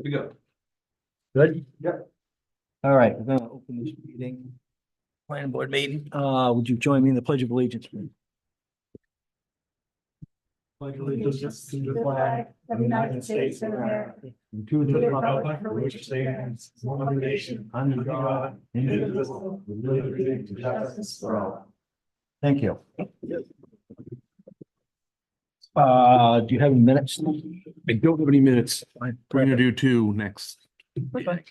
We go. Good? Yep. All right, we're gonna open this meeting. Planning board meeting. Would you join me in the Pledge of Allegiance, please? Pledge allegiance to the flag of the United States of America, and to the republic for which it stands, one nation, under God, indivisible, with liberty and justice for all. Thank you. Do you have any minutes? I don't have any minutes. I'm going to do two next. Okay.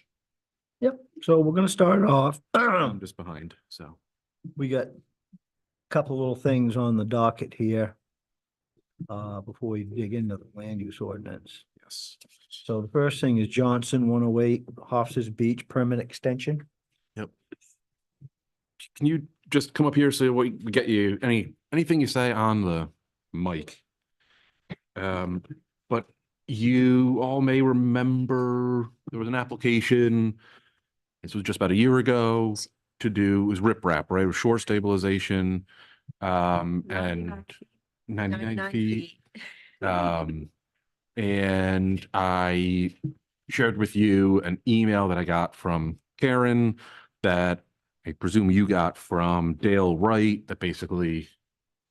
Yep, so we're gonna start off. I'm just behind, so. We got a couple little things on the docket here. Before we dig into the land use ordinance. Yes. So the first thing is Johnson 108 Hofstas Beach permit extension. Yep. Can you just come up here so we get you anything you say on the mic? But you all may remember there was an application. This was just about a year ago to do, it was riprap, right? It was shore stabilization, and 99 feet. And I shared with you an email that I got from Karen that I presume you got from Dale Wright, that basically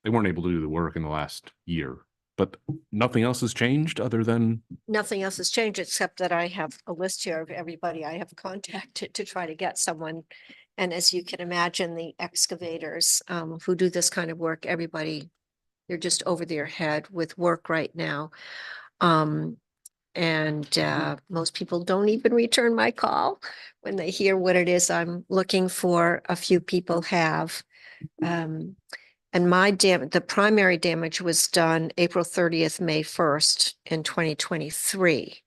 they weren't able to do the work in the last year, but nothing else has changed other than. Nothing else has changed, except that I have a list here of everybody I have contacted to try to get someone. And as you can imagine, the excavators who do this kind of work, everybody, they're just over their head with work right now. Most people don't even return my call when they hear what it is I'm looking for. A few people have. And the primary damage was done April 30th, May 1st in 2023.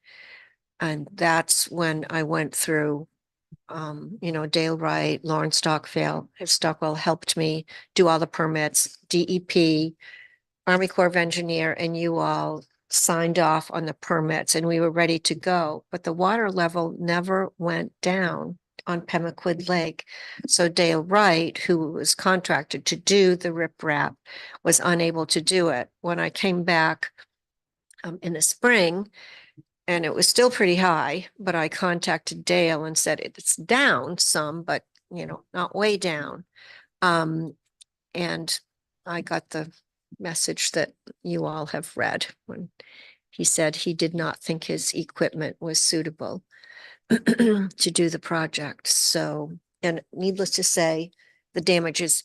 And that's when I went through, Dale Wright, Lauren Stockwell helped me do all the permits, DEP, Army Corps of Engineer, and you all signed off on the permits and we were ready to go. But the water level never went down on Pemaquid Lake. So Dale Wright, who was contracted to do the riprap, was unable to do it. When I came back in the spring, and it was still pretty high, but I contacted Dale and said it's down some, but not way down. And I got the message that you all have read when he said he did not think his equipment was suitable to do the project. So, and needless to say, the damage is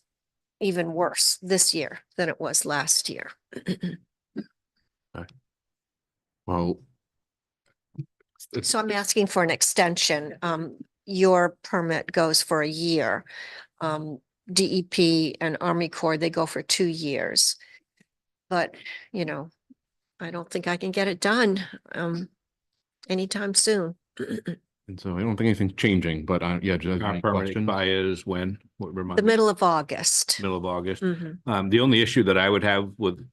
even worse this year than it was last year. Well, So I'm asking for an extension. Your permit goes for a year. DEP and Army Corps, they go for 2 years. But, I don't think I can get it done anytime soon. and so I don't think anything's changing, but yeah, do you have Our any permit questions? expires when? What, remind The me? middle of August. Middle of August. Mhm. The only issue that I would have with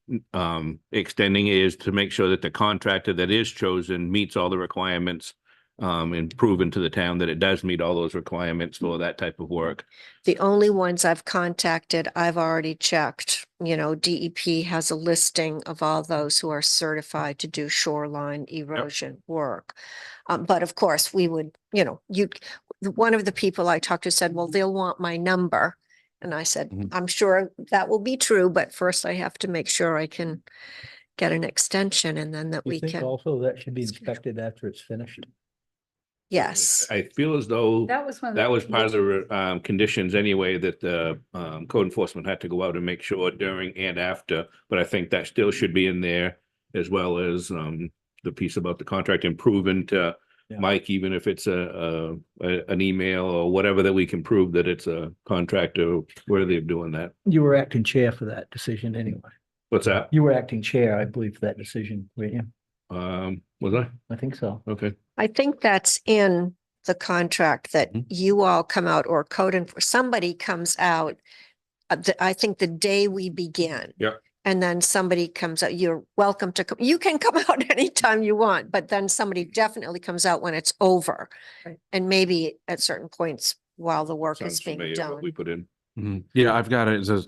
extending is to make sure that the contractor that is chosen meets all the requirements and proven to the town that it does meet all those requirements for that type of work. The only ones I've contacted, I've already checked. DEP has a listing of all those who are certified to do shoreline erosion work. But of course, we would, one of the people I talked to said, well, they'll want my number. And I said, Mhm. I'm sure that will be true, but first I have to make sure I can get an extension and then that You we think can, also that should be inspected after it's finished? yes. I feel as though That was one. that was part of the conditions anyway, that the code enforcement had to go out and make sure during and after. But I think that still should be in there, as well as the piece about the contract improving to Yeah. Mike, even if it's an email or whatever, that we can prove that it's a contractor worthy of doing that. You were acting chair for that decision anyway. What's that? You were acting chair, I believe, for that decision, weren't you? Was I? I think so. Okay. I think that's in the contract that Mhm. you all come out or somebody comes out. I think the day we begin. Yeah. And then somebody comes out, you're welcome to come. You can come out anytime you want, but then somebody definitely comes out when it's over. Right. And maybe at certain points while the work is Sounds being familiar, what done. we put in. Mhm. Yeah, I've got it. It says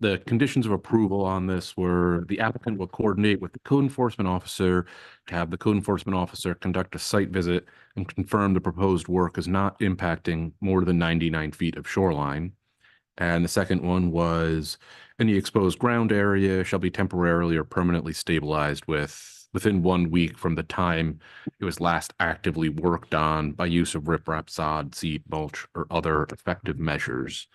the conditions of approval on this were the applicant will coordinate with the code enforcement officer to have the code enforcement officer conduct a site visit and confirm the proposed work is not impacting more than 99 feet of shoreline. And the second one was any exposed ground area shall be temporarily or permanently stabilized within 1 week from the time it was last actively worked on by use of riprap, sod, seed, mulch, or other effective measures.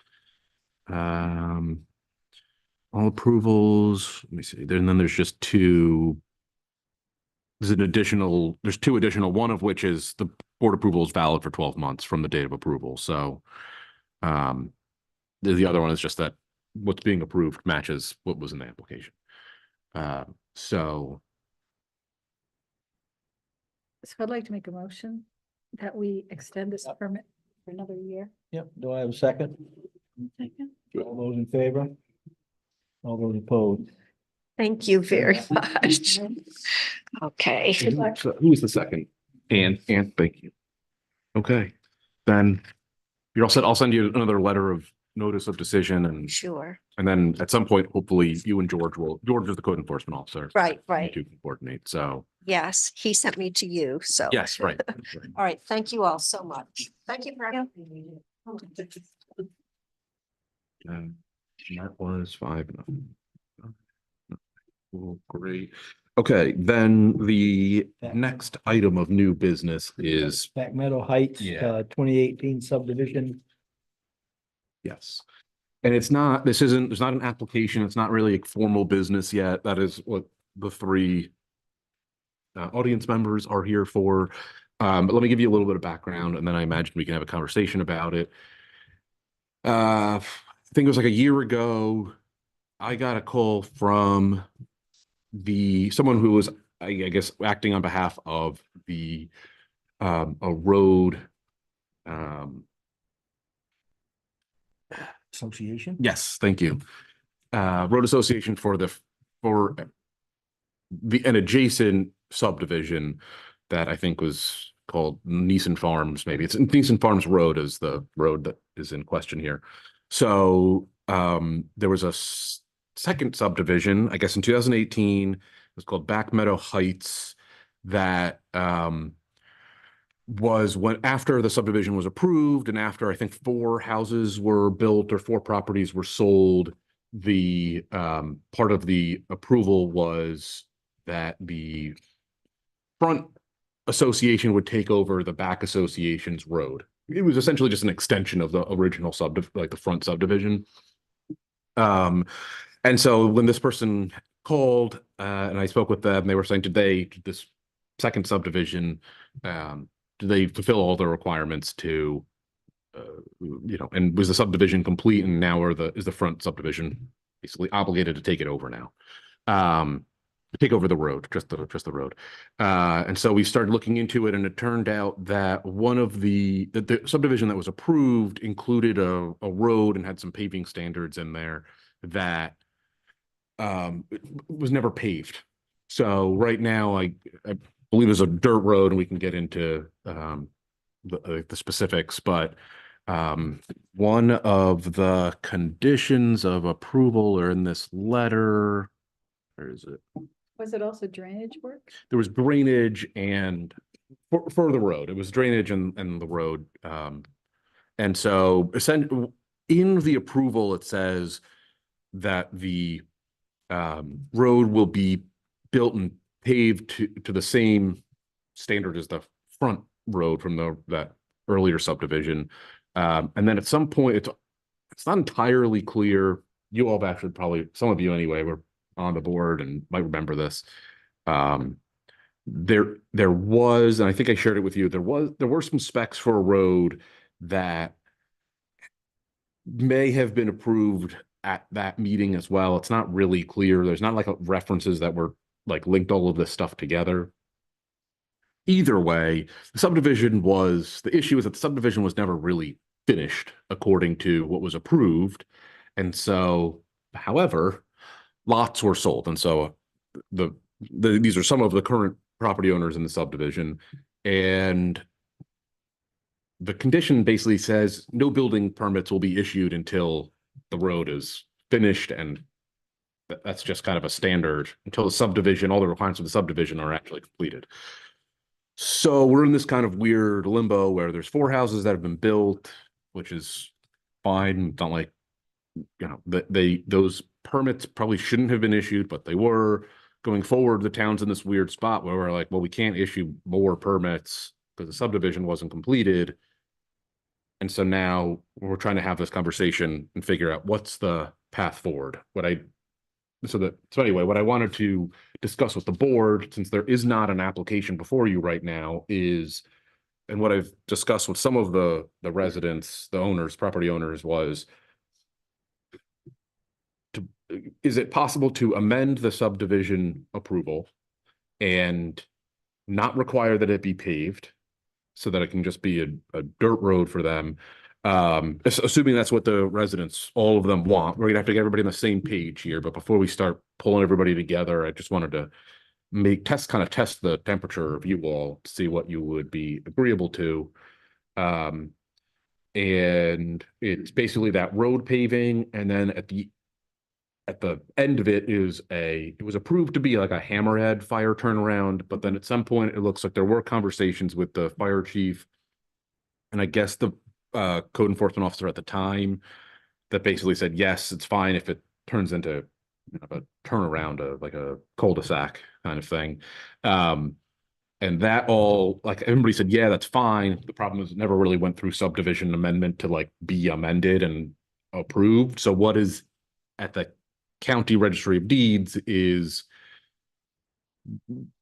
All approvals, let me see, and then there's just two. There's two additional, one of which is the board approval is valid for 12 months from the date of approval. So the other one is just that what's being approved matches what was in the application. So I'd like to make a motion that we extend this permit for another year. Yep. Do I have a second? Second. All those in favor? All those opposed? Thank you very much. Okay. so who was the second? Ann, thank you. Okay, then you're all set. I'll send you another letter of notice of decision Sure. and then at some point, hopefully you and George is the code enforcement officer. Right, You right. two can coordinate. So Yes, he sent me to you, so. yes, right. All right, thank you all so much. Thank you for having me. That was 5-0. Well, great. Okay, then the next item of new business is, Back Meadow Heights, Yeah. 2018 subdivision. yes. And there's not an application. It's not really a formal business yet. That is what the three audience members are here for. But let me give you a little bit of background and then I imagine we can have a conversation about it. I think it was like a year ago, I got a call from someone who was, I guess, acting on behalf of a road. Association? Yes, thank you. Road association for an adjacent subdivision that I think was called Neeson Farms. Maybe it's Neeson Farms Road is the road that is in question here. So there was a second subdivision, I guess in 2018, it was called Back Meadow Heights, that was when after the subdivision was approved and after I think 4 houses were built or 4 properties were sold, the part of the approval was that the front association would take over the back association's road. It was essentially just an extension of the original like the front subdivision. And so when this person called and I spoke with them, they were saying, did this second subdivision, do they fulfill all the requirements to, and was the subdivision complete and now is the front subdivision basically obligated to take it over now? Take over the road, just the road. And so we started looking into it and it turned out that one of the subdivision that was approved included a road and had some paving standards in there that was never paved. So right now I believe it's a dirt road and we can get into the specifics, but one of the conditions of approval are in this letter. Where is it? Was it also drainage work? There was drainage and for the road, it was drainage and the road. And so essentially in the approval, it says that the road will be built and paved to the same standard as the front road from that earlier subdivision. And then at some point, it's not entirely clear. You all have actually probably, some of you anyway, were on the board and might remember this. There was, and I think I shared it with you, there were some specs for a road that may have been approved at that meeting as well. It's not really clear. There's not like references that were like linked all of this stuff together. Either way, the issue is that the subdivision was never really finished according to what was approved. And so, however, lots were sold. And so these are some of the current property owners in the subdivision. And the condition basically says no building permits will be issued until the road is finished, and that's just kind of a standard until the subdivision, all the requirements of the subdivision are actually completed. So we're in this kind of weird limbo where there's 4 houses that have been built, which is fine. It's not like, you know, those permits probably shouldn't have been issued, but they were. Going forward, the town's in this weird spot where we're like, well, we can't issue more permits because the subdivision wasn't completed. And so now we're trying to have this conversation and figure out what's the path forward. So anyway, what I wanted to discuss with the board, since there is not an application before you right now, is, and what I've discussed with some of the residents, the owners, property owners, was, is it possible to amend the subdivision approval and not require that it be paved so that it can just be a dirt road for them? Assuming that's what the residents, all of them want. We're gonna have to get everybody on the same page here, but before we start pulling everybody together, I just wanted to test the temperature of you all to see what you would be agreeable to. And it's basically that road paving, and then at the end of it was approved to be like a hammerhead fire turnaround, but then at some point it looks like there were conversations with the fire chief and I guess the code enforcement officer at the time that basically said, yes, it's fine if it turns into a turnaround, like a cul-de-sac kind of thing. And that all, like, everybody said, yeah, that's fine. The problem is it never really went through subdivision amendment to like be amended and approved. So what is at the county registry of deeds is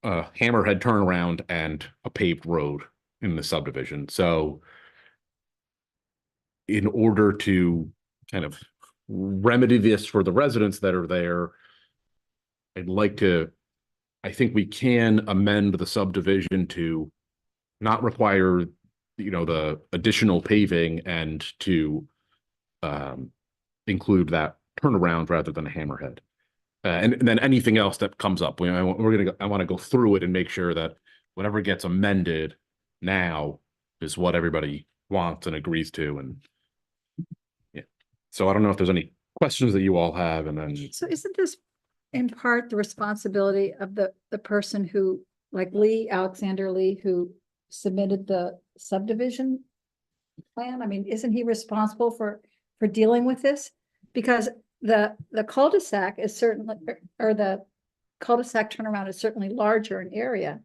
a hammerhead turnaround and a paved road in the subdivision. So in order to kind of remedy this for the residents that are there, I think we can amend the subdivision to not require, the additional paving and to include that turnaround rather than a hammerhead. And then anything else that comes up, I want to go through it and make sure that whatever gets amended now is what everybody wants and agrees to. And yeah, so I don't know if there's any questions that you all have, and then. So isn't this in part the responsibility of the person who, like Alexander Lee, who submitted the subdivision plan? I mean, isn't he responsible for dealing with this? Because the cul-de-sac is certainly, or the cul-de-sac turnaround is certainly larger in area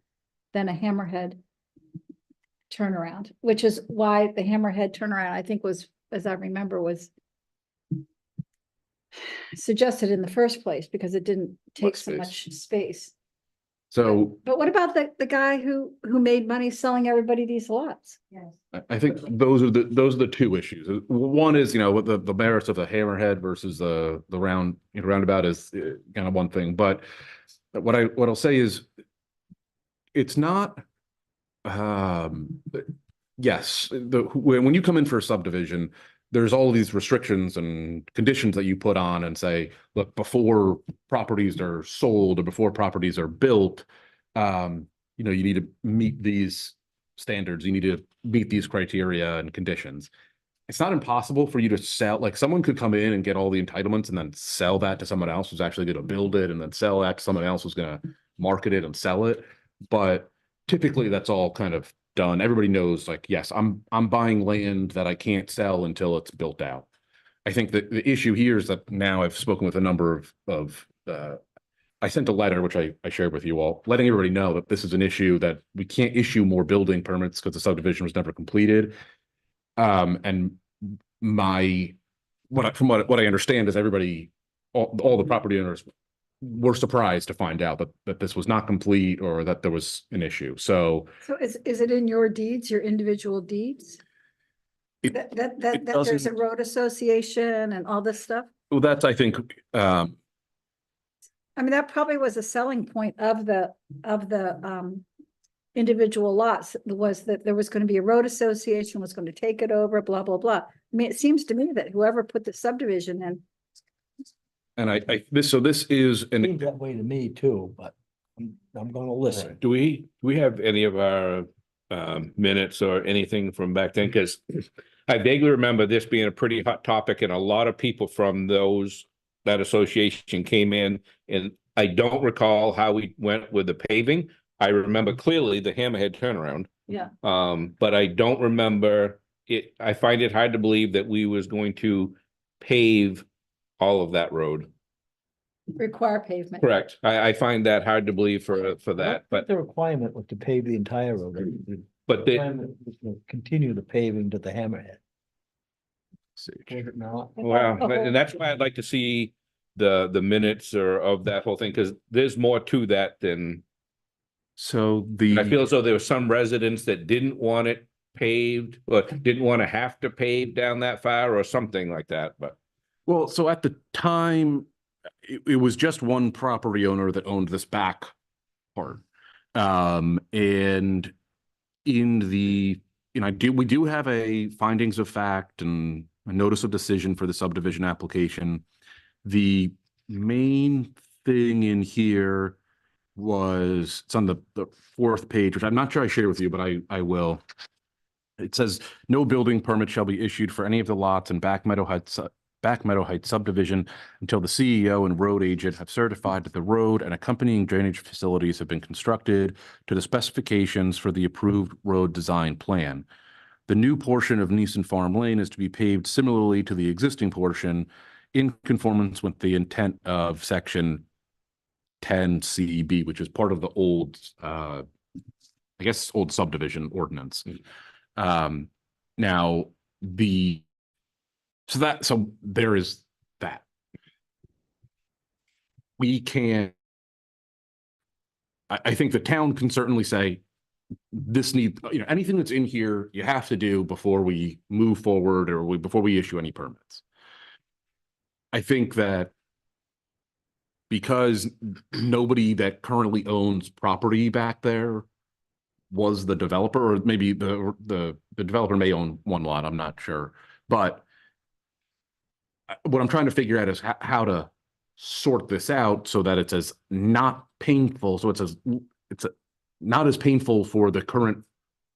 than a hammerhead turnaround, which is why the hammerhead turnaround, I think, was, as I remember, was suggested in the first place because it didn't take so much space. So, but what about the guy who made money selling everybody these lots? Yes. I think those are the two issues. One is, what the merits of the hammerhead versus the roundabout is kind of one thing. But what I'll say is, it's not. Yes, when you come in for a subdivision, there's all these restrictions and conditions that you put on and say, look, before properties are sold or before properties are built, you need to meet these standards. You need to meet these criteria and conditions. It's not impossible for you to sell, like someone could come in and get all the entitlements and then sell that to someone else who's actually going to build it, and then sell that to someone else who's going to market it and sell it. But typically that's all kind of done. Everybody knows, like, yes, I'm buying land that I can't sell until it's built out. I think that the issue here is that now I've spoken with a number of I sent a letter, which I shared with you all, letting everybody know that this is an issue, that we can't issue more building permits because the subdivision was never completed. And from what I understand is all the property owners were surprised to find out that this was not complete or that there was an issue. So is it in your deeds, your individual deeds? That there's a road association and all this stuff? Well, that's, I think, I mean, that probably was a selling point of the individual lots, was that there was going to be a road association was going to take it over, blah, blah, blah. I mean, it seems to me that whoever put the subdivision in. And this is Seems that way to me too, but I'm gonna listen. Do we have any of our minutes or anything from back then? Because I vaguely remember this being a pretty hot topic, and a lot of people from those that association came in, and I don't recall how we went with the paving. I remember clearly the hammerhead turnaround. Yeah. But I don't remember it. I find it hard to believe that we was going to pave all of that road. Require pavement. Correct. I find that hard to believe for I don't that, think but the requirement was to pave the entire road. but they, Requirement was to continue the paving to the hammerhead. Was it not? well, and that's why I'd like to see the minutes or of that whole thing, because there's more to that than. So I feel as though there were some residents that didn't want it paved, or didn't want to have to pave down that far or something like that, but. well, so at the time, it was just one property owner that owned this back part. And in the, we do have a findings of fact and a notice of decision for the subdivision application. The main thing in here was, it's on the fourth page, which I'm not sure I shared with you, but I will. It says, no building permit shall be issued for any of the lots in Back Meadow Heights subdivision until the CEO and road agent have certified that the road and accompanying drainage facilities have been constructed to the specifications for the approved road design plan. The new portion of Neeson Farm Lane is to be paved similarly to the existing portion in conformance with the intent of section 10CB, which is part of the old, I guess, old subdivision ordinance. Now so there is that. We can, I think the town can certainly say, this needs, anything that's in here, you have to do before we move forward or before we issue any permits. I think that because nobody that currently owns property back there was the developer, or maybe the developer may own one lot, I'm not sure. But what I'm trying to figure out is how to sort this out so that it's as not painful, so it's not as painful for the current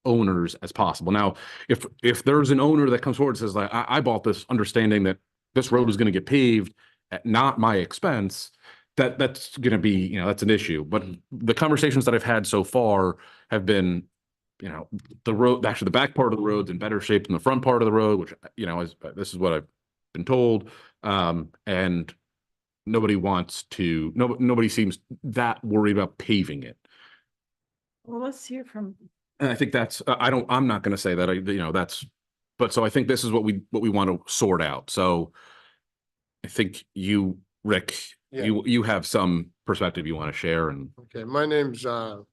owners as possible. Now, if there's an owner that comes forward and says, like, I bought this understanding that this road is going to get paved at not my expense, that's going to be, that's an issue. But the conversations that I've had so far have been, the road, actually the back part of the road's in better shape than the front part of the road, which, this is what I've been told. And nobody wants to, nobody seems that worried about paving it. Well, let's hear from. And I think that's, I'm not going to say that, but so I think this is what we want to sort out. So I think you, Rick, Yeah. you have some perspective you want to share. And Okay, my name's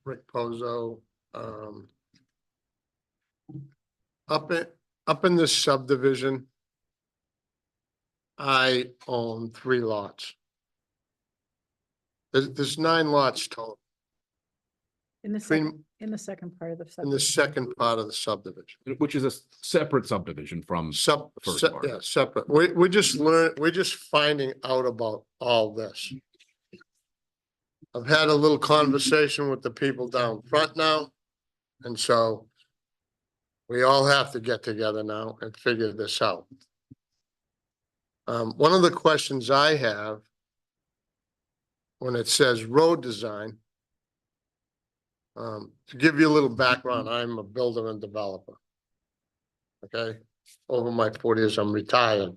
Rick Pozo. Up in this subdivision, I own 3 lots. There's 9 lots total In the between in the second part of the. in the second part of the subdivision. which is a separate subdivision from first part. Yeah, separate. We're just finding out about all this. I've had a little conversation with the people down front now, and so we all have to get together now and figure this out. One of the questions I have when it says road design, to give you a little background, I'm a builder and developer. Okay, over my 40 years, I'm retired,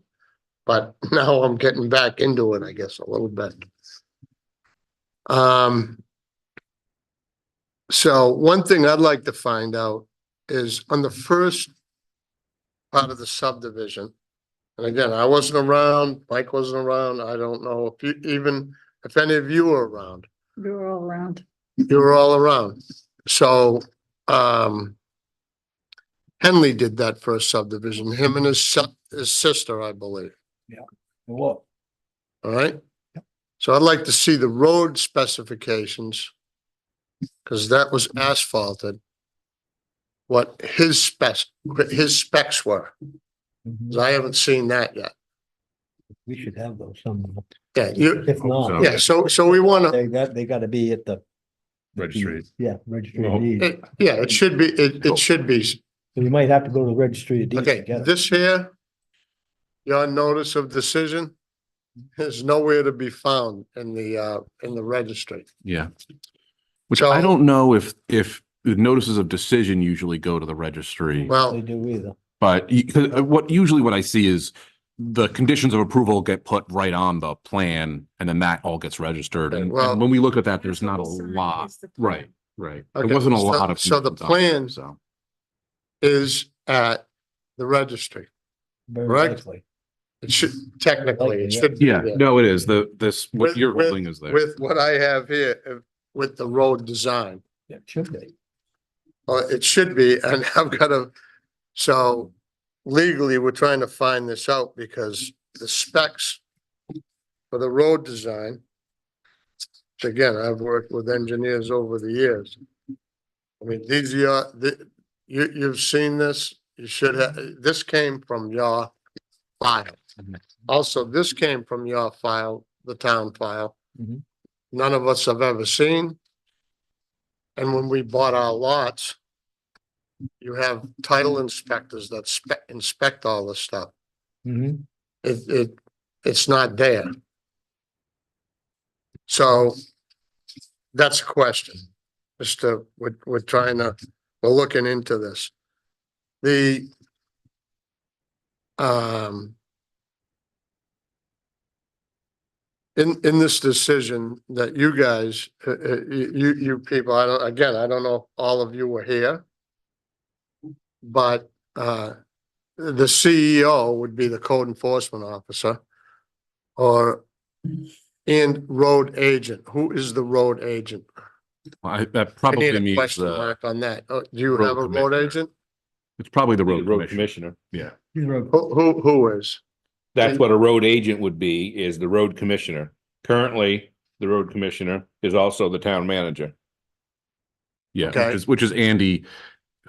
but now I'm getting back into it, I guess, a little bit. So one thing I'd like to find out is on the first part of the subdivision, and again, I wasn't around, Mike wasn't around, I don't know if any of you were around. We were all around. You were all around. So, Henley did that first subdivision, him and his sister, I believe. What? All right. So I'd like to see the road specifications, because that was asphalted. What his specs were. 'Cause I haven't seen that yet. We should have those somewhere. Yeah, If not, yeah, so we wanna, they gotta be at the. Registry. Yeah, registry Oh. of deeds. yeah, it should be, it should be. So you might have to go to the registry of deeds. to Okay, get it. this here, your notice of decision, is nowhere to be found in the registry. Yeah. Which So- I don't know if the notices of decision usually go to the registry, They Well, do either. but what I see is the conditions of approval get put right on the plan and then that all gets registered. Okay, And well- when we look at that, there's That's not a what we signed lot. is the plan. Right, right. There Okay, wasn't a so- lot of. so the conditions on there, plan- So. is at the registry. Very Correct. likely. It should, technically, it Likely, yeah. should be Yeah, there. no, it is. What With- you're with- holding is there. With what I have here, with the road design. It should be. It should be, and I've got to, so legally, we're trying to find this out because the specs for the road design, which again, I've worked with engineers over the years. I mean, these are, you've seen this, you should have, this came from your file. Mhm. Also, this came from your file, the town file. Mhm. None of us have ever seen. And when we bought our lots, you have title inspectors that inspect all this stuff. Mhm. It's not there. So that's a question. We're trying to, we're looking into this. Um, in this decision that you guys, you people, I don't know if all of you were here. But, the CEO would be the code enforcement officer. And road agent. Who is the road agent? That I probably need a means question the, mark on that. Do you road have a road commissioner. agent? it's probably the The road road commissioner. commissioner. Yeah. Who is? That's what a road agent would be, is the road commissioner. Currently, the road commissioner is also the town manager. Yeah, Okay. which is Andy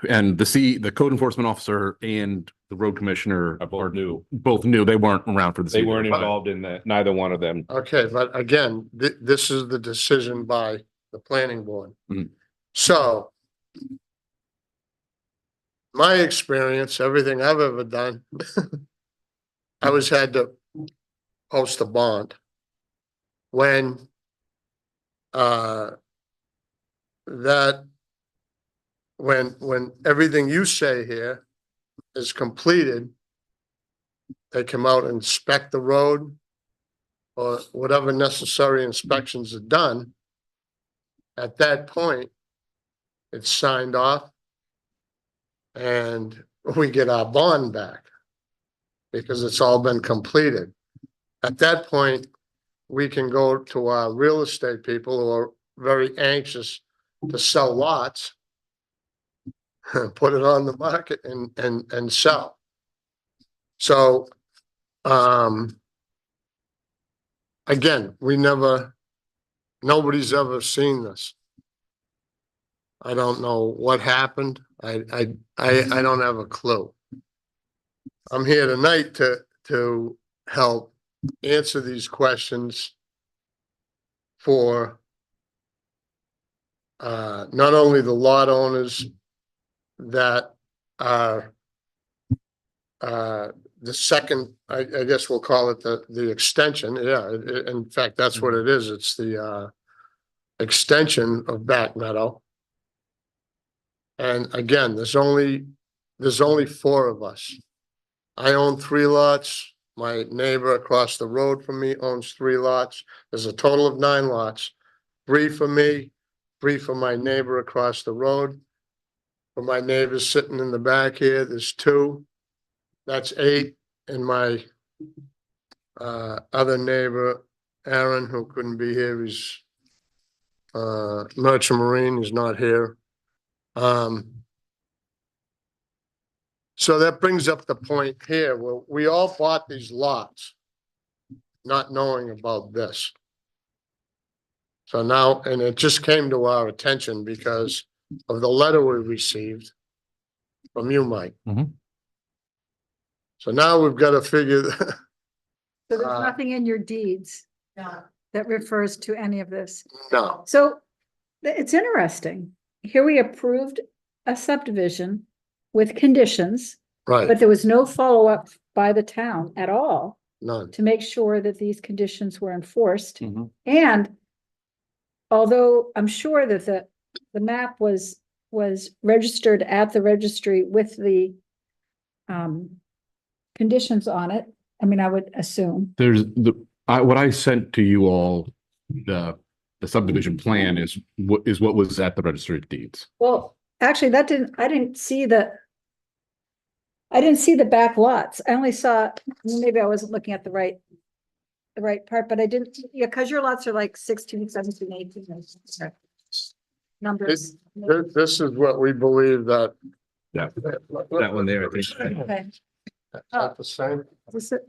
and the code enforcement officer and the road commissioner Are both new. Both new. They weren't around for the. They weren't CDR5. involved in that, neither one of them. Okay, but again, this is the decision by the planning board. Mhm. So. My experience, everything I've ever done. I was had to post a bond. When. That. When everything you say here is completed. They come out and inspect the road. Or whatever necessary inspections are done. At that point. It's signed off. And we get our bond back. Because it's all been completed. At that point, we can go to our real estate people who are very anxious to sell lots. Put it on the market and sell. So, again, nobody's ever seen this. I don't know what happened. I don't have a clue. I'm here tonight to help answer these questions for not only the lot owners that are the second, I guess we'll call it the extension. Yeah, in fact, that's what it is. It's the extension of Back Meadow. And again, there's only 4 of us. I own 3 lots. My neighbor across the road from me owns 3 lots. There's a total of 9 lots. 3 for me, 3 for my neighbor across the road. For my neighbors sitting in the back here, there's 2. That's 8. And my other neighbor, Aaron, who couldn't be here, he's Merchant Marine, he's not here. So that brings up the point here, where we all bought these lots, not knowing about this. So now, and it just came to our attention because of the letter we received from you, Mike. Mhm. So now we've got to figure, So there's Uh, nothing in your deeds that refers to any of this. no, So it's interesting. Here we approved a subdivision with conditions, right, but there was no follow-up by the town at all. none. to make sure that these conditions were enforced. Mhm. And although I'm sure that the map was registered at the registry with the conditions on it, I mean, I would assume. There's what I sent to you all, the subdivision plan is what was at the registry of deeds. Well, actually, I didn't see the back lots. I only saw, maybe I wasn't looking at the right part, but I didn't, yeah, because your lots are like 16, 17, 18. Numbers. This is what we believe that. Yeah, that one there, I think. Okay. Not the same. Is it-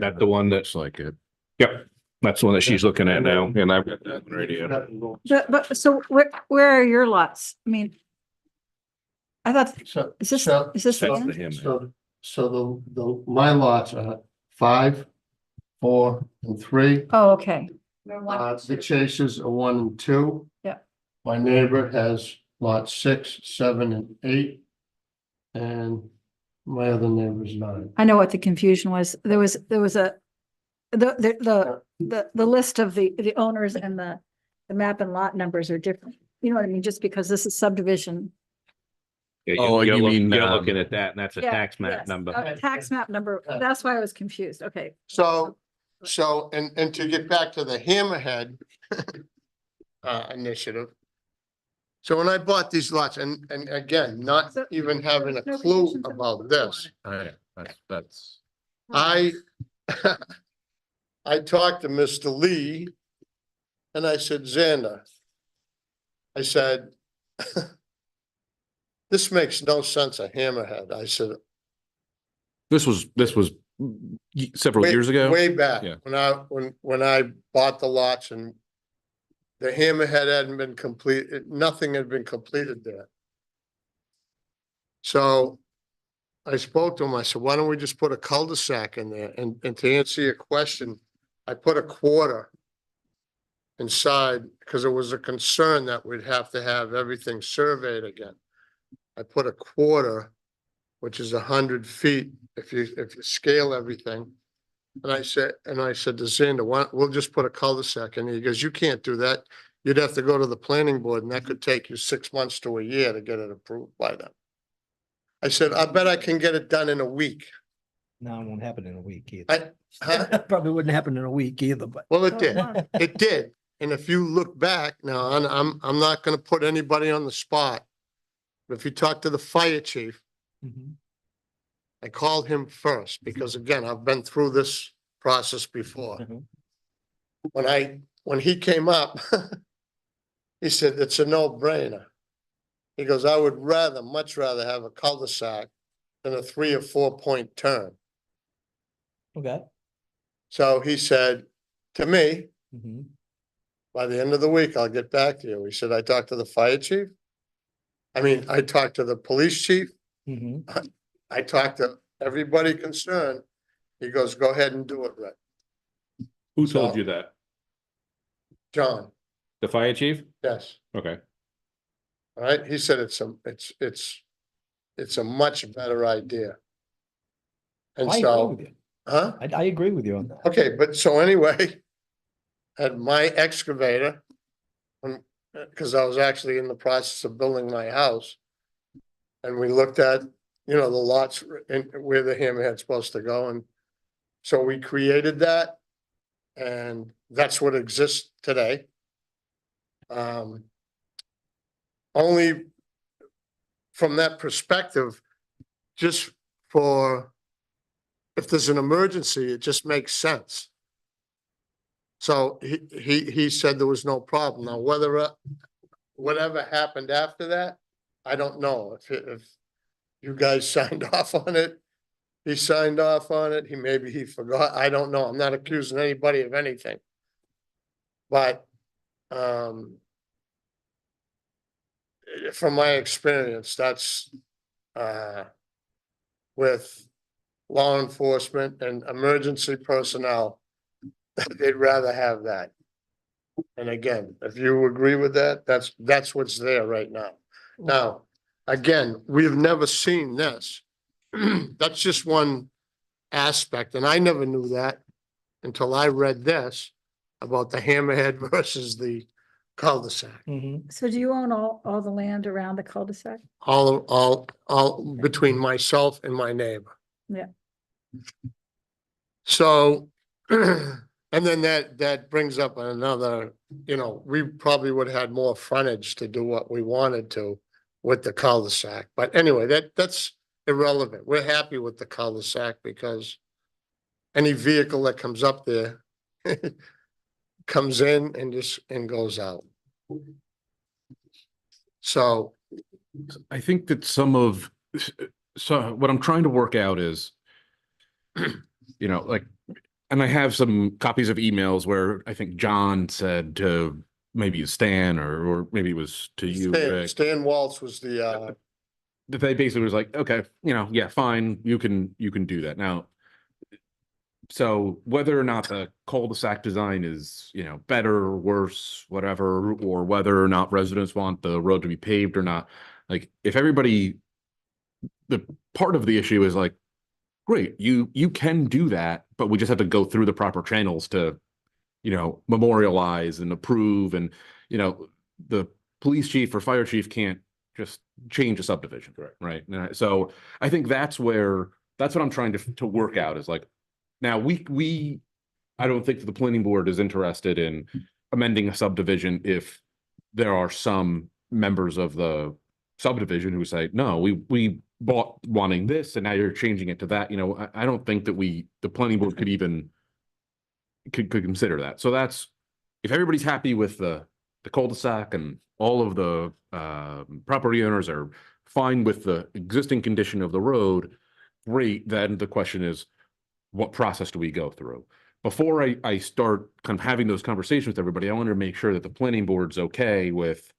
That's the one that's Looks like it. Yep, that's the one that she's looking at now, and I've got that one right here. But so where are your lots? I mean, I thought, So, is this so, the That's the end? him. so my lots are 5, 4, and 3. Oh, okay. The Chases are 1 and 2. Yeah. My neighbor has lots 6, 7, and 8. And my other neighbor's 9. I know what the confusion was. There was the list of the owners and the map and lot numbers are different. You know what I mean? Just because this is subdivision. Yeah, Oh, you mean, you're looking at that, and that's a Yeah, tax map yes. number. Tax map number. That's why I was confused. Okay. So, and to get back to the Hammerhead initiative. So when I bought these lots, and again, not So- even having a No clue conditions of about approval this, That's. I I talked to Mr. Lee and I said, Xander, I said, this makes no sense, a Hammerhead. I said, This was several way, years ago. way back, Yeah. when I bought the lots and the Hammerhead hadn't been completed, nothing had been completed there. So I spoke to him, I said, why don't we just put a cul-de-sac in there? And to answer your question, I put a quarter inside because it was a concern that we'd have to have everything surveyed again. I put a quarter, which is 100 feet, if you scale everything. And I said to Xander, we'll just put a cul-de-sac in. He goes, you can't do that. You'd have to go to the planning board and that could take you 6 months to a year to get it approved by them. I said, I bet I can get it done in a week. No, it won't happen in a week either. Huh? Probably wouldn't happen in a week either, but. Well, it did. It did. And if you look back now, I'm not gonna put anybody on the spot. But if you talk to the fire chief, I called him first because again, I've been through this process before. Mhm. When he came up, he said, it's a no-brainer. He goes, I would much rather have a cul-de-sac than a 3 or 4 point turn. Okay. So he said to me, Mhm. by the end of the week, I'll get back to you. He said, I talked to the fire chief. I talked to the police chief. Mhm. I talked to everybody concerned. He goes, go ahead and do it, Rick. Who told you that? John, The fire chief? yes, Okay. all right. He said it's a much better idea. And I agree so, with you. huh? I agree with you on that. Okay, but so anyway, had my excavator, because I was actually in the process of building my house. And we looked at, the lots where the hammerhead's supposed to go, and so we created that. And that's what exists today. Only from that perspective, just for, if there's an emergency, it just makes sense. So he said there was no problem. Now, whatever happened after that, I don't know. If you guys signed off on it, he signed off on it, maybe he forgot. I don't know. I'm not accusing anybody of anything. But from my experience, that's with law enforcement and emergency personnel, they'd rather have that. And again, if you agree with that, that's what's there right now. Now, again, we've never seen this. That's just one aspect, and I never knew that until I read this about the hammerhead versus the cul-de-sac. So do you own all the land around the cul-de-sac? All between myself and my neighbor. Yeah. So, and then that brings up another, we probably would have had more frontage to do what we wanted to with the cul-de-sac. But anyway, that's irrelevant. We're happy with the cul-de-sac because any vehicle that comes up there comes in and goes out. So, I think that so what I'm trying to work out is, like, and I have some copies of emails where I think John said to maybe Stan or maybe it was to you, Rick, Stan Waltz was the, that they basically was like, okay, yeah, fine, you can do that. Now, so whether or not the cul-de-sac design is, better or worse, whatever, or whether or not residents want the road to be paved or not, like, if everybody, the part of the issue is like, great, you can do that, but we just have to go through the proper channels to, memorialize and approve, and, the police chief or fire chief can't just change a subdivision, right? And so I think that's what I'm trying to work out is like, now I don't think that the planning board is interested in amending a subdivision if there are some members of the subdivision who say, no, we bought wanting this and now you're changing it to that. I don't think that the planning board could consider that. So that's, if everybody's happy with the cul-de-sac and all of the property owners are fine with the existing condition of the road, great. Then the question is, what process do we go through? Before I start kind of having those conversations with everybody, I want to make sure that the planning board's okay with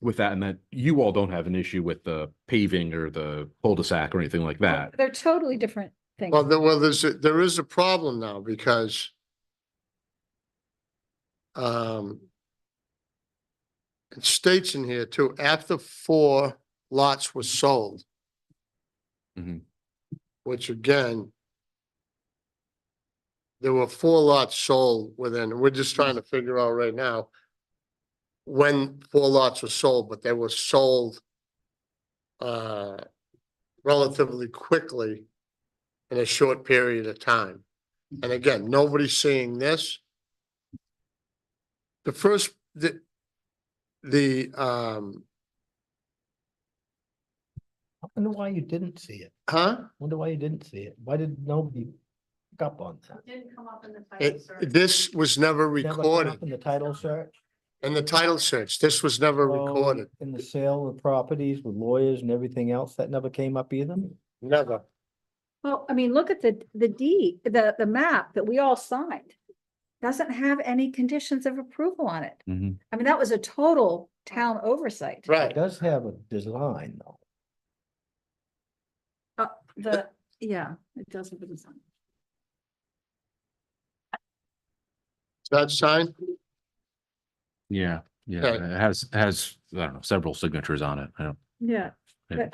that, and that you all don't have an issue with the paving or the cul-de-sac or anything like that. They're totally different things. well, there is a problem now because it states in here too, after 4 lots were sold. Mhm. Which again, there were 4 lots sold within, we're just trying to figure out right now when 4 lots were sold, but they were sold relatively quickly in a short period of time. And again, nobody's seeing this. The first, the I wonder why you didn't see it. huh? Wonder why you didn't see it. Why did nobody pick up on that? Didn't come up in the title This was never Never come recorded up in the title search? in the title search. This was never Oh, recorded, in the sale of properties with lawyers and everything else, that never came up either? never. Well, I mean, look at the deed, the map that we all signed. Doesn't have any conditions of approval on it. Mhm. I mean, that was a total town oversight. It Right. does have a design though. Yeah, it does have a design. That sign? Yeah, Okay. it has I don't know, several signatures on it. I don't. Yeah. Yeah.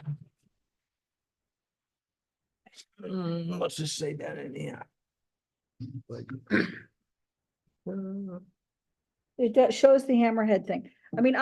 Let's just say that in here. It shows the hammerhead thing. I mean,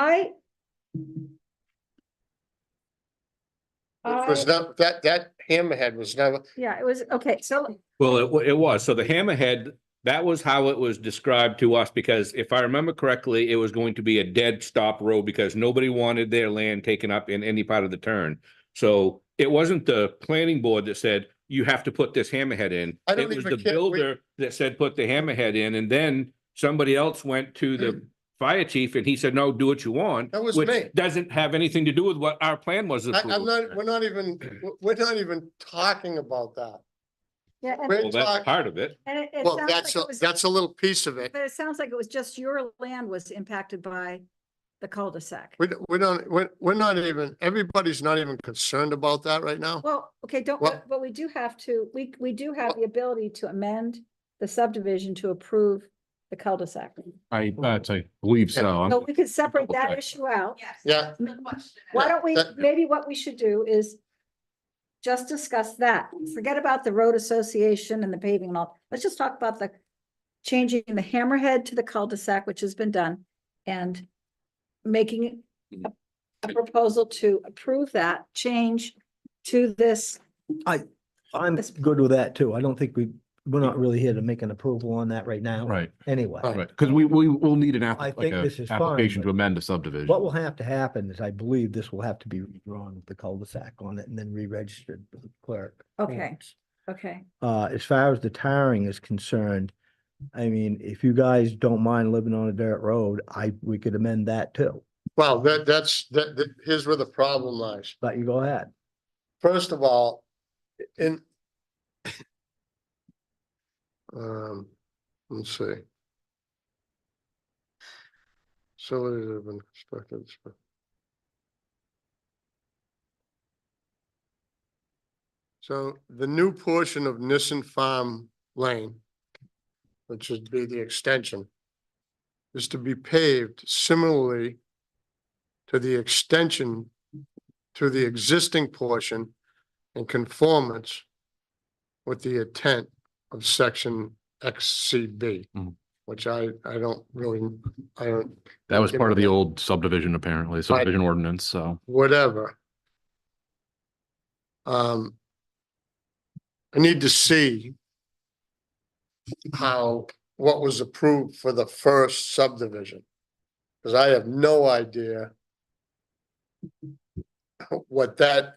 Was not, that hammerhead was never, yeah, it was, okay, so Well, it was. So the hammerhead, that was how it was described to us, because if I remember correctly, it was going to be a dead stop road because nobody wanted their land taken up in any part of the turn. So it wasn't the planning board that said, you have to put this hammerhead in. I don't It was even the care- builder that said, put the hammerhead in, and then somebody else went to the fire chief and he said, no, do what you want. That was which me. doesn't have anything to do with what our plan was. I'm not, we're not even talking about that. yeah, We're Well, that's talking, part of it. and it well, sounds like it was, that's a little piece of it. but it sounds like it was just your land was impacted by the cul-de-sac. We're not even, everybody's not even concerned about that right now. Well, okay, Well- but we do have to, we do have the ability to amend the subdivision to approve the cul-de-sac. I believe so. So we could separate that Okay. issue out. Yeah, Why don't we, That- maybe what we should do is just discuss that. Forget about the road association and the paving and all. Let's just talk about the changing the hammerhead to the cul-de-sac, which has been done, and making a proposal to approve that change to this. I'm good with that too. I don't think we're not really here to make an approval on that right now. Right, Anyway, right. Because we will need an I think this is fine, application to but amend a subdivision. what will have to happen is I believe this will have to be redrawn with the cul-de-sac on it and then re-registered with the clerk. Okay. Okay, As far as the tarring is concerned, I mean, if you guys don't mind living on a dirt road, we could amend that too. Well, here's where the problem lies. But you go ahead. First of all, let's see. Facilities have been constructed. So the new portion of Nissen Farm Lane, which would be the extension, is to be paved similarly to the extension to the existing portion in conformance with the intent of section XCB, which I don't. That was part of the old subdivision, apparently, subdivision ordinance, so. Whatever. I need to see what was approved for the first subdivision. Because I have no idea what that.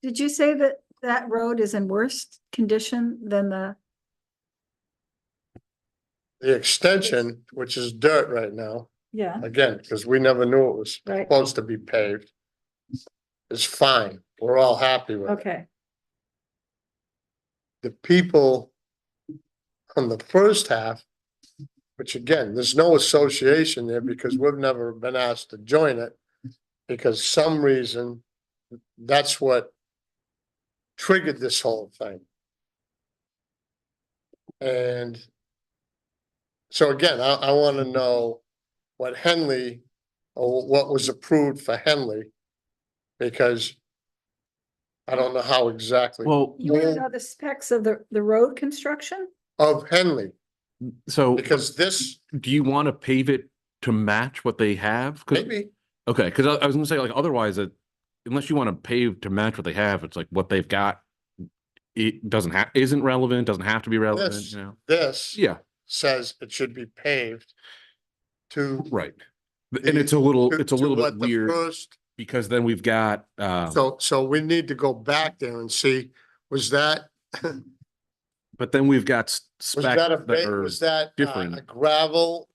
did you say that that road is in worse condition than the? The extension, which is dirt right now, Yeah, again, because we never knew it was right, supposed to be paved, is fine. We're all happy with it. okay, The people on the first half, which again, there's no association there because we've never been asked to join it. Because some reason, that's what triggered this whole thing. And so again, I want to know what Henley, or what was approved for Henley. Because I don't know how exactly. Well, you want to know the specs of the road construction? Of Henley, so because this, do you want to pave it to match what they have? maybe, Okay, because I was gonna say, like, otherwise, unless you want to pave to match what they have, it's like what they've got. It isn't relevant, doesn't have to be relevant, This- you know? this Yeah, says it should be paved to. right. And it's a little to bit what the weird first. because then we've got, So we need to go back there and see, was that, but then we've got was specs that a, that are, was that different. a gravel,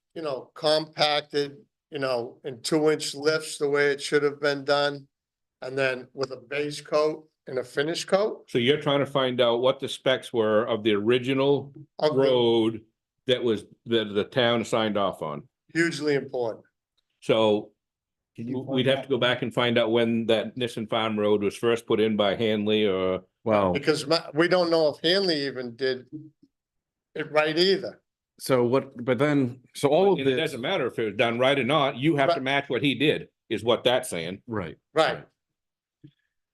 compacted, in 2-inch lifts the way it should have been done? And then with a base coat and a finish coat? So you're trying to find out what the specs were of the original Of the- road that the town signed off on. Hugely important. So Can you we'd have to go back and find out when that Nissen Farm Road was first put in by Hanley or. well, Because we don't know if Hanley even did it right either. so what, but then, so all of It this. doesn't matter if it was done right or not, you have to Right. match what he did, is what that's saying. Right. Right.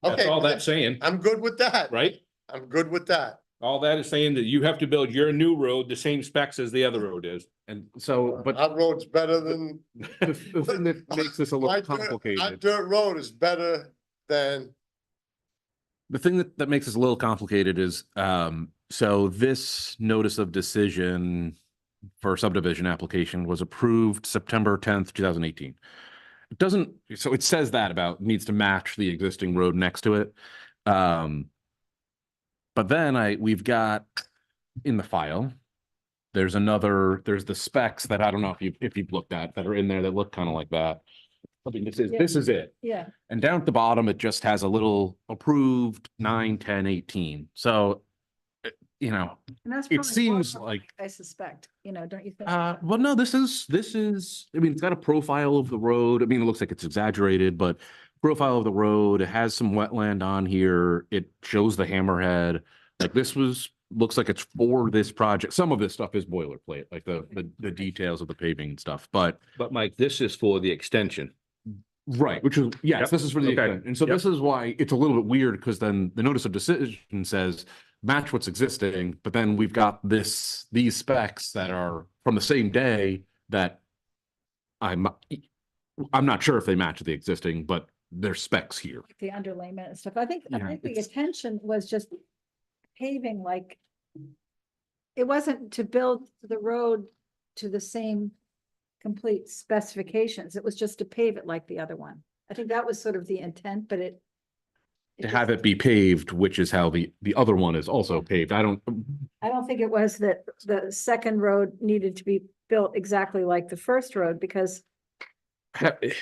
That's Okay, all that's saying, I'm good with that. right? I'm good with that. All that is saying that you have to build your new road the same specs as the other road is. And so, but Our road's better than. the thing that makes this a My little dirt- Our complicated, dirt road is better than, the thing that makes this a little complicated is, so this notice of decision for subdivision application was approved September 10th, 2018. It doesn't, so it says that about needs to match the existing road next to it. But then we've got in the file, there's the specs that I don't know if you've looked at that are in there that look kind of like that. I mean, this is it. Yeah, And down at the bottom, it just has a little approved 9, 10, 18. So, and that's it probably seems more, like, I suspect, don't you think? well, no, this is, I mean, it's got a profile of the road. I mean, it looks like it's exaggerated, but profile of the road, it has some wetland on here. It shows the hammerhead. Like looks like it's for this project. Some of this stuff is boilerplate, like the details of the paving and stuff, but But Mike, this is for the extension. Right, which is, yes, Yep. this is for the Okay. extent. And so Yep. this is why it's a little bit weird, because then the notice of decision says match what's existing, but then we've got these specs that are from the same day that I'm not sure if they match the existing, but they're specs here. The underlayment and stuff. I think Yeah, the it's- intention was just paving like. It wasn't to build the road to the same complete specifications. It was just to pave it like the other one. I think that was sort of the intent, but it. To have it be paved, which is how the other one is also paved. I don't, I don't think it was that the second road needed to be built exactly like the first road, because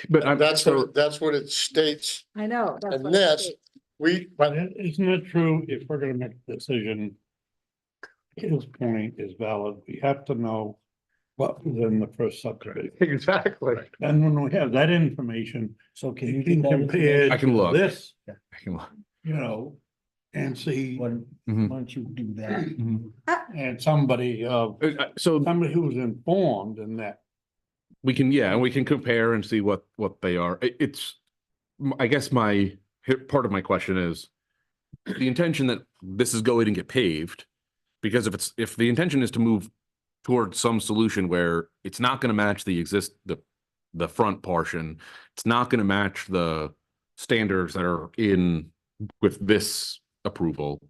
but I'm, That's what it states. I know. that's And what it this, states. But isn't it true, if we're gonna make a decision, his point is valid, we have to know what was in the first subdivision. Exactly. And when we have that information, So can you you can do that? compare I can to look. this, I can- you know, and see, When, Mhm. once you do that, Mhm. and somebody So who's informed in that. we can, yeah, we can compare and see what they are. It's, I guess part of my question is the intention that this is going to get paved, because if the intention is to move towards some solution where it's not going to match the front portion, it's not going to match the standards that are in with this approval,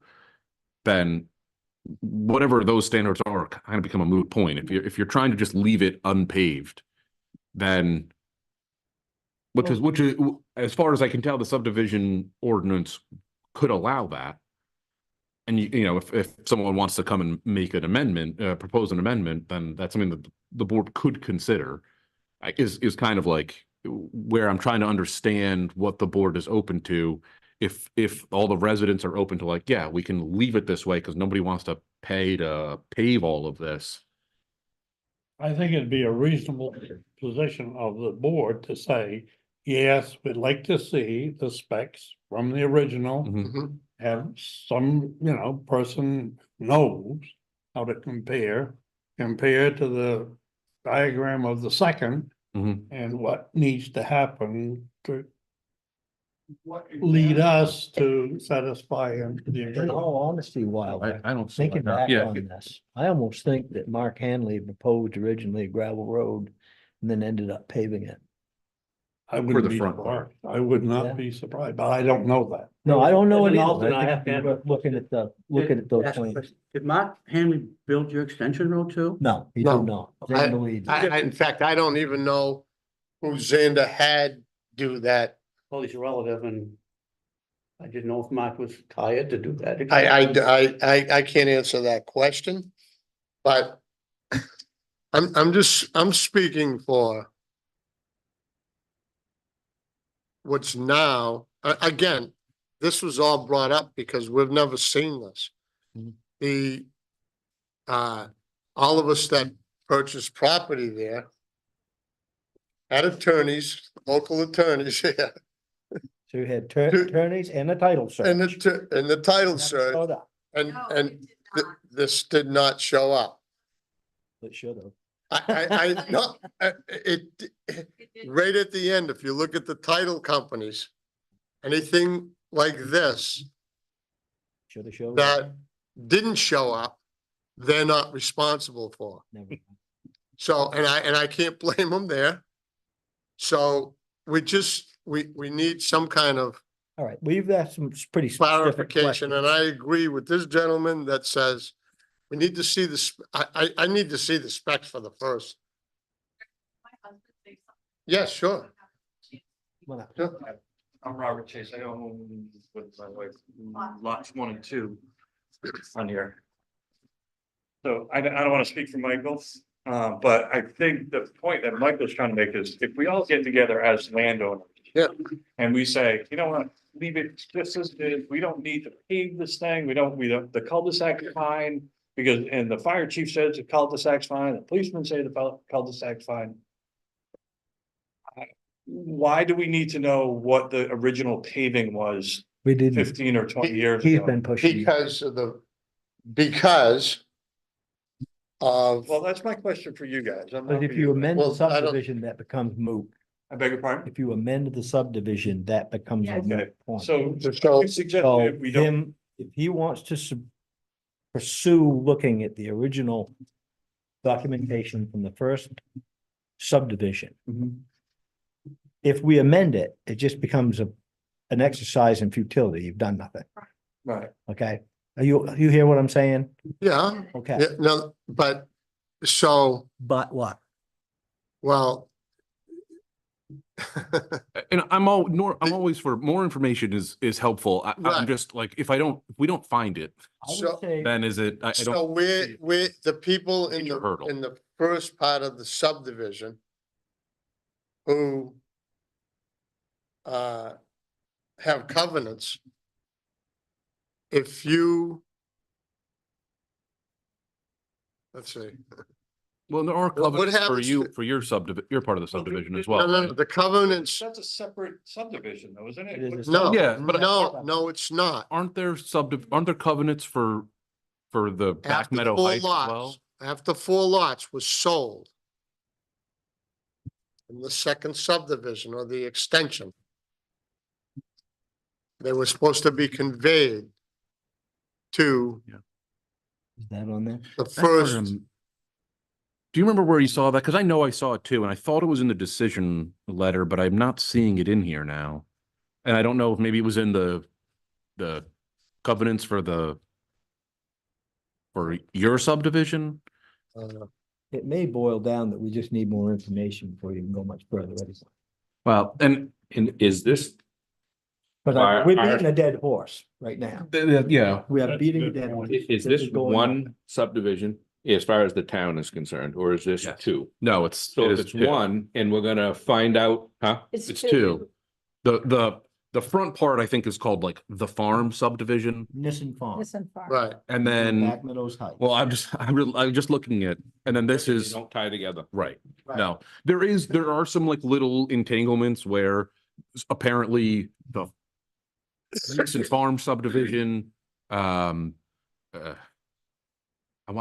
then whatever those standards are kind of become a moot point. If you're trying to just leave it unpaved, then which is as far as I can tell, the subdivision ordinance could allow that. And you know, if someone wants to come and make an amendment, propose an amendment, then that's something that the board could consider. Is kind of like where I'm trying to understand what the board is open to. If all the residents are open to, like, yeah, we can leave it this way because nobody wants to pay to pave all of this. I think it'd be a reasonable position of the board to say, yes, we'd like to see the specs from the original. Mhm. Mhm. Have some, person knows how to compare to the diagram of the second. Mhm. And what needs to happen to lead us to satisfy the in agreement. all honesty, while I don't see thinking why not. back Yeah. on this, I almost think that Mark Hanley proposed originally a gravel road and then ended up paving it. I the wouldn't be front part. surprised. I would Yeah. not be surprised, but I don't know that. No, I don't know As it an either. alternate, I have to think have- we're looking at those Ask a plans. question. Did Mark Hanley build your extension road too? No, he No. did not. Xander Leeds. In fact, I don't even know who Xander had do that. Well, he's a relative and I didn't know if Mark was hired to do that. I can't answer that question, but I'm speaking for what's now, again, this was all brought up because we've never seen this. Mhm. All of us that purchased property there had attorneys, local attorneys here, So you had attorneys and a title search. and the title Never search, showed up. and this did not show up. It should have. No, right at the end, if you look at the title companies, anything like this Should have showed up. that didn't show up, they're not responsible for. Never. So, and I can't blame them there. So we need some kind of All right, we've got some pretty specific clarification, and questions. I agree with this gentleman that says we need to see this, I need to see the specs for the first. Yes, sure. Come on up. Sure. I'm Robert Chase. I own with my wife lots 1 and 2 on here. So I don't want to speak for Michael, but I think the point that Michael's trying to make is if we all get together as landowners. Yeah. And we say, you know what, leave it just as it is. We don't need to pave this thing. We don't, the cul-de-sac is fine. Because, and the fire chief says the cul-de-sac's fine, the policemen say the cul-de-sac's fine. Why do we need to know what the original paving was We didn't, 15 or 20 years he's ago? been pushing. Because of, Well, that's my question for you guys. I'm not But if for you amend Well, the I don't- subdivision, that becomes moot. I beg your pardon? If you amend the subdivision, that becomes a Yes. moot Okay, point. so So- I suggest So that we don't, him, if he wants to pursue looking at the original documentation from the first subdivision. If we amend it, it just becomes an exercise in futility. You've done nothing, right, okay? You hear what I'm saying? Yeah, Okay, yeah, no, but, so, but what? well. And I'm always for more information is helpful. I'm Right. just like, if we don't find it, I would So- say, then is it, I So don't, we're the people in Major hurdle. in the first part of the subdivision who have covenants. If you, let's see, well, there are what covenants for happens you, to- for your you're part of the subdivision as no, well. no, right? the covenants, that's a separate subdivision though, isn't It is it? a no, Yeah, but no, it's not. Aren't there covenants for the Back After Meadow 4 Heights as well? lots, after 4 lots was sold in the second subdivision or the extension, they were supposed to be conveyed to is that on there? the That's what first. Do you remember where you saw that? Because I know I saw it too, and I thought it was in the decision letter, but I'm not seeing it in here now. And I don't know if maybe it was in the covenants for your subdivision. It may boil down that we just need more information before you can go much further. Well, and is this, But Our- we're our- beating a dead horse right now. yeah, We are That's beating a good dead point. horse. is this is going one subdivision as far as the town is concerned, or is this Yes. two? no, it So if is it's two. one, and we're gonna find out, huh? It's two. The front part, I think, is called like the farm subdivision, Nissen Farm. Listen far. Right, and then, Back Meadows Heights. well, I'm just looking at, and then this They is. don't tie together. Right. Right. No, there are some like little entanglements where apparently the recent farm subdivision, why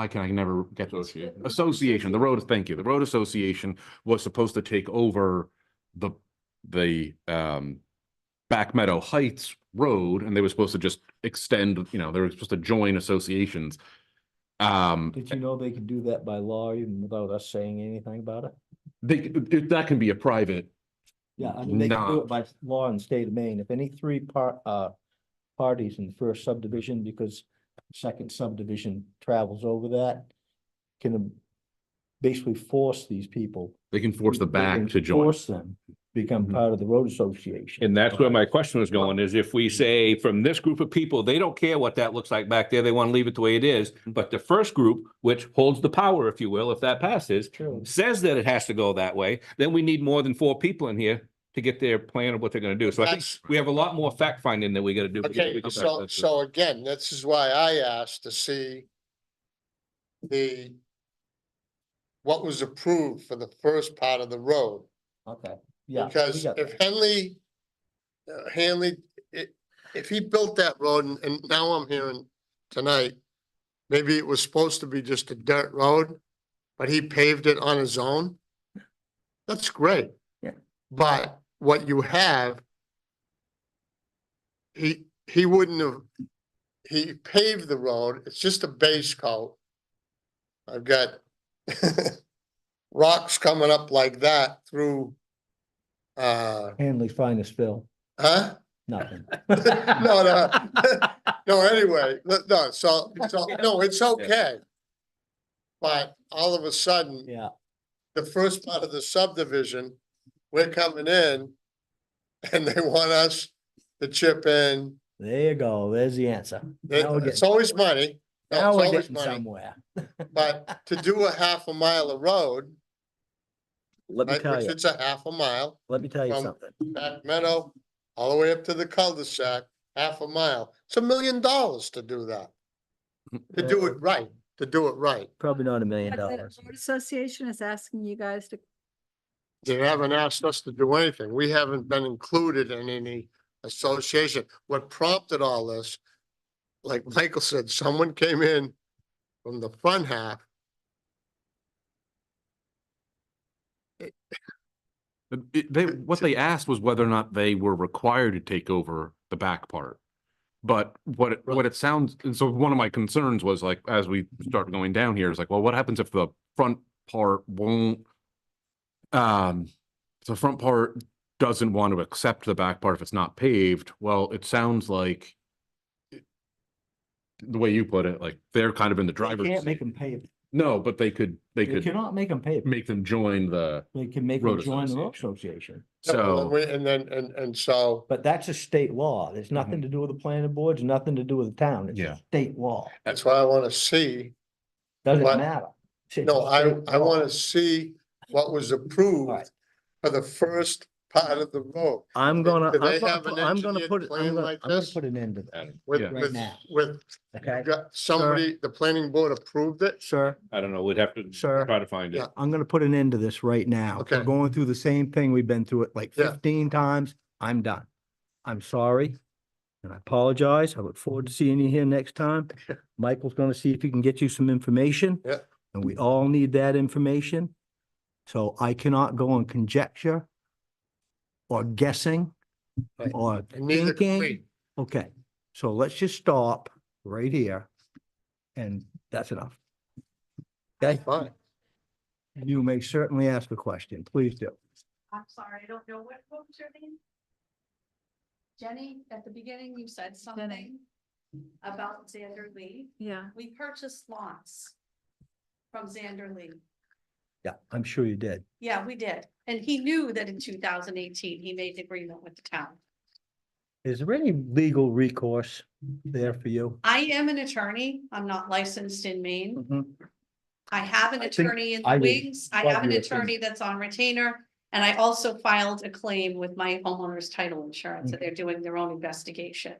can I never get those here? Association, thank you. The road association was supposed to take over the Back Meadow Heights Road, and they were supposed to just extend, they were supposed to join associations. Did you know they could do that by law even without us saying anything about it? that can be a private. Yeah, I mean, they can do No. it by law in the state of Maine. If any three parties in the first subdivision, because second subdivision travels over that, can basically force these people. They can force the they back can to join. Force them, become part of the road association. And that's where my question was going, is if we say from this group of people, they don't care what that looks like back there, they want to leave it the way it is. But the first group, which holds the power, if you will, if that passes, True. says that it has to go that way, then we need more than 4 people in here to get their plan of what they're gonna do. So I think That's- we have a lot more fact finding that we gotta do. okay, so again, this is why I asked to see what was approved for the first part of the road. Okay, yeah. we Because got if that. Hanley, if he built that road, and now I'm hearing tonight, maybe it was supposed to be just a dirt road, but he paved it on his own. That's great. Yeah. But what you have, he wouldn't have, he paved the road, it's just a base coat. I've got rocks coming up like that through, Hanley's finest fill, huh? nothing. No, no, anyway, no, so, no, it's okay. But all of a sudden, Yeah, the first part of the subdivision, we're coming in and they want us to chip in. there you go. There's the answer. Now we're It's getting, always money. No, now it's we're always getting money. somewhere. But to do a half a mile of road, Let me right, tell which you, it's a half a mile, let me tell you from- something. Back Meadow, all the way up to the cul-de-sac, half a mile. It's $1 million to do that. To do it right, to do it right. Probably not $1 million. But the road association is asking you guys to, They haven't asked us to do anything. We haven't been included in any association. What prompted all this, like Michael said, someone came in from the front half. What they asked was whether or not they were required to take over the back part. But what it sounds, and so one of my concerns was like, as we start going down here, is like, well, what happens if the front part won't, the front part doesn't want to accept the back part if it's not paved? Well, it sounds like the way you put it, like they're kind of in the They driver's can't seat. make them pay it. No, but they could They cannot make them pay it. make them join the, They can make them Road join the road association. so, And so, But that's a state law. There's nothing to do with the planning boards, nothing to do with the town. It's Yeah. a state law. that's why I wanna see, Doesn't What? matter. It's a no, I state law. wanna see what was approved Alright. for the first part of the road. I'm gonna, Do they I'm gonna have an put- I'm gonna engineered put, it- plan like I'm gonna this? put an end to that, With, Yeah. right now. with, okay? somebody, the planning board approved it? Sir, I don't know, we'd have to Sir. try to find it. Yeah. I'm gonna put an end to this right now. We're Okay. going through the same thing. We've been through it like Yeah. 15 times. I'm done. I'm sorry. And I apologize. I look forward to seeing you here next time. Michael's gonna see if he can get you some information. Yeah. And we all need that information. So I cannot go on conjecture or guessing Right. or And neither can thinking. we. Okay, so let's just stop right here. And that's enough. Okay, Fine. you may certainly ask a question. Please do. I'm sorry, I don't know what was your name? Jenny, at the beginning, you said something about Xander Lee. Yeah. We purchased lots from Xander Lee. Yeah, I'm sure you did. Yeah, we did. And he knew that in 2018, he made an agreement with the town. Is there any legal recourse there for you? I am an attorney. I'm not licensed in Maine. Mhm. I have an I think attorney in I the would wings. I love have an your opinion. attorney that's on retainer. And I also filed a claim with my homeowner's title insurance that they're doing their own investigation.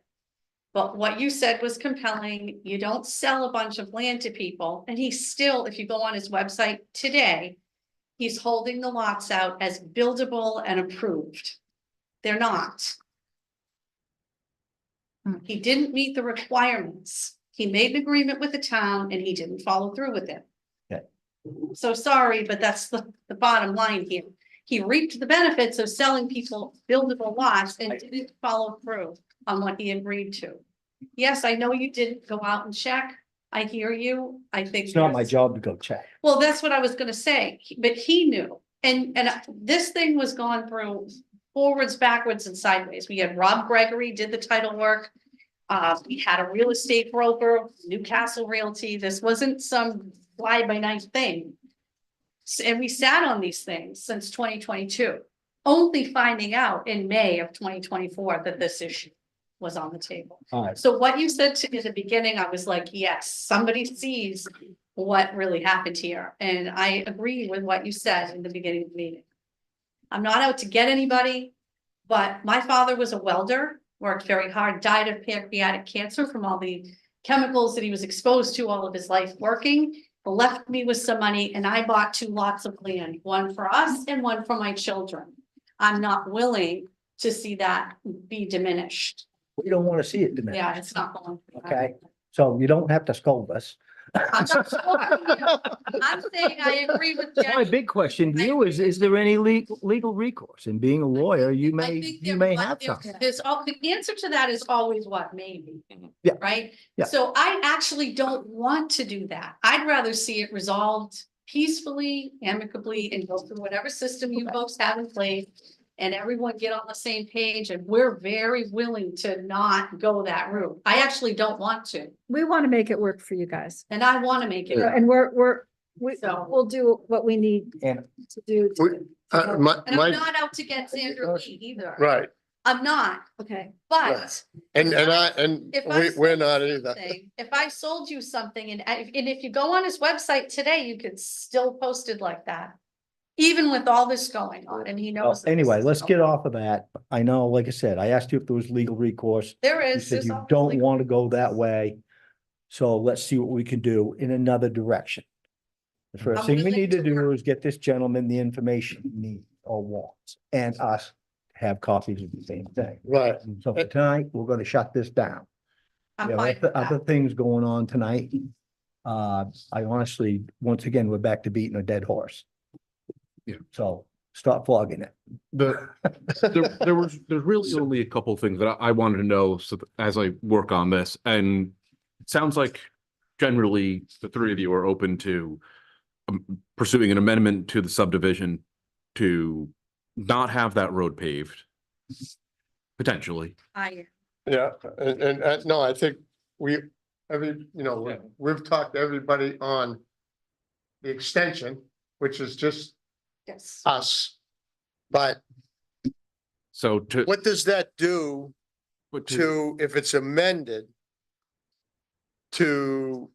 But what you said was compelling. You don't sell a bunch of land to people. And he's still, if you go on his website today, he's holding the lots out as buildable and approved. They're not. He didn't meet the requirements. He made an agreement with the town and he didn't follow through with it. Okay. So sorry, but that's the bottom line here. He reaped the benefits of selling people buildable lots and didn't follow through on what he agreed to. Yes, I know you didn't go out and check. I hear you. I think. It's not my there's- job to go check. Well, that's what I was gonna say, but he knew, and this thing was gone through forwards, backwards and sideways. We had Rob Gregory did the title work. We had a real estate broker, Newcastle Realty. This wasn't some fly by night thing. And we sat on these things since 2022, only finding out in May of 2024 that this issue was on the table. All right, So what you said to me in the beginning, I was like, yes, somebody sees what really happened here. And I agree with what you said in the beginning of the meeting. I'm not out to get anybody, but my father was a welder, worked very hard, died of pancreatic cancer from all the chemicals that he was exposed to all of his life working. Left me with some money and I bought 2 lots of land, one for us and one for my children. I'm not willing to see that be diminished. we don't want to see it diminished. Yeah, it's not going. to happen. Okay, so you don't have to scold us. I'm not scolding you. I'm saying I agree with My Jenny. big question to you is there any legal recourse? And being a lawyer, you I may, think you there- may but have there- some. There's all, the answer to that is always what, maybe. Yeah. Right? Yeah. So I actually don't want to do that. I'd rather see it resolved peacefully, amicably, and go through whatever system you folks have in place. And everyone get on the same page, and we're very willing to not go that route. I actually don't want to, We want to make it work for you guys. and I want to make it. work. And So- we'll do what we need And to do. We- My, And I'm my, not out to get Sandra Lee either. right, I'm not, Okay, but and If I we're sold not you either. something, if I sold you something and if you go on his website today, you could still post it like that. Even with all this going on, and he well, knows. that this anyway, is let's going get on. off of that. I know, like I said, I asked you if there was legal recourse. There You is. said there's you always don't legal- want to go that way. So let's see what we can do in another direction. The first I'm thing we willing need to to do work. is get this gentleman the information he needs or wants, and us have copies of the same thing. Right, So for tonight, we're gonna shut this down. I'm We have fine with other that. things going on tonight. I honestly, once again, we're back to beating a dead horse. Yeah. So stop flogging it. There's really only a couple things that I wanted to know so that as I work on this, and it sounds like generally the three of you are open to pursuing an amendment to the subdivision to not have that road paved, potentially. Yeah, and no, I think we've talked to everybody on the extension, which is just Yes. us. But So what does that do to, if it's amended to,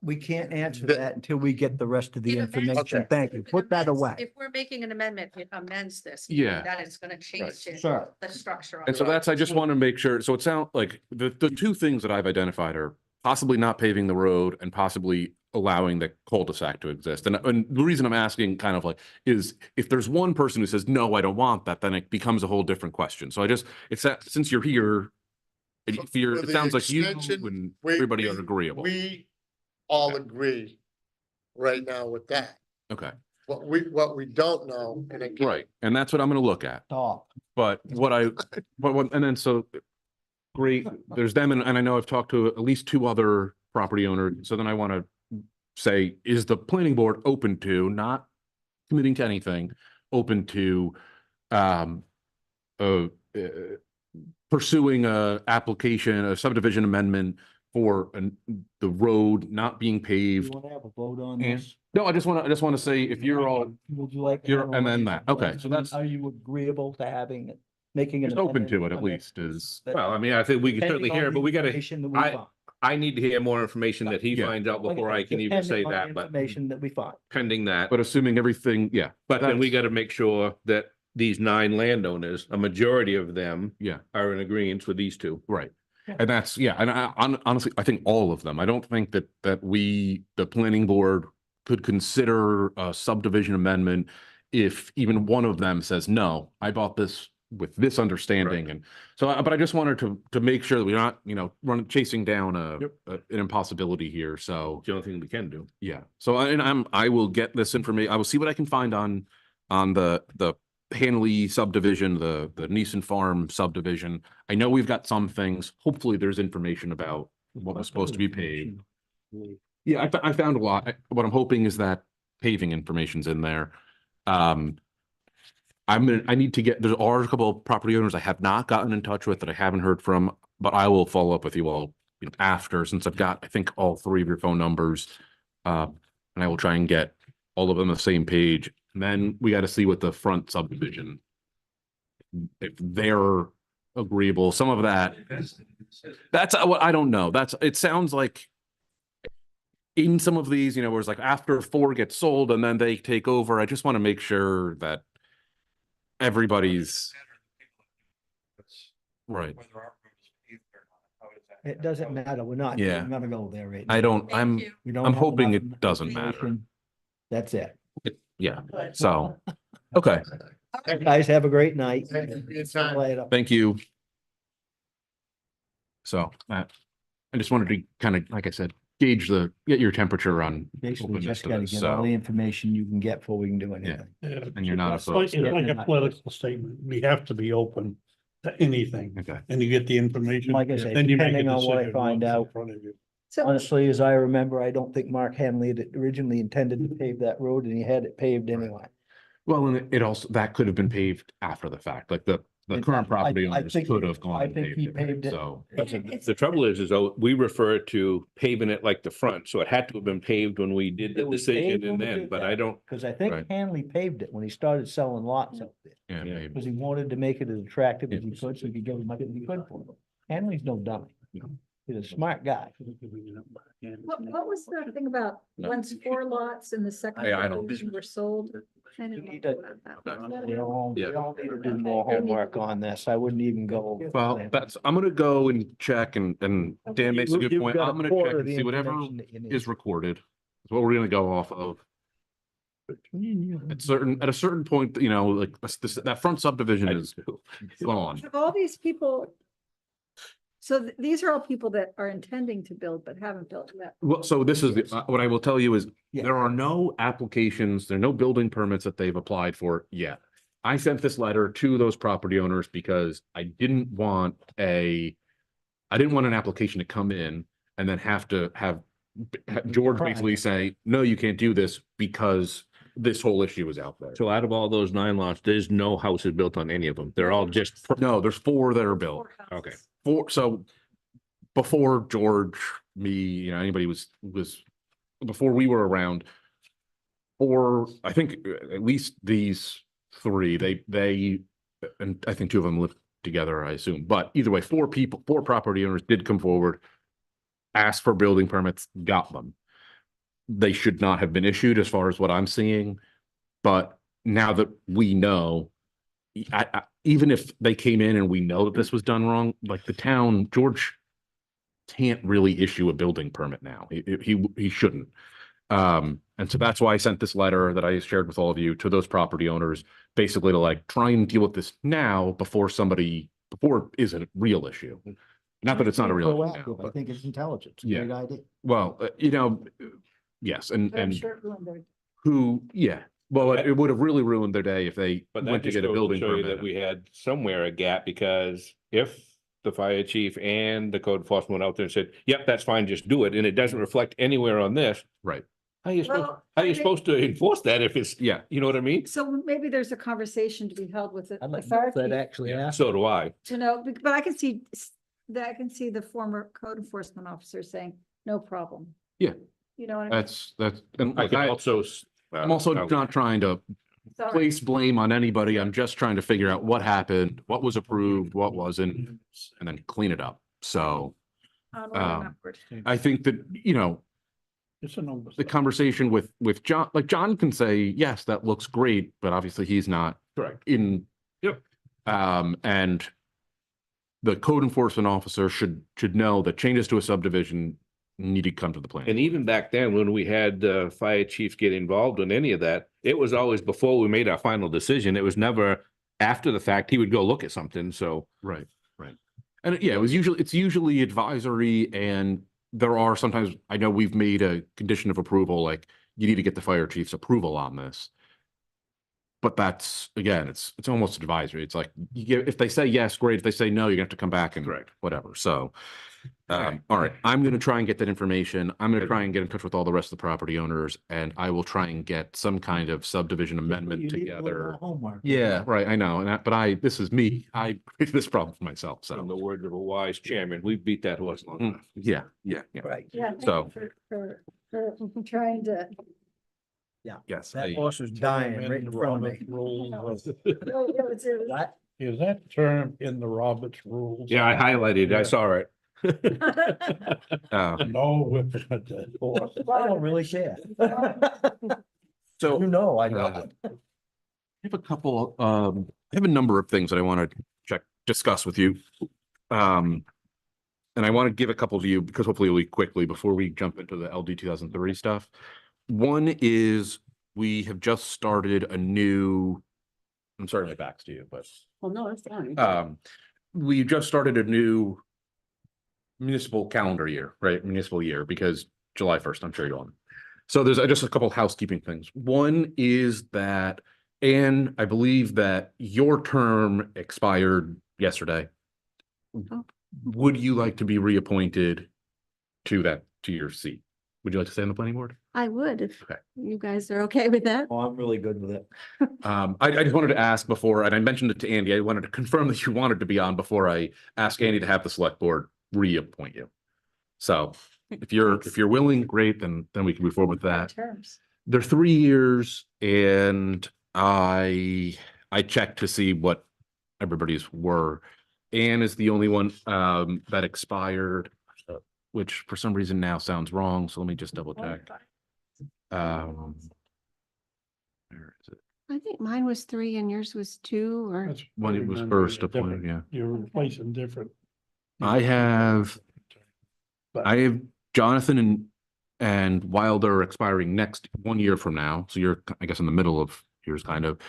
We can't answer The- that until we get the rest of the It amends- information. Okay. Thank you. Put that away. If we're making an amendment, it amends this. Yeah. That is gonna change it, Sure. the structure. of And so it. that's, I just want to make sure, so it sounds like the two things that I've identified are possibly not paving the road and possibly allowing the cul-de-sac to exist. And the reason I'm asking kind of like is if there's one person who says, no, I don't want that, then it becomes a whole different question. So it's that, since you're here, For it the sounds like you extension, and we- everybody we- are agreeable. we all agree right now with that. Okay, What we don't know, and again, right. And that's what I'm going to look at. Stop. But and then so great, there's them and I know I've talked to at least two other property owners. So then I want to say, is the planning board open to not committing to anything, open to um pursuing a application, a subdivision amendment for the road not being You paved? want to have a vote on And this? no, I just want to say if you're all Would you like? to You're- have a and then vote? that. Okay, so that's- Are you agreeable to having it, making it? just open to it at least is, Well, I mean, I think we can certainly hear, it, but we gotta, I need to hear more information that he Yeah. finds out before I can even say that, but Information that we find. pending that. but assuming everything, yeah. But then we that's- gotta make sure that these 9 landowners, a majority of them Yeah. are in agreement with these two. Right. And that's, yeah, and honestly, I think all of them. I don't think that the planning board could consider a subdivision amendment if even one of them says, no, I bought this with this understanding. And so, but I just wanted to make sure that we're not, chasing down an impossibility here. So, It's the only thing we can do. yeah. So, I will get this information. I will see what I can find on the Hanley subdivision, the Neeson Farm subdivision. I know we've got some things. Hopefully there's information about what was supposed to be paved. Yeah, I found a lot. What I'm hoping is that paving information's in there. I need to there are a couple of property owners I have not gotten in touch with that I haven't heard from, but I will follow up with you all, after, since I've got, I think, all 3 of your phone numbers. And I will try and get all of them on the same page. And then we got to see what the front subdivision, if they're agreeable, some of that's what I don't know. It sounds like in some of these, where it's like after 4 gets sold and then they take over, I just want to make sure that everybody's right. It doesn't matter. We're not. Yeah. I'm gonna go there right I now. don't, Thank you. We don't I'm have hoping enough it doesn't matter. information. That's it. Yeah, so, okay, Guys, have a great night. Thank you for your See you time. later. thank you. So, I just wanted to kind of, like I said, get your temperature on Basically, openness just to gotta this, get all the so, information you can get before we can do anything. and you're not It's like opposed. a political statement. We have to be open to anything, Okay, and you get the information. Like I say, then you make a depending on what I decision find what's in out. front of you. So, Honestly, as I remember, I don't think Mark Hanley had originally intended to pave that road and he had it paved anyway. well, and it also, that could have been paved after the fact, like the And current property I owners think- could have gone I and think he paved it. so. The trouble is though, we refer to paving it like the front, so it had to have been paved when we did the It was paved decision when and we then, did but that. I don't. Cause I think Right. Hanley paved it when he started selling lots up there. Yeah, Yeah. maybe. Cause he wanted to make it as attractive as he Yeah. could, so he could get as much as he could for it. Hanley's no dummy. Yeah. He's a smart guy. what was the thing about No. once 4 lots in the second I don't- subdivision were sold? I didn't Need know to- about that one. We all Yeah. need to do more homework on this. I wouldn't even go. Well, I'm gonna go and check and Dan makes a good You've point. got a I'm gonna quarter check of and the see whatever information that you need. is recorded. Is what we're gonna go off of. At a certain point, that front subdivision is gone. Have all these people So these are all people that are intending to build but haven't built yet. Well, so this is, what I will tell you is, Yeah. there are no applications, there are no building permits that they've applied for yet. I sent this letter to those property owners because I didn't want an application to come in and then have to have George basically say, no, you can't do this because this whole issue is out there. So out of all those 9 lots, there's no houses built on any of them. They're all just. No, there's 4 that are built. Okay. So before George, me, anybody was before we were around, or I think at least these 3, they, and I think 2 of them lived together, I assume, but either way, 4 property owners did come forward, asked for building permits, got them. They should not have been issued as far as what I'm seeing, but now that we know, even if they came in and we know that this was done wrong, like the town, George can't really issue a building permit now. He shouldn't. And so that's why I sent this letter that I shared with all of you to those property owners, basically to like try and deal with this now before it is a real issue. Not that it's not a real issue now, Proactive, I but, think it's intelligent. It's a Yeah. great idea. well, yes, But I'm and sure it ruined their- well, it would have really ruined their day if they But that went to just get a goes to building show you permit. that we had somewhere a gap, because if the fire chief and the code enforcement went out there and said, yep, that's fine, just do it, and it doesn't reflect anywhere on this, Right, how you supposed, Well, how I you think- supposed to enforce that if it's, yeah. you know what I mean? So maybe there's a conversation to be held with the I'd like fire that chief, actually happen. So do I. to know, but I can see that, I can see the former code enforcement officer saying, no problem. Yeah. You know what I mean? That's, and I can also. I'm also not trying to Sorry. place blame on anybody. I'm just trying to figure out what happened, what was approved, what wasn't, and then clean it up. So Onward and um, upward. I think that, It's an the conversation with John, like John can say, yes, that looks great, but obviously he's not Correct. in. Yep. And the code enforcement officer should know that changes to a subdivision need to come to the plan. And even back then, when we had fire chiefs get involved in any of that, it was always before we made our final decision. It was never after the fact. He would go look at something, so. Right. And it's usually advisory, and there are sometimes, I know we've made a condition of approval, like you need to get the fire chief's approval on this. But that's, again, it's almost advisory. It's like, if they say yes, great. If they say no, you're gonna have to come back and Correct. whatever. So, all right, I'm gonna try and get that information. I'm gonna try and get in touch with all the rest of the property owners, and I will try and get some kind of subdivision amendment You need a little more together. Homework. Yeah, right, I know, this is me. I created this problem for myself, In so. the words of a wise chairman, we beat that horse long enough. Yeah. Right. Yeah. thank So- you for trying to. Yes. That horse was dying right in front of me. What? Is that term in the Roberts rules? Yeah, I highlighted, I saw it. No whipping a dead horse. I don't really care. So. You know, I I know. have a couple, I have a number of things that I want to discuss with you. And I want to give a couple to you because hopefully it'll be quickly before we jump into the LD 2003 stuff. One is we have just started a new, I'm sorry, my back's to you, but Oh, no, that's fine. we just started a new municipal calendar year, right? Municipal year, because July 1st, I'm sure you all know. So there's just a couple housekeeping things. One is that, and I believe that your term expired yesterday. Oh. Would you like to be reappointed to your seat? Would you like to stay on the planning board? I would, if Okay. you guys are okay with that. Oh, I'm really good with it. I just wanted to ask before, and I mentioned it to Andy, I wanted to confirm that you wanted to be on before I ask Andy to have the select board reappoint you. So if you're willing, great, then we can move forward with that. Terms. They're 3 years, and I checked to see what everybody's were. Anne is the only one that expired, which for some reason now sounds wrong, so let me just double check. Where is it? I think mine was 3 and yours was 2, or That's When it was first appointed, yeah. You're replacing different. I have Jonathan and Wilder expiring next 1 year from now. So you're, I guess, in the middle of yours, kind of.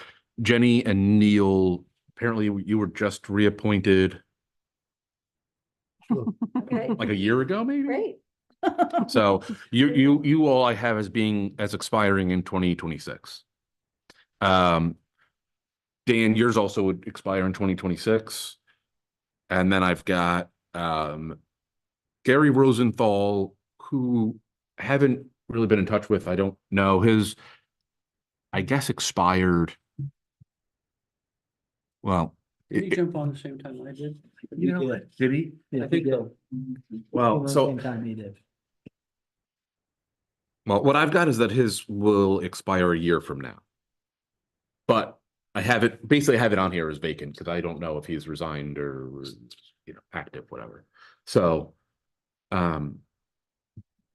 Jenny and Neil, apparently you were just reappointed Okay, like a year ago, maybe. great. So you all I have as being as expiring in 2026. Dan, yours also would expire in 2026. And then I've got Gary Rosenthal, who I haven't really been in touch with. I don't know. His, I guess, expired. Well, Did he jump on the same time I did? you know, Yeah. did he? Yeah, I think he so. did. Well, so Same time he did. well, what I've got is that his will expire a year from now. But I have it basically I have it on here as vacant because I don't know if he's resigned or active, whatever. So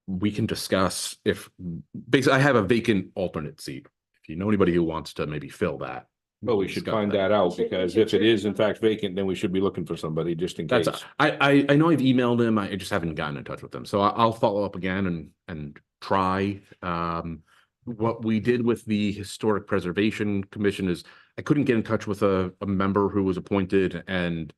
we can discuss if basically I have a vacant alternate seat. If you know anybody who wants to maybe fill that. Well, we should discuss find that out, Should- because should if it you- is in fact vacant, then we should be looking for somebody just in case. That's I know I've emailed him. I just haven't gotten in touch with him. So I'll follow up again and try. What we did with the Historic Preservation Commission is I couldn't get in touch with a member who was appointed, and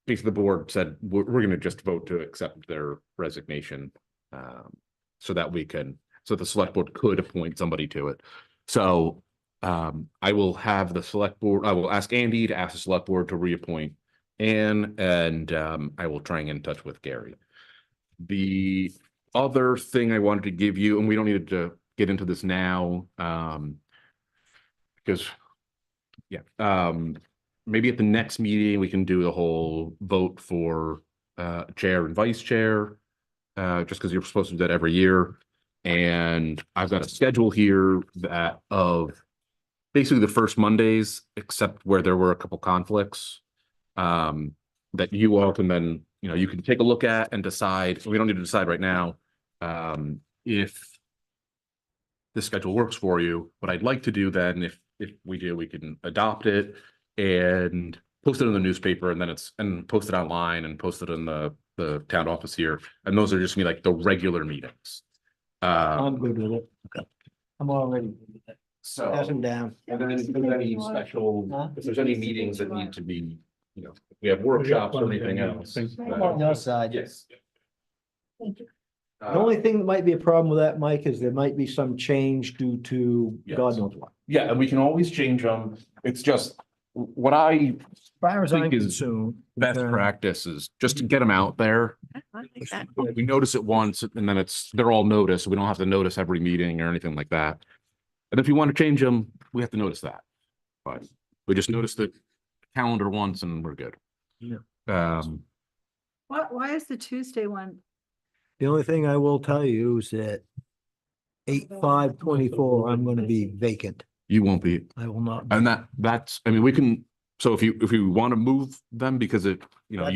basically the board said we're going to just vote to accept their resignation, so that the select board could appoint somebody to it. So I will have the select board. I will ask Andy to ask the select board to reappoint Anne, and I will try and get in touch with Gary. The other thing I wanted to give you, and we don't need to get into this now, because maybe at the next meeting we can do the whole vote for chair and vice chair, just because you're supposed to do that every year. And I've got a schedule here that of basically the first Mondays, except where there were a couple conflicts, that you all can then, you can take a look at and decide. So we don't need to decide right now if the schedule works for you. What I'd like to do then, if we do, we can adopt it and post it in the newspaper, and then post it online and post it in the town office here. And those are just gonna be like the regular meetings. I'm good with it. I'm already good with it. So, Pass him down. and then if there's any special, Huh? if there's any meetings that need to be, if we have workshops or anything else. On your side. Yes. Thank you. The only thing that might be a problem with that, Mike, is there might be some change due to God Yes. knows what. Yeah, and we can always change them. It's just what I As far as I'm think is concerned. best practice is just to get them out there. I like that. We notice it once and then they're all noticed. We don't have to notice every meeting or anything like that. And if you want to change them, we have to notice that. But we just notice the calendar once and we're good. Yeah. Why is the Tuesday one? The only thing I will tell you is that 8/5/24, I'm gonna be vacant. You won't be, I will not. be. and that's, I mean, we can, so if you want to move them because you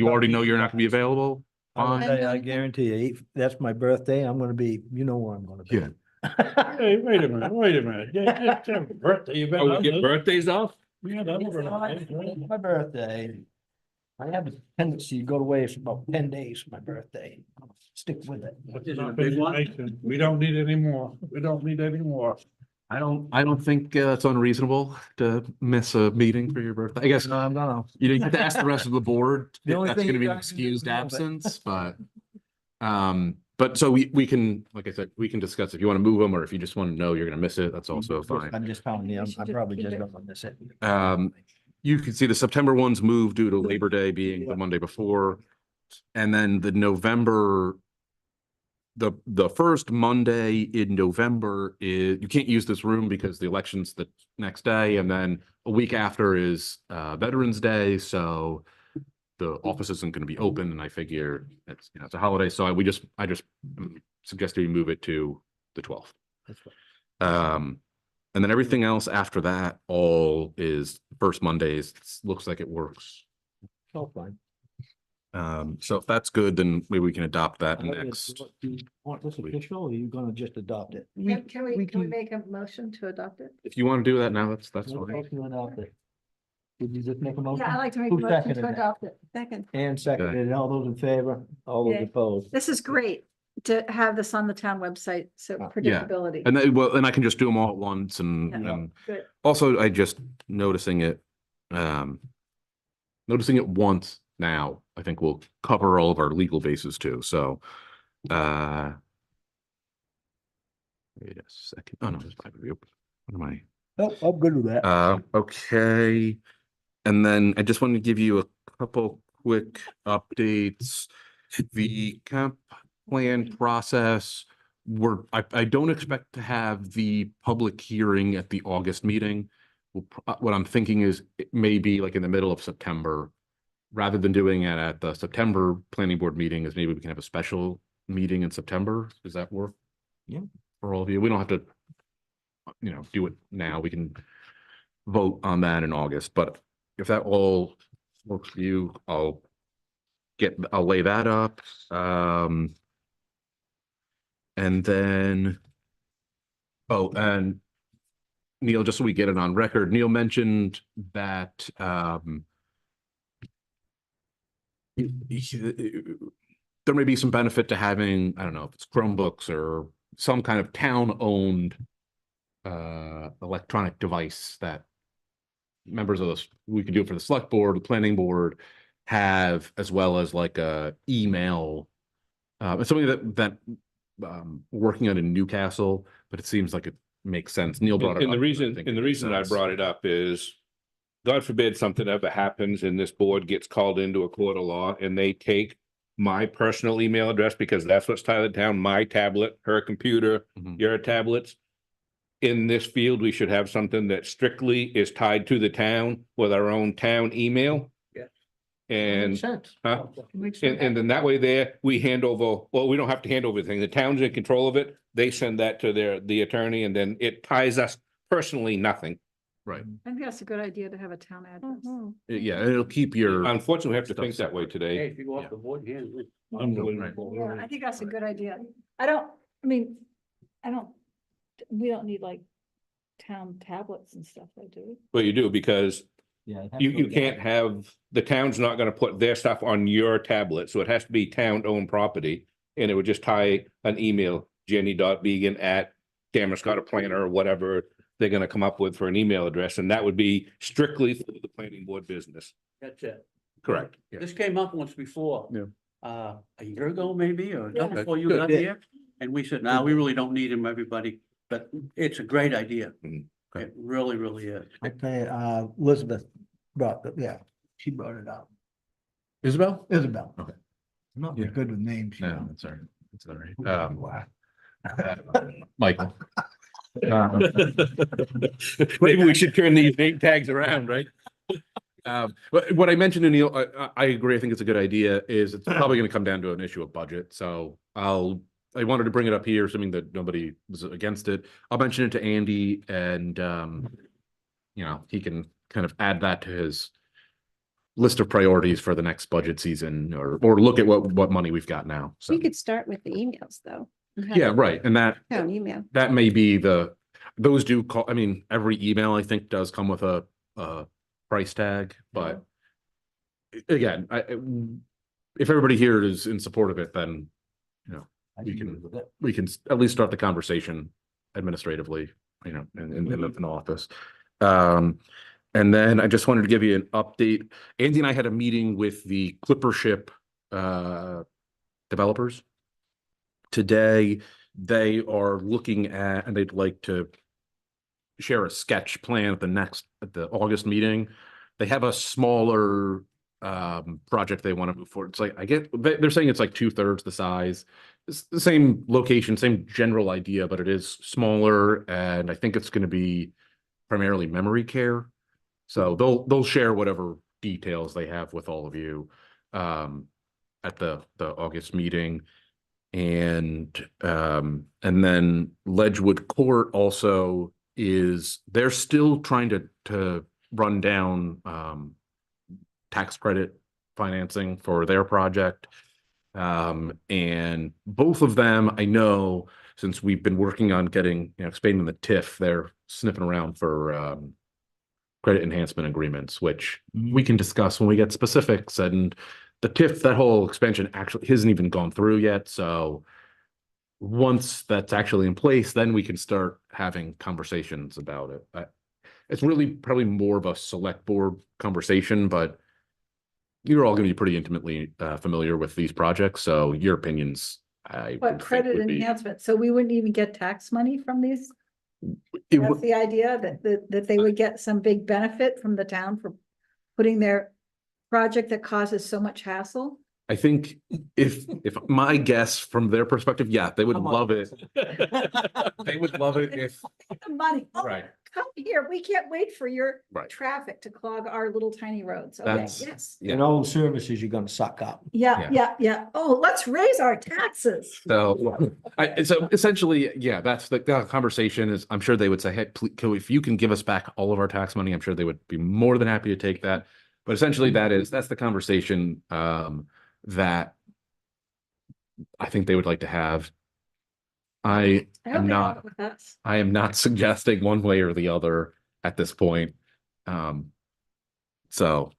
already know you're not gonna be available. I will Fine. tell you, I guarantee you, that's my birthday. I'm gonna be, where I'm gonna be. Yeah. Hey, wait a minute. Yeah, it's your birthday. You better. Oh, we get birthdays off? Yeah, that's It's right. my birthday. I have a tendency to go away for about 10 days for my birthday. Stick with it. We don't need any more. We don't need any more. I don't think it's unreasonable to miss a meeting for your birthday. I guess No, I'm gonna. you have to ask the rest of the board. The if only that's thing gonna you be an guys can do excused is move it. absence, but so we can, like I said, we can discuss if you want to move them or if you just want to know you're gonna miss it, that's also fine. I'm just telling you, We I'm should I'm just probably keep just it. gonna miss it. You can see the September ones moved due to Labor Day being the Monday before. And then the November, the first Monday in November is, you can't use this room because the election's the next day. And then a week after is Veterans Day. So the office isn't going to be open. And I figure it's a holiday. So I just suggest we move it to the 12th. That's right. And then everything else after that all is first Mondays. Looks like it works. All fine. So if that's good, then maybe we can adopt that Do next. you want this official or are you gonna just adopt it? Can we make a motion to adopt it? If you want to do that now, that's Make a fine. motion to adopt it. Did you just make a motion? Yeah, I'd like to make a Who motion seconded to that? adopt it. Second. And seconded, all those in favor, all those Yay. opposed. This is great to have this on the town website, so Yeah. predictability. And then, and I can just do them all at once and, Yeah. and Good. also I just noticing it once now I think will cover all of our legal bases too. So, wait a second. Oh, no, it's fine. What am I? Oh, I'm good with that. Okay. And then I just wanted to give you a couple quick updates. The comp plan process, I don't expect to have the public hearing at the August meeting. What I'm thinking is it may be like in the middle of September. Rather than doing it at the September planning board meeting, is maybe we can have a special meeting in September. Does that work? Yeah. For all of you, we don't have to, do it now. We can vote on that in August, but if that all works for you, I'll lay that up. And then, and Neil, just so we get it on record, Neil mentioned that, there may be some benefit to having, I don't know if it's Chromebooks or some kind of town-owned electronic device that members of this, we could do it for the select board, the planning board have, as well as like a email. It's something that working on in Newcastle, but it seems like it makes sense. Neil brought it up. And the reason, think and it the makes reason I sense. brought it up is, God forbid something ever happens and this board gets called into a court of law and they take my personal email address, because that's what's tied it down, my tablet, her computer, Mhm. your tablets. In this field, we should have something that strictly is tied to the town with our own town email. Yeah. And, Makes sense. huh? Makes sense. And then that way there, we hand over, well, we don't have to hand over anything. The town's in control of it. They send that to the attorney, and then it ties us personally nothing. Right. I think that's a good idea to have a town address. Mhm. Yeah, and it'll keep your. Unfortunately, we have to Stuff think that way separate. Hey, today. if you go off Yeah. the board, yeah. Unbelievable. Yeah, I think that's a good idea. We don't need like town tablets and stuff, I do. But you do, because Yeah. you can't have, the town's not gonna put their stuff on your tablet, so it has to be town-owned property. And it would just tie an email, jenny.began@Damariscotta Planner, or whatever they're gonna come up with for an email address, and that would be strictly for the planning board business. That's it. Correct. Yeah. This came up once before. Yeah. A year ago, maybe, or Yeah. before you Good. got here, and we said, no, we really don't need them, everybody, but it's a great idea. Mhm. Okay. It really, really is. Okay, Elizabeth she brought it up. Isabel? Isabel. Okay. I'm not Yeah. very good with names, you No, know. that's all right. That's all right. Wow. Michael. Maybe we should turn these name tags around, right? But what I mentioned to Neil, I agree. I think it's a good idea. Is it's probably going to come down to an issue of budget. So I wanted to bring it up here, assuming that nobody was against it. I'll mention it to Andy, and he can kind of add that to his list of priorities for the next budget season, or look at what money we've got now. So We could start with the emails though. and have yeah, a right. And that Town email. may be those do call, I mean, every email I think does come with a price tag, but again, if everybody here is in support of it, then we can at least start the conversation administratively, in the office. And then I just wanted to give you an update. Andy and I had a meeting with the Clipper ship developers today. They are looking at, and they'd like to share a sketch plan at the August meeting. They have a smaller project they want to move forward. It's like, they're saying it's like 2/3 the size. It's the same location, same general idea, but it is smaller, and I think it's going to be primarily memory care. So they'll share whatever details they have with all of you at the August meeting. And then Ledgewood Court also they're still trying to run down tax credit financing for their project. And both of them, I know, since we've been working on getting, expanding the TIF, they're sniffing around for credit enhancement agreements, which we can discuss when we get specifics. And the TIF, that whole expansion actually hasn't even gone through yet. So once that's actually in place, then we can start having conversations about it. It's really probably more of a select board conversation, but you're all going to be pretty intimately familiar with these projects, so your opinions, I What would think credit would be. enhancement, so we wouldn't even get tax money from these? It That's would- the idea, that they would get some big benefit from the town for putting their project that causes so much hassle? I think if my guess from their perspective, yeah, they would Come on. love it. They would love it if, The money, oh, right, come here, we can't wait for your Right. traffic to clog our little tiny roads, okay, That's- yes. yeah. And all the services you're gonna suck up. Yeah, yeah, oh, let's raise our taxes. So, so essentially, yeah, that's the conversation is, I'm sure they would say, hey, please, if you can give us back all of our tax money, I'm sure they would be more than happy to take that. But essentially that's the conversation, that I think they would like to have. I I hope am they have not, it with us. I am not suggesting one way or the other at this point. So,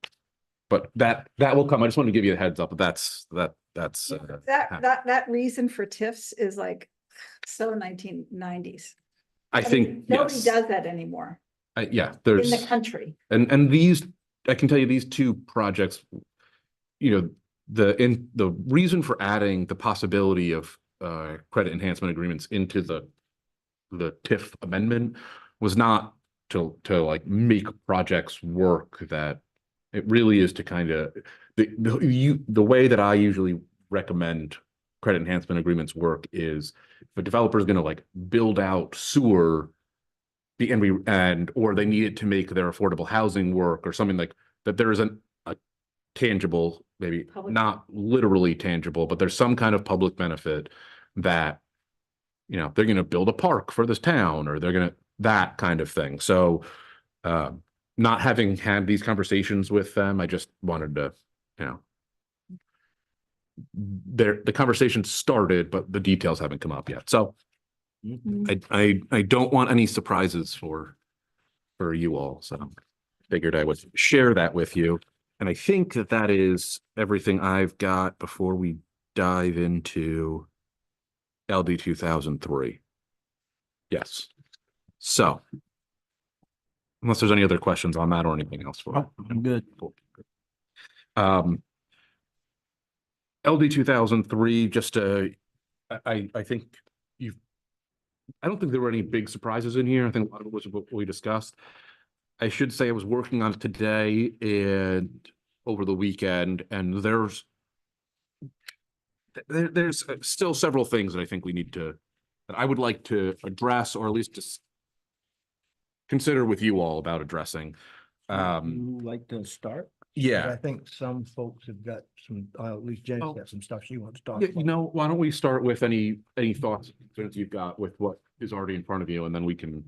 but that will come. I just wanted to give you a heads up. That's That reason for TIFs is like so 1990s. I think, Nobody yes. does that anymore Yeah, in there's. the country. And these, I can tell you these two projects, you know, the reason for adding the possibility of credit enhancement agreements into the TIF amendment was not to like make projects work, that it really is to kind of the way that I usually recommend credit enhancement agreements work is if a developer is going to like build out sewer or they need it to make their affordable housing work or something like that, there isn't a tangible, maybe Public- not literally tangible, but there's some kind of public benefit that, you know, they're going to build a park for this town or they're going to, that kind of thing. So, not having had these conversations with them, I just wanted to, you know, the conversation started, but the details haven't come up yet. So I don't want any surprises for you all. So figured I would share that with you. And I think that is everything I've got before we dive into LD 2003. Yes. So unless there's any other questions on that or anything else for it. I'm good. LD 2003, just I think I don't think there were any big surprises in here. I think a lot of it was what we discussed. I should say I was working on it today and over the weekend, and there's still several things that I think that I would like to address, or at least just consider with you all about addressing. You like to start? I Yeah. think some folks have got some, at least Jen's got some stuff she wants to talk Yeah, about. you know, why don't we start with any thoughts that you've got with what is already in front of you, and then we can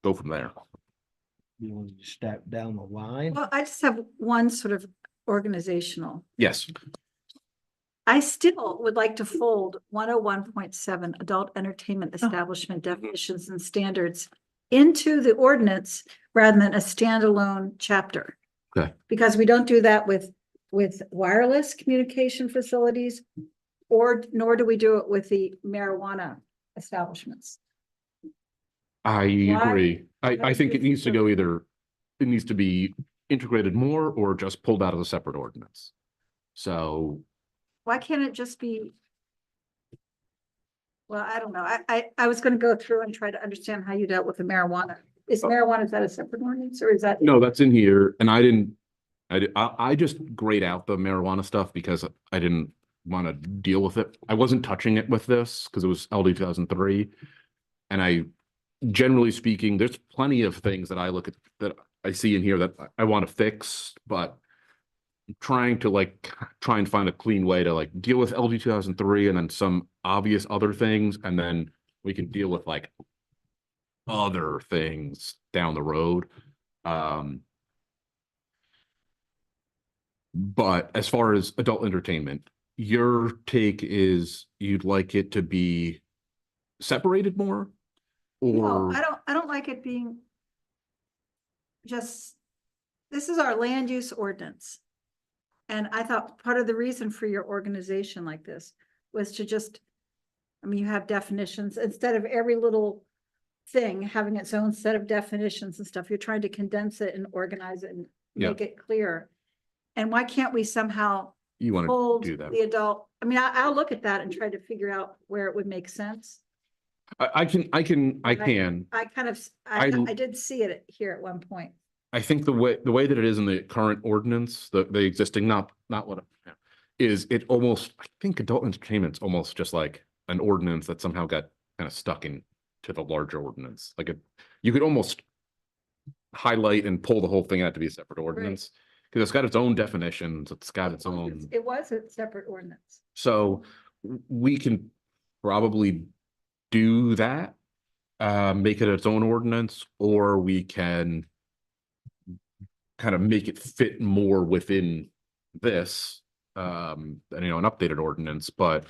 go from there. You want to step down the line? Well, I just have one sort of organizational. Yes. I still would like to fold 101.7 adult entertainment establishment definitions and standards into the ordinance rather than a standalone chapter. Okay. Because we don't do that with wireless communication facilities, nor do we do it with the marijuana establishments. I agree. I think it needs to go it needs to be integrated more or just pulled out of a separate ordinance. So. Why can't it just be? Well, I don't know. I was gonna go through and try to understand how you dealt with the marijuana. Is that a separate ordinance or is that? No, that's in here, and I just grayed out the marijuana stuff because I didn't want to deal with it. I wasn't touching it with this because it was LD 2003. And generally speaking, there's plenty of things that I look at that I see in here that I want to fix, but I'm trying to try and find a clean way to deal with LD 2003 and then some obvious other things. And then we can deal with other things down the road. But as far as adult entertainment, your take is you'd like it to be separated more? No, Or I don't like it being just, this is our land use ordinance. And I thought part of the reason for your organization like this was to just, I mean, you have definitions instead of every little thing having its own set of definitions and stuff. You're trying to condense it and organize it and Yeah. make it clear. And why can't we somehow You want to hold do that? the adult? I mean, I'll look at that and try to figure out where it would make sense. I can. I kind of, I- I did see it here at one point. I think the way that it is in the current ordinance, the existing, not what, is it almost, I think adult entertainment's almost just like an ordinance that somehow got kind of stuck in to the larger ordinance. Like you could almost highlight and pull the whole thing out to be a separate ordinance. Because it's got its own definitions, it's got its own, It was a separate ordinance. so we can probably do that. Make it its own ordinance, or we can kind of make it fit more within this, an updated ordinance, but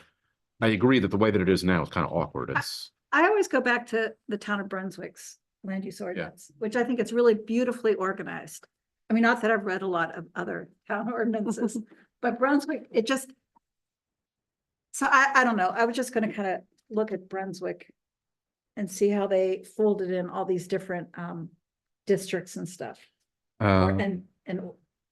I agree that the way that it is now is kind of awkward. It's, I always go back to the town of Brunswick's land use ordinance, which I think it's really beautifully organized. I mean, not that I've read a lot of other town ordinances, but Brunswick, it just. So I don't know, I was just gonna kind of look at Brunswick and see how they folded in all these different districts and stuff. And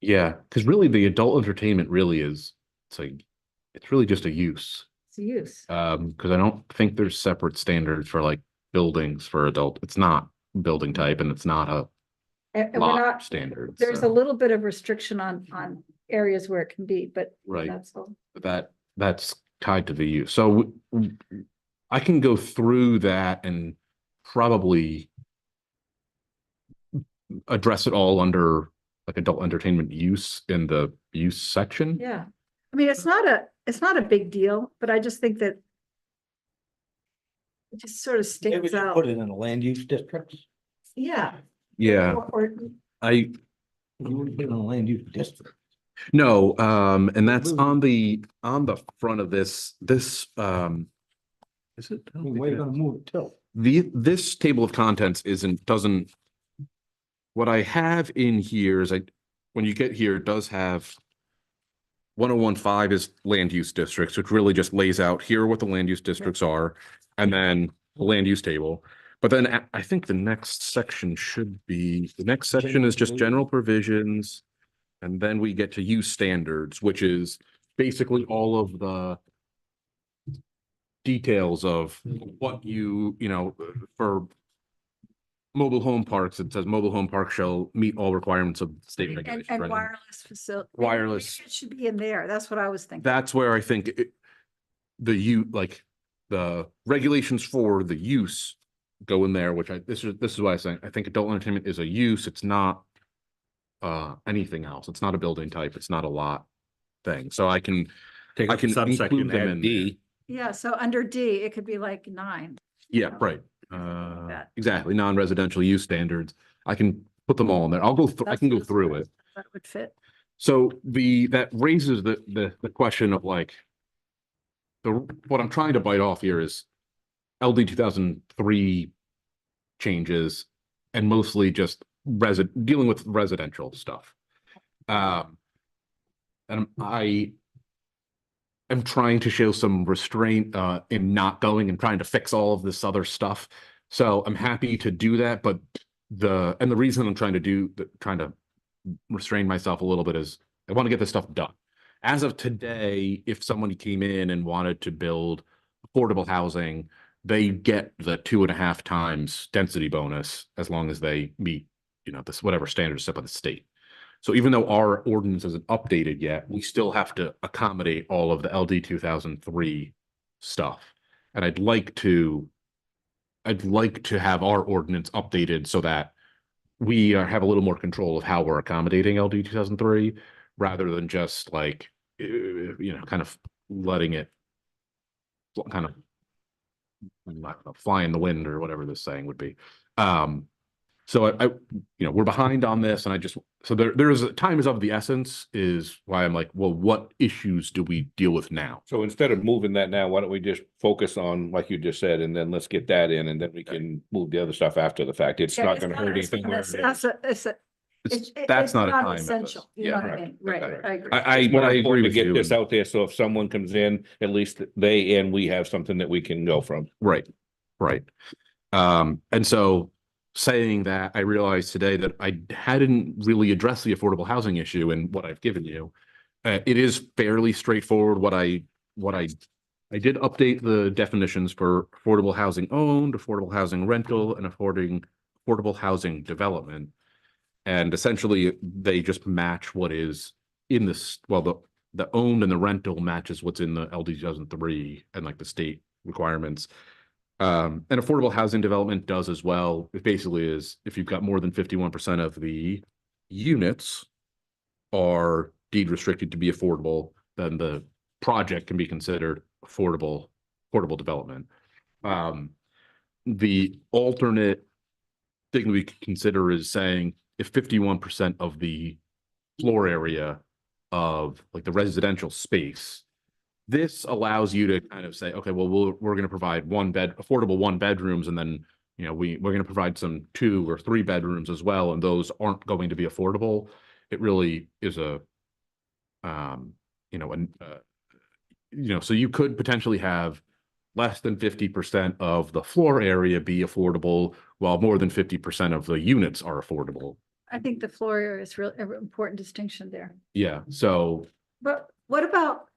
yeah, because really the adult entertainment really is, it's really just a use. it's a use. Because I don't think there's separate standards for like buildings for adult, it's not building type and it's not a And we're lot not, standards. there's a so, little bit of restriction on areas where it can be, but Right. that's all. That's tied to the use. So I can go through that and probably address it all under like adult entertainment use in the use section. Yeah, I mean, it's not a big deal, but I just think that. It just sort of Maybe sticks just out. put it in a land use district. Yeah. Yeah, Or I, You would put it in a land use district. no, and that's on the front of this, is it? I don't think Where you it gonna is. move it to? This table of contents doesn't. What I have in here is when you get here, it does have 1015 is land use districts, which really just lays out here are what the land use districts are, and then the land use table. But then I think the next section is just general provisions. And then we get to use standards, which is basically all of the details of what for mobile home parks, it says mobile home park shall meet all requirements of state and regulations. right? wireless facility. Wireless. It should be in there. That's what I was thinking. That's where I think the regulations for the use go in there, which this is why I say I think adult entertainment is a use. It's not anything else. It's not a building type. It's not a lot thing. So I can Subsection include them add in D. Yeah, so under D, it could be like 9. Yeah, right. that. Exactly. Non-residential use standards. I can put them all in there. I That's can go those through words. it. That would fit. So that raises the question of like, what I'm trying to bite off here is LD 2003 changes and mostly just dealing with residential stuff. And I am trying to show some restraint in not going and trying to fix all of this other stuff. So I'm happy to do that, but the reason I'm trying to restrain myself a little bit is I want to get this stuff done. As of today, if somebody came in and wanted to build affordable housing, they get the 2.5 times density bonus as long as they meet, this whatever standards set by the state. So even though our ordinance isn't updated yet, we still have to accommodate all of the LD 2003 stuff. And I'd like to have our ordinance updated so that we have a little more control of how we're accommodating LD 2003 rather than just like, kind of letting it kind of fly in the wind or whatever this saying would be. So we're behind on this, and there's a time is of the essence is why I'm like, well, what issues do we deal with now? So instead of moving that now, why don't we just focus on, like you just said, and then let's get that in, and then we can move the other stuff after the fact. It's Yeah, not it's gonna hurt anything. where it is. That's it's not a time. essential. You know what I mean? Right, I agree. It's more I agree important to with get you. this out there, so if someone comes in, at least we have something that we can go from. Right. And so saying that, I realized today that I hadn't really addressed the affordable housing issue in what I've given you. It is fairly straightforward. What I did update the definitions for affordable housing owned, affordable housing rental, and affordable housing development. And essentially, they just match what is in this, well, the owned and the rental matches what's in the LD 2003 and like the state requirements. And affordable housing development does as well. It basically is if you've got more than 51% of the units are deed restricted to be affordable, then the project can be considered affordable development. The alternate thing we could consider is saying if 51% of the floor area of like the residential space, this allows you to kind of say, okay, well, we're going to provide affordable 1 bedrooms, and then, you know, we're going to provide some 2 or 3 bedrooms as well, and those aren't going to be affordable. It really is a, so you could potentially have less than 50% of the floor area be affordable, while more than 50% of the units are affordable. I think the floor area is really an important distinction there. Yeah, so But what about,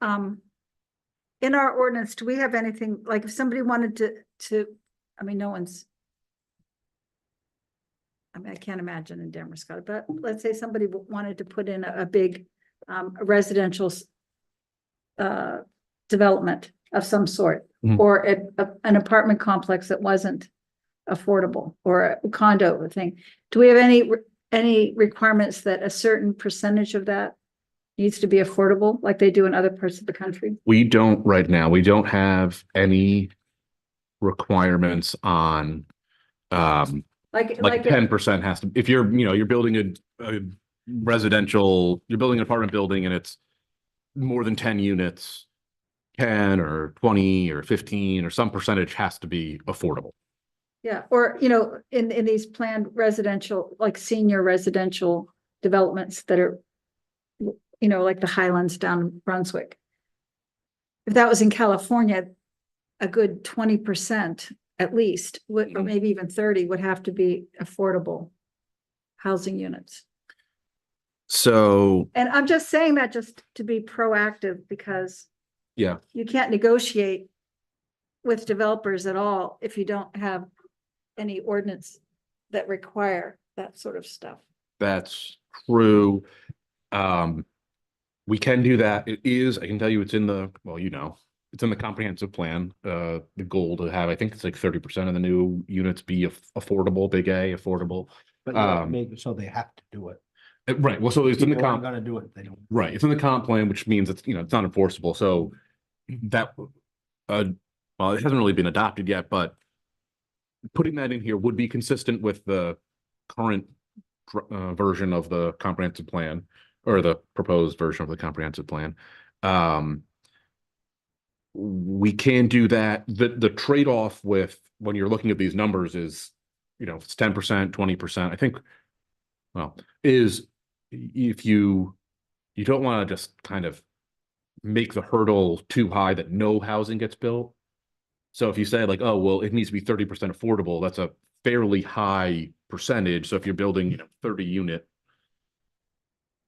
in our ordinance, do we have anything, like if somebody wanted to, I mean, I can't imagine in Damariscotta, but let's say somebody wanted to put in a big residential development of some sort, or an apartment complex that wasn't affordable, or a condo thing. Do we have any requirements that a certain percentage of that needs to be affordable, like they do in other parts of the country? we don't right now. We don't have any requirements on like 10% has to, if you're building a residential, you're building an apartment building and it's more than 10 units, 10 or 20 or 15 or some percentage has to be affordable. Yeah, or, in these planned residential, like senior residential developments that are, like the Highlands down in Brunswick. If that was in California, a good 20% at least, or maybe even 30 would have to be affordable housing units. So, And I'm just saying that just to be proactive, because yeah, you can't negotiate with developers at all if you don't have any ordinance that require that sort of stuff. that's true. We can do that. It is, I can tell you, it's in the, it's in the comprehensive plan. The goal to have, I think it's like 30% of the new units be affordable, big A, affordable. But maybe so they have to do it. Right. Well, so it's in the People aren't gonna do it. They don't. Right. It's in the comp plan, which means it's, it's not enforceable. So that, well, it hasn't really been adopted yet, but putting that in here would be consistent with the current version of the comprehensive plan, or the proposed version of the comprehensive plan. We can do that. The trade-off with when you're looking at these numbers is, it's 10%, 20%, I think, is if you don't want to just kind of make the hurdle too high that no housing gets built. So if you say like, oh, well, it needs to be 30% affordable, that's a fairly high percentage. So if you're building, 30 unit,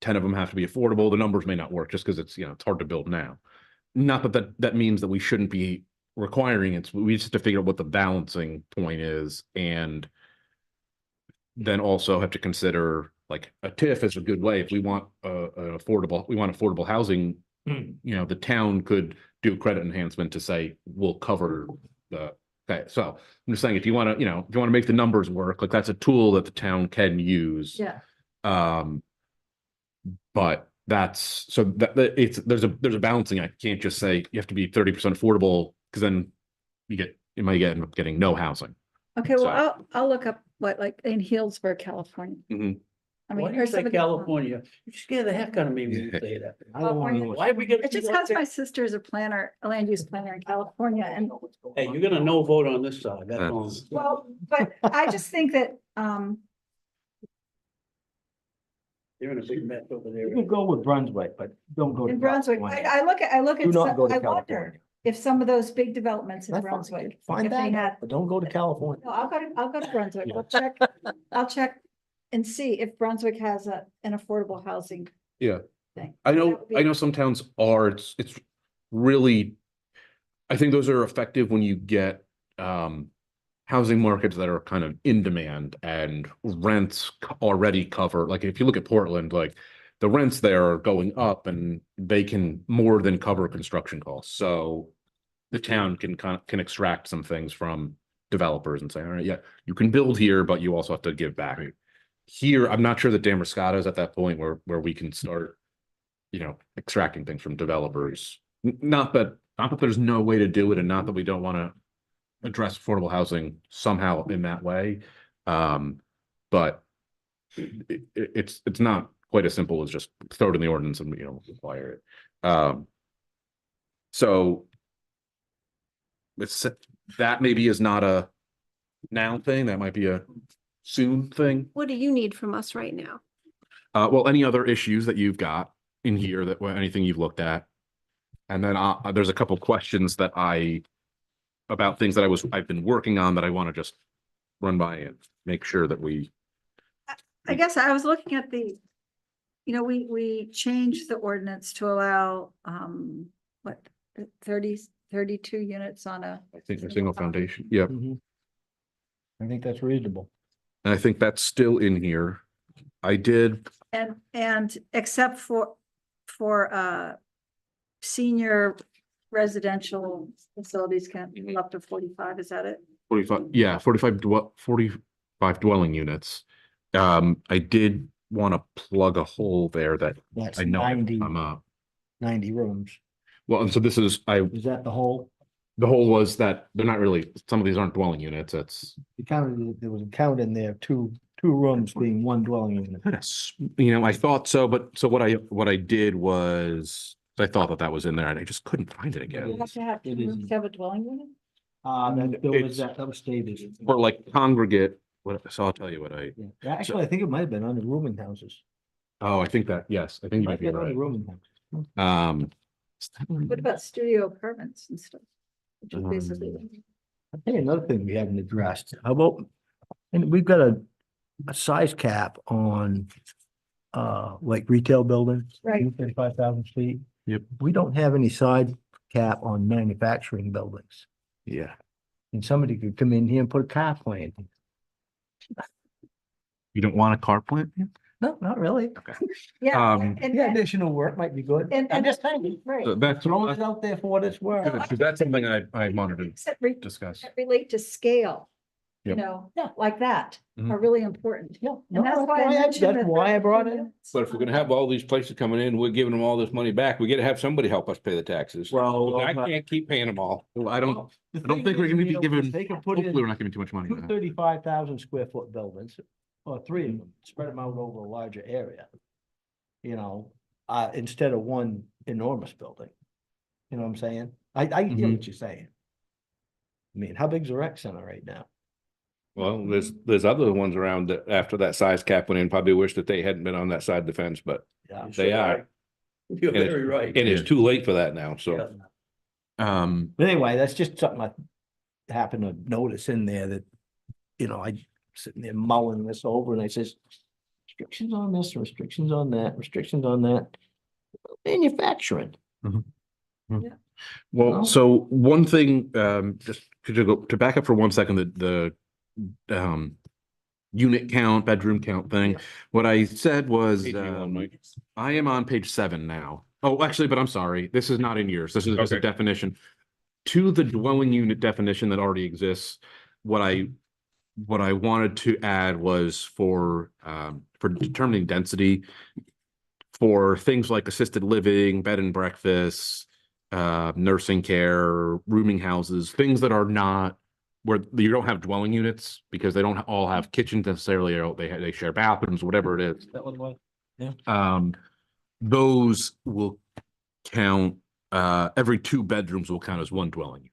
10 of them have to be affordable. The numbers may not work just because it's, it's hard to build now. Not that means that we shouldn't be requiring it. We just have to figure out what the balancing point is, and then also have to consider like a TIF is a good way. If we want affordable housing, the town could do credit enhancement to say we'll cover the. Okay, so I'm just saying if you want to make the numbers work, like that's a tool that the town can use. Yeah. But there's a balancing act. You can't just say you have to be 30% affordable, because then you might end up getting no housing. Okay, well, I'll look up what, like in Healdsburg, California. I mean, Why do you say California? You scare the heck out of me when you say that. I don't want to know. Why are we gonna? It's just because my sister is a land use planner in California, and Hey, you're gonna no vote on this side, that's all. well, but I just think that, You're in a big mess over there. You can go with Brunswick, but don't go to in Brunswick, California. I look at, Do not go to I California. wonder, if some of those big developments in That's fine. Brunswick. Find if they that, had- out, but don't go to California. No, I'll go to Brunswick. Yeah. I'll check and see if Brunswick has an affordable housing Yeah. thing. I That know, would be- I know some towns are, it's really, I think those are effective when you get, housing markets that are kind of in demand and rents already cover, like if you look at Portland, like the rents there are going up and they can more than cover construction costs. So the town can extract some things from developers and say, all right, yeah, you can build here, but you also have to give back. Here, I'm not sure that Damariscotta is at that point where we can start, extracting things from developers. Not that there's no way to do it, and not that we don't want to address affordable housing somehow in that way. But it's not quite as simple as just throw it in the ordinance and, require it. So that maybe is not a now thing, that might be a soon thing. What do you need from us right now? Well, any other issues that you've got in here anything you've looked at? And then there's a couple questions about things that I've been working on that I want to just run by and make sure that I guess I was looking at we changed the ordinance to allow, 32 units on a. I think a single foundation. Yep. Mhm. I think that's reasonable. And I think that's still in here. I did, And except for senior residential facilities can go up to 45, is that it? 45 dwelling units. I did want to plug a hole there that That's I know 90 I'm up. 90 rooms. Well, and so this is, Is that the whole? the whole was that they're not really, some of these aren't dwelling units, it's. You counted, there was a count in there, two rooms being one dwelling unit. Yes, I thought so, but so what I did was, I thought that was in there and I just couldn't find it You again. have to have two It rooms is. to have a dwelling unit? That was stated. Or like congregate, so I'll tell you what Yeah, actually, I think it might have been under rooming houses. I think that, yes, I think you might be Might have right. been under rooming houses. What about studio apartments and stuff? Which is basically. I think another thing we haven't addressed, how about, and we've got a size cap on like retail buildings. Right. 35,000 feet. Yep. We don't have any side cap on manufacturing buildings. Yeah. And somebody could come in here and put a car plant. You don't want a car plant? No, not really. Yeah. Um, Yeah, additional work might be good. And- I'm just saying, Right. That's throwing it out there for what it's worth. Because that's something I wanted to Except discuss. that relate to scale, Yep. like that Mhm. are really important. Yeah, And that's why I mentioned. that's the why I brought it 32 in. units. But if we're gonna have all these places coming in, we're giving them all this money back, we gotta have somebody help us pay the taxes. Well, I can't keep paying them all. I don't think we're gonna be giving, hopefully we're not giving too much money. to Two that. 35,000 square foot buildings, or three of them, spread them out over a larger area. Instead of one enormous building. You know what I'm saying? I get Mhm. what you're saying. I mean, how big's the rec center right now? Well, there's other ones around that after that size cap went in, probably wish that they hadn't been on that side of the fence, but Yeah. they are. You're And it's- very right. And it's too late for that now, so. But anyway, that's just something I happened to notice in there that, I sitting there mulling this over and I says. Restrictions on this, restrictions on that, restrictions on that. Manufacturing. Well, No. so one thing, just could you go to back up for 1 second, the unit count, bedroom count thing. What I said was, Page you on, Mike. I am on page 7 now. Oh, actually, but I'm sorry, this is not in yours. This is just a Okay. definition. To the dwelling unit definition that already exists, what I wanted to add was for determining density for things like assisted living, bed and breakfast, nursing care, rooming houses, things that are not where you don't have dwelling units because they don't all have kitchens necessarily, or they share bathrooms, whatever it is. That one was. Those will count, every 2 bedrooms will count as one dwelling unit.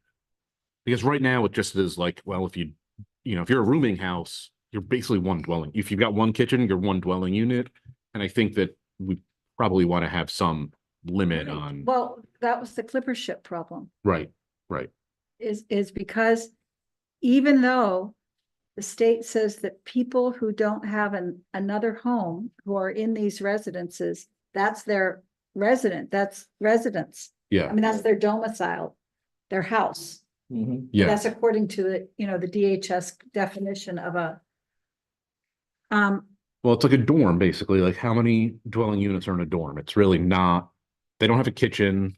Because right now it just is like, well, if you're a rooming house, you're basically one dwelling. If you've got one kitchen, you're one dwelling unit. And I think that we probably want to have some limit on, Well, that was the clipper ship problem. right, Right. is because even though the state says that people who don't have another home, who are in these residences, that's their that's residence. I Yeah. mean, that's their domicile, their house. Yeah. That's according to the, the DHS definition of a. Well, it's like a dorm, basically. Like how many dwelling units are in a dorm? It's really not, they don't have a kitchen.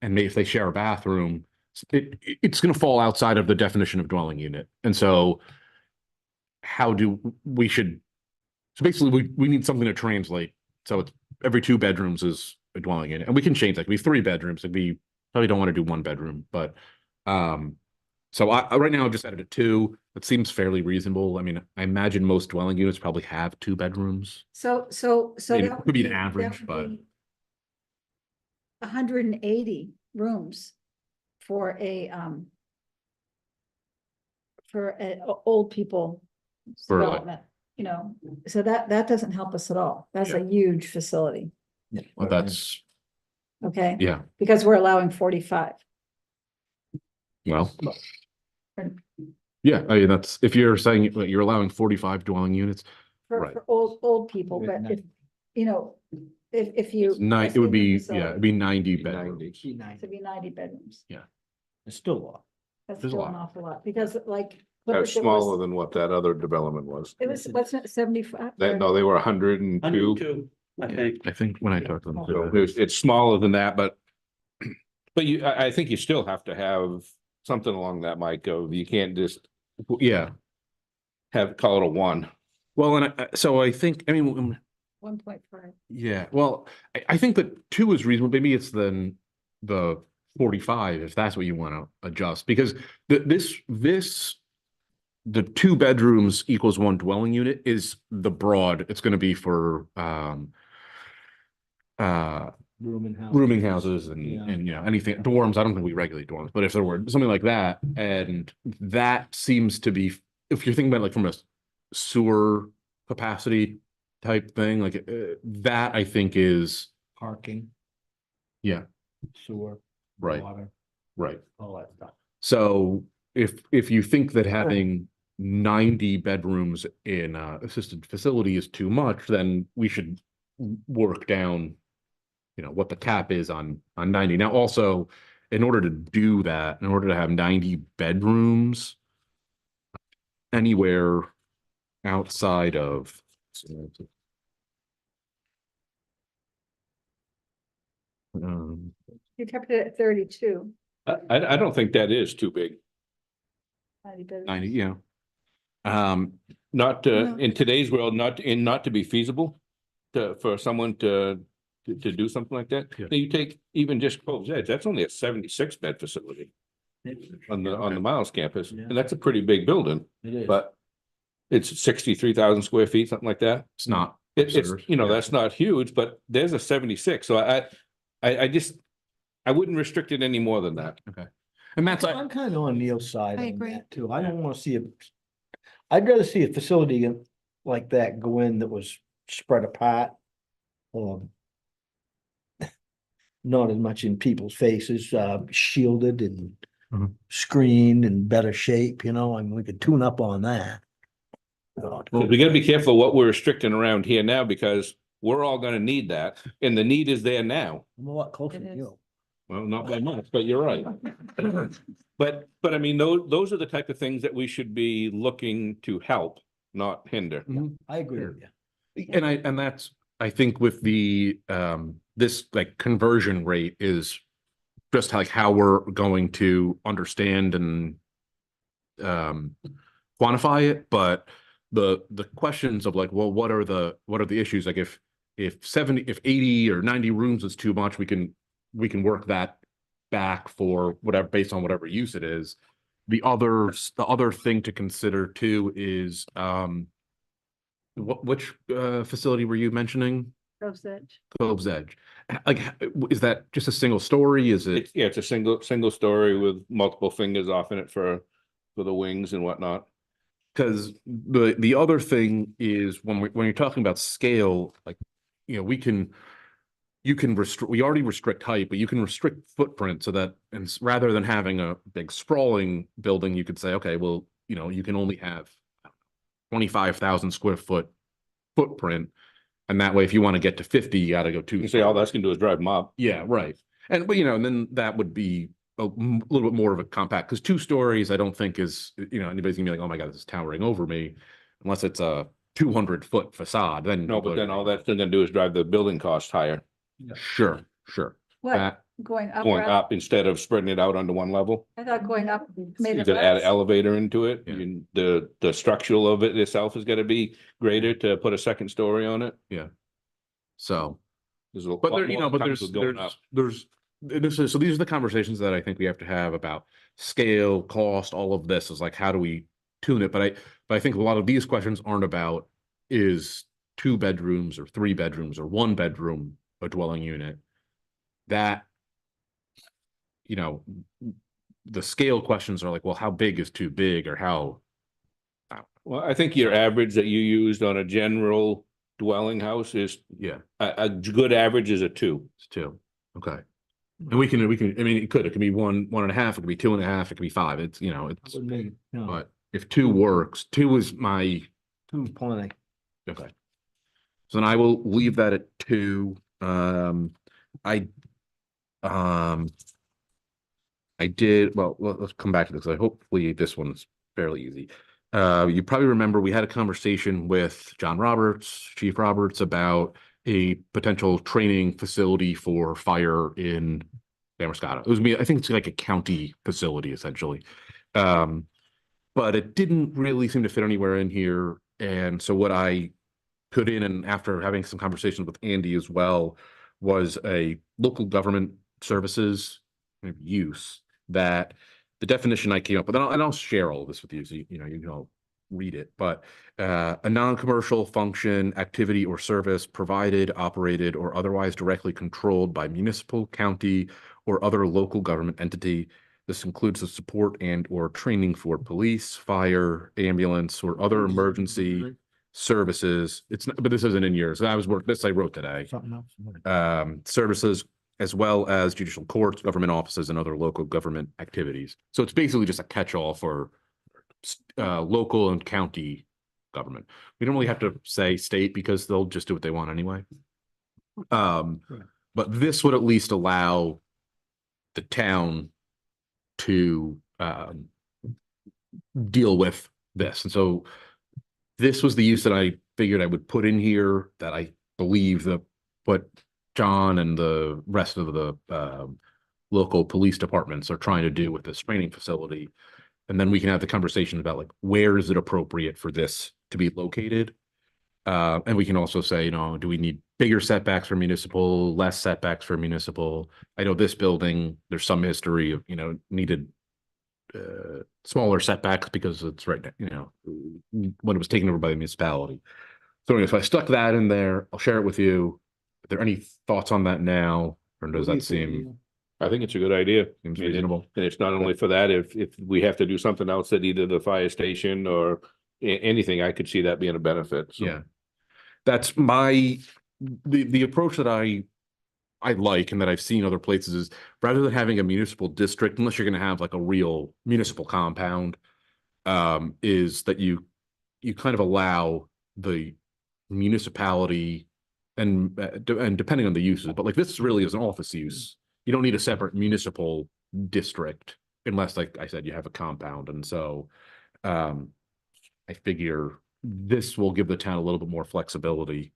And maybe if they share a bathroom, it's going to fall outside of the definition of dwelling unit. And so so basically we need something to translate. So it's every 2 bedrooms is a dwelling unit. And we can change that. We have 3 bedrooms. Like we probably don't want to do 1 bedroom, but so I right now I've just added a 2. That seems fairly reasonable. I mean, I imagine most dwelling units probably have 2 bedrooms. So I mean, that it could be an would average, that but would be 180 rooms for old people For like- development, so that doesn't help us at all. That's a huge facility, well, that's, okay? yeah, Because we're allowing 45. well. Yeah, I mean, that's, if you're saying you're allowing 45 dwelling units, For, Right. for old people, but if, if you. it would be, yeah, it'd be 90 bedrooms. To be 90 bedrooms. It's still a lot. That's There's a still lot. an awful lot, because like. That's it was- smaller than what that other development was. It was, wasn't it 75? No, they were 102. 102, I think. I think when I talked to them. So it's smaller than that, but I think you still have to have something along that, Mike, you can't just Yeah, call it a 1. well, and so I think, I mean, 1.5. yeah, well, I think that 2 is reasonable. Maybe it's then the 45, if that's what you want to adjust, because the 2 bedrooms equals 1 dwelling unit is the broad, it's going to be for rooming houses and anything, dorms. I don't think we regulate dorms, but if there were something like that, and that seems to be, if you're thinking about like from a sewer capacity type thing, like that I think is, Parking, yeah, sewer, right, water, right. all that stuff. So if you think that having 90 bedrooms in a assisted facility is too much, then we should work down, what the cap is on 90. Now, also, in order to do that, in order to have 90 bedrooms anywhere outside of You kept it at 32. I don't think that is too big. 90 bedrooms. 90, yeah. Not No. in today's world, not to be feasible for someone to do something like that. Yeah. You take even just Cove's Edge, that's only a 76 bed facility on the Miles campus, Yeah. and that's a pretty big building, It is. but it's 63,000 square feet, something like that. It's not It's, absurd. Yeah. that's not huge, but there's a 76, so I wouldn't restrict it any more than that. Okay. And that's, I'm kind of on Neil's side I on agree. that too. I don't want to see I'd rather see a facility like that go in that was spread apart. Not as much in people's faces, shielded and Mhm. screened in better shape, and we could tune up on that. Well, we gotta be careful what we're restricting around here now, because we're all gonna need that, and the need is there now. I'm a lot closer It to is. you. Well, not by much, but you're right. But I mean, those are the type of things that we should be looking to help, not hinder. I agree with you. and that's, I think with the, this like conversion rate is just like how we're going to understand and quantify it, but the questions of like, well, what are the issues? Like if 80 or 90 rooms is too much, we can work that back for whatever, based on whatever use it is. The other thing to consider too is, which facility were you mentioning? Cove's Edge. Cove's Edge. Like, is that just a single story? Is it? It's a single story with multiple fingers off in it for the wings and whatnot. Because the other thing is when you're talking about scale, like, we can, you can restrict, we already restrict height, but you can restrict footprint so that, and rather than having a big sprawling building, you could say, okay, well, you know, you can only have 25,000 square foot footprint. And that way, if you want to get to 50, you got to go two. You say all that's gonna do is drive them up. Yeah, right. And, but you know, and then that would be little bit more of a compact, because 2 stories, I don't think is, you know, anybody's gonna be like, oh my God, this is towering over me. Unless it's a 200-foot facade, then. No, but then all that's gonna do is drive the building cost higher, Sure, sure. What, That, going up? going rather- up instead of spreading it out onto one level. I thought going up made You it could add an less. elevator into it. Yeah. The structural of it itself is gonna be greater to put a second story on it. so. There's a But lot there, you more know, but that comes there's, with going up. so these are the conversations that I think we have to have about scale, cost, all of this is like, how do we tune it? But I think a lot of these questions aren't about is 2 bedrooms or 3 bedrooms or 1 bedroom a dwelling unit. That, you know, the scale questions are like, well, how big is too big, or how? Well, I think your average that you used on a general dwelling house is, Yeah, a good average is a 2. it's 2. Okay. And we can, I mean, it could be 1.5, it could be 2.5, it could be 5. It's, you know, it's, but if 2 works, 2 is my, 2 plenty. okay. So then I will leave that at 2. I did, well, let's come back to this. Hopefully this one's fairly easy. You probably remember we had a conversation with John Roberts, Chief Roberts, about a potential training facility for fire in Damariscotta. It was me, I think it's like a county facility essentially. But it didn't really seem to fit anywhere in here. And so what I put in, and after having some conversations with Andy as well, was a local government services use, that the definition I came up with, and I'll share all of this with you, so you know, you can all read it, but a non-commercial function, activity, or service provided, operated, or otherwise directly controlled by municipal, county, or other local government entity. This includes the support and or training for police, fire, ambulance, or other emergency services. It's not, but this isn't in yours. I wrote today. Something else. Services, as well as judicial courts, government offices, and other local government activities. So it's basically just a catch-all for local and county government. We don't really have to say state, because they'll just do what they want anyway. But this would at least allow the town to deal with this. And so this was the use that I figured I would put in here, that I believe that what John and the rest of the local police departments are trying to do with this training facility. And then we can have the conversation about like, where is it appropriate for this to be located? And we can also say, you know, do we need bigger setbacks for municipal, less setbacks for municipal? I know this building, there's some history of, you know, needed smaller setbacks because it's right, you know, when it was taken over by the municipality. So anyway, so I stuck that in there. I'll share it with you. Are there any thoughts on that now, or does that seem I think it's a good idea. reasonable? And it's not only for that, if we have to do something else at either the fire station or anything, I could see that being a benefit. So. Yeah. That's the approach that I like, and that I've seen other places, is rather than having a municipal district, unless you're going to have like a real municipal compound, is that you kind of allow the municipality and depending on the uses, but like this really is an office use. You don't need a separate municipal district unless, like I said, you have a compound. And so I figure this will give the town a little bit more flexibility.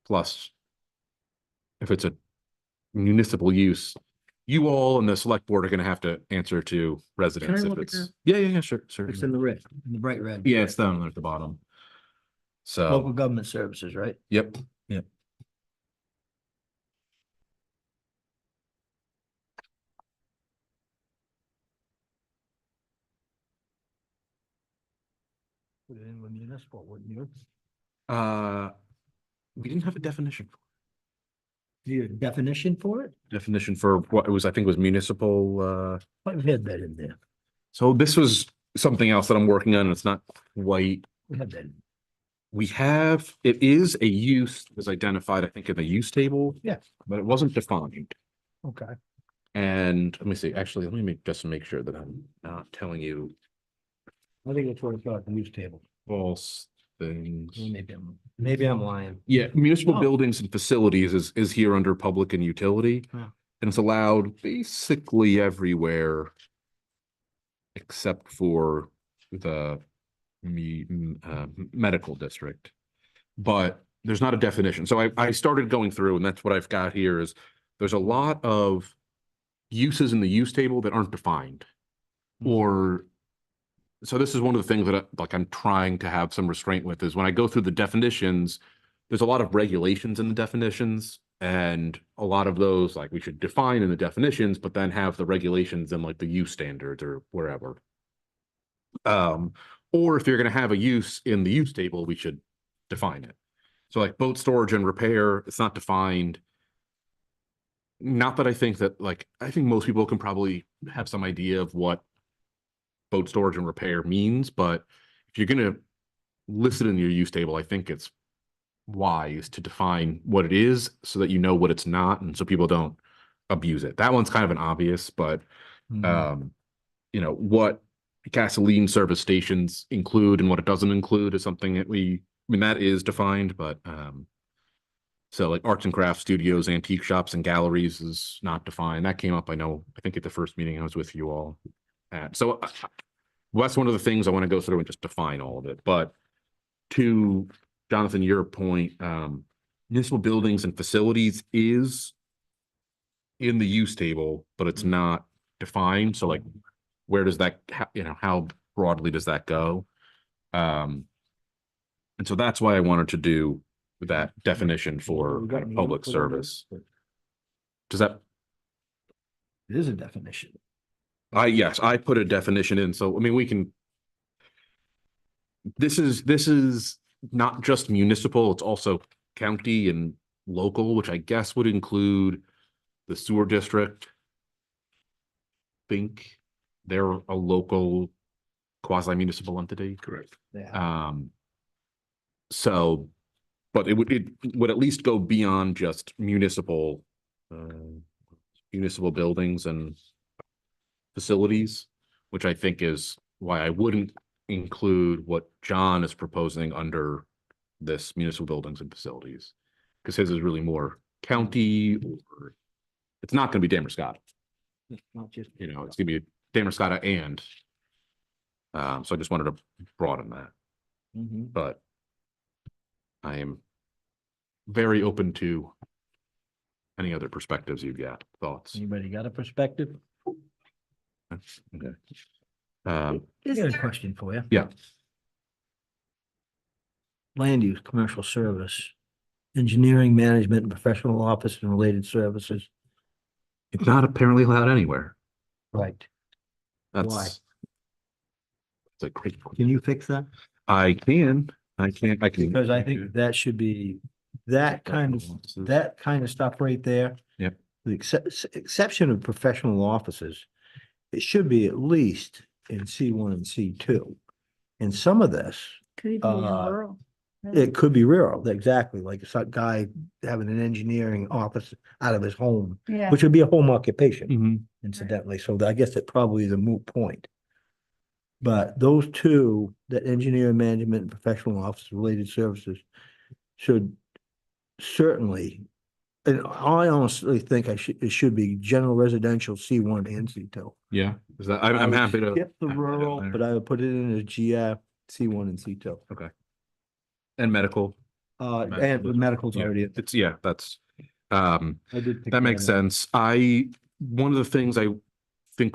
Plus, if it's a municipal use, you all and the select board are going to have to answer to residents. If look at it's, that? yeah, sure. It's in the red, in the bright red. Yeah, it's down there at the bottom. So, Local government services, right? yep. Put it in with municipal, wouldn't you? We didn't have a definition. Do you have a definition for it? Definition for what it was, I think, was municipal. I've had that in there. So this was something else that I'm working on. And it's not quite We have that. it is a use that was identified, I think, in the use table. Yeah. But it wasn't defined. Okay. And let me see, actually, let me just make sure that I'm not telling you I think it's what it's got, the use table. false things. Maybe I'm lying. Yeah, municipal Oh. buildings and facilities is here under public and utility. Yeah. And it's allowed basically everywhere except for the medical district. But there's not a definition. So I started going through, and that's what I've got here is there's a lot of uses in the use table that aren't defined. Or so this is one of the things that I'm trying to have some restraint with is when I go through the definitions, there's a lot of regulations in the definitions, and a lot of those like we should define in the definitions, but then have the regulations in like the use standards or wherever. Or if you're going to have a use in the use table, we should define it. So like boat storage and repair, it's not defined. Not that I think that I think most people can probably have some idea of what boat storage and repair means, but if you're going to list it in your use table, I think it's wise to define what it is so that you know what it's not, and so people don't abuse it. That one's kind of an obvious, but what gasoline service stations include and what it doesn't include is something that that is defined, but so like arts and crafts studios, antique shops and galleries is not defined. That came up, I think at the first meeting I was with you all at. So that's one of the things I want to go through and just define all of it. But to Jonathan, your point, municipal buildings and facilities is in the use table, but it's not defined. So like, where does that, how broadly does that go? And so that's why I wanted to do that definition for kind of public service. Does that? It is a definition. Yes, I put a definition in. So, I mean, we can, this is not just municipal, it's also county and local, which I guess would include the sewer district. Think they're a local quasi-municipal entity. Correct. Yeah. So, but it would at least go beyond just municipal buildings and facilities, which I think is why I wouldn't include what John is proposing under this municipal buildings and facilities, because his is really more county, or it's not going to be Damariscotta. It's not just, It's going to be Damariscotta and so I just wanted to broaden that. But I am very open to any other perspectives you've got, thoughts. Anybody got a perspective? Okay. I got a question for you. Yeah. Land use, commercial service, engineering, management, and professional office and related services. It's not apparently allowed anywhere. Right. That's Why? It's a great point. Can you fix that? I can. Because I think that should be, that kind of stuff right there. Yep. The exception of professional offices, it should be at least in C1 and C2. And some of this, Could even be rural. it could be rural, exactly, like some guy having an engineering office out of his home, Yeah. which would be a home occupation, Mhm. incidentally. So I guess it probably is a moot point. But those two, that engineering, management, and professional office related services should certainly, and I honestly think it should be general residential C1 and C2. Yeah. Is that I'm would happy to skip the I'm happy to rural, there. but I would put it in as GF C1 and C2. And medical. And the medical's Yeah. already, It's that's I did. pick that makes up. sense. One of the things I think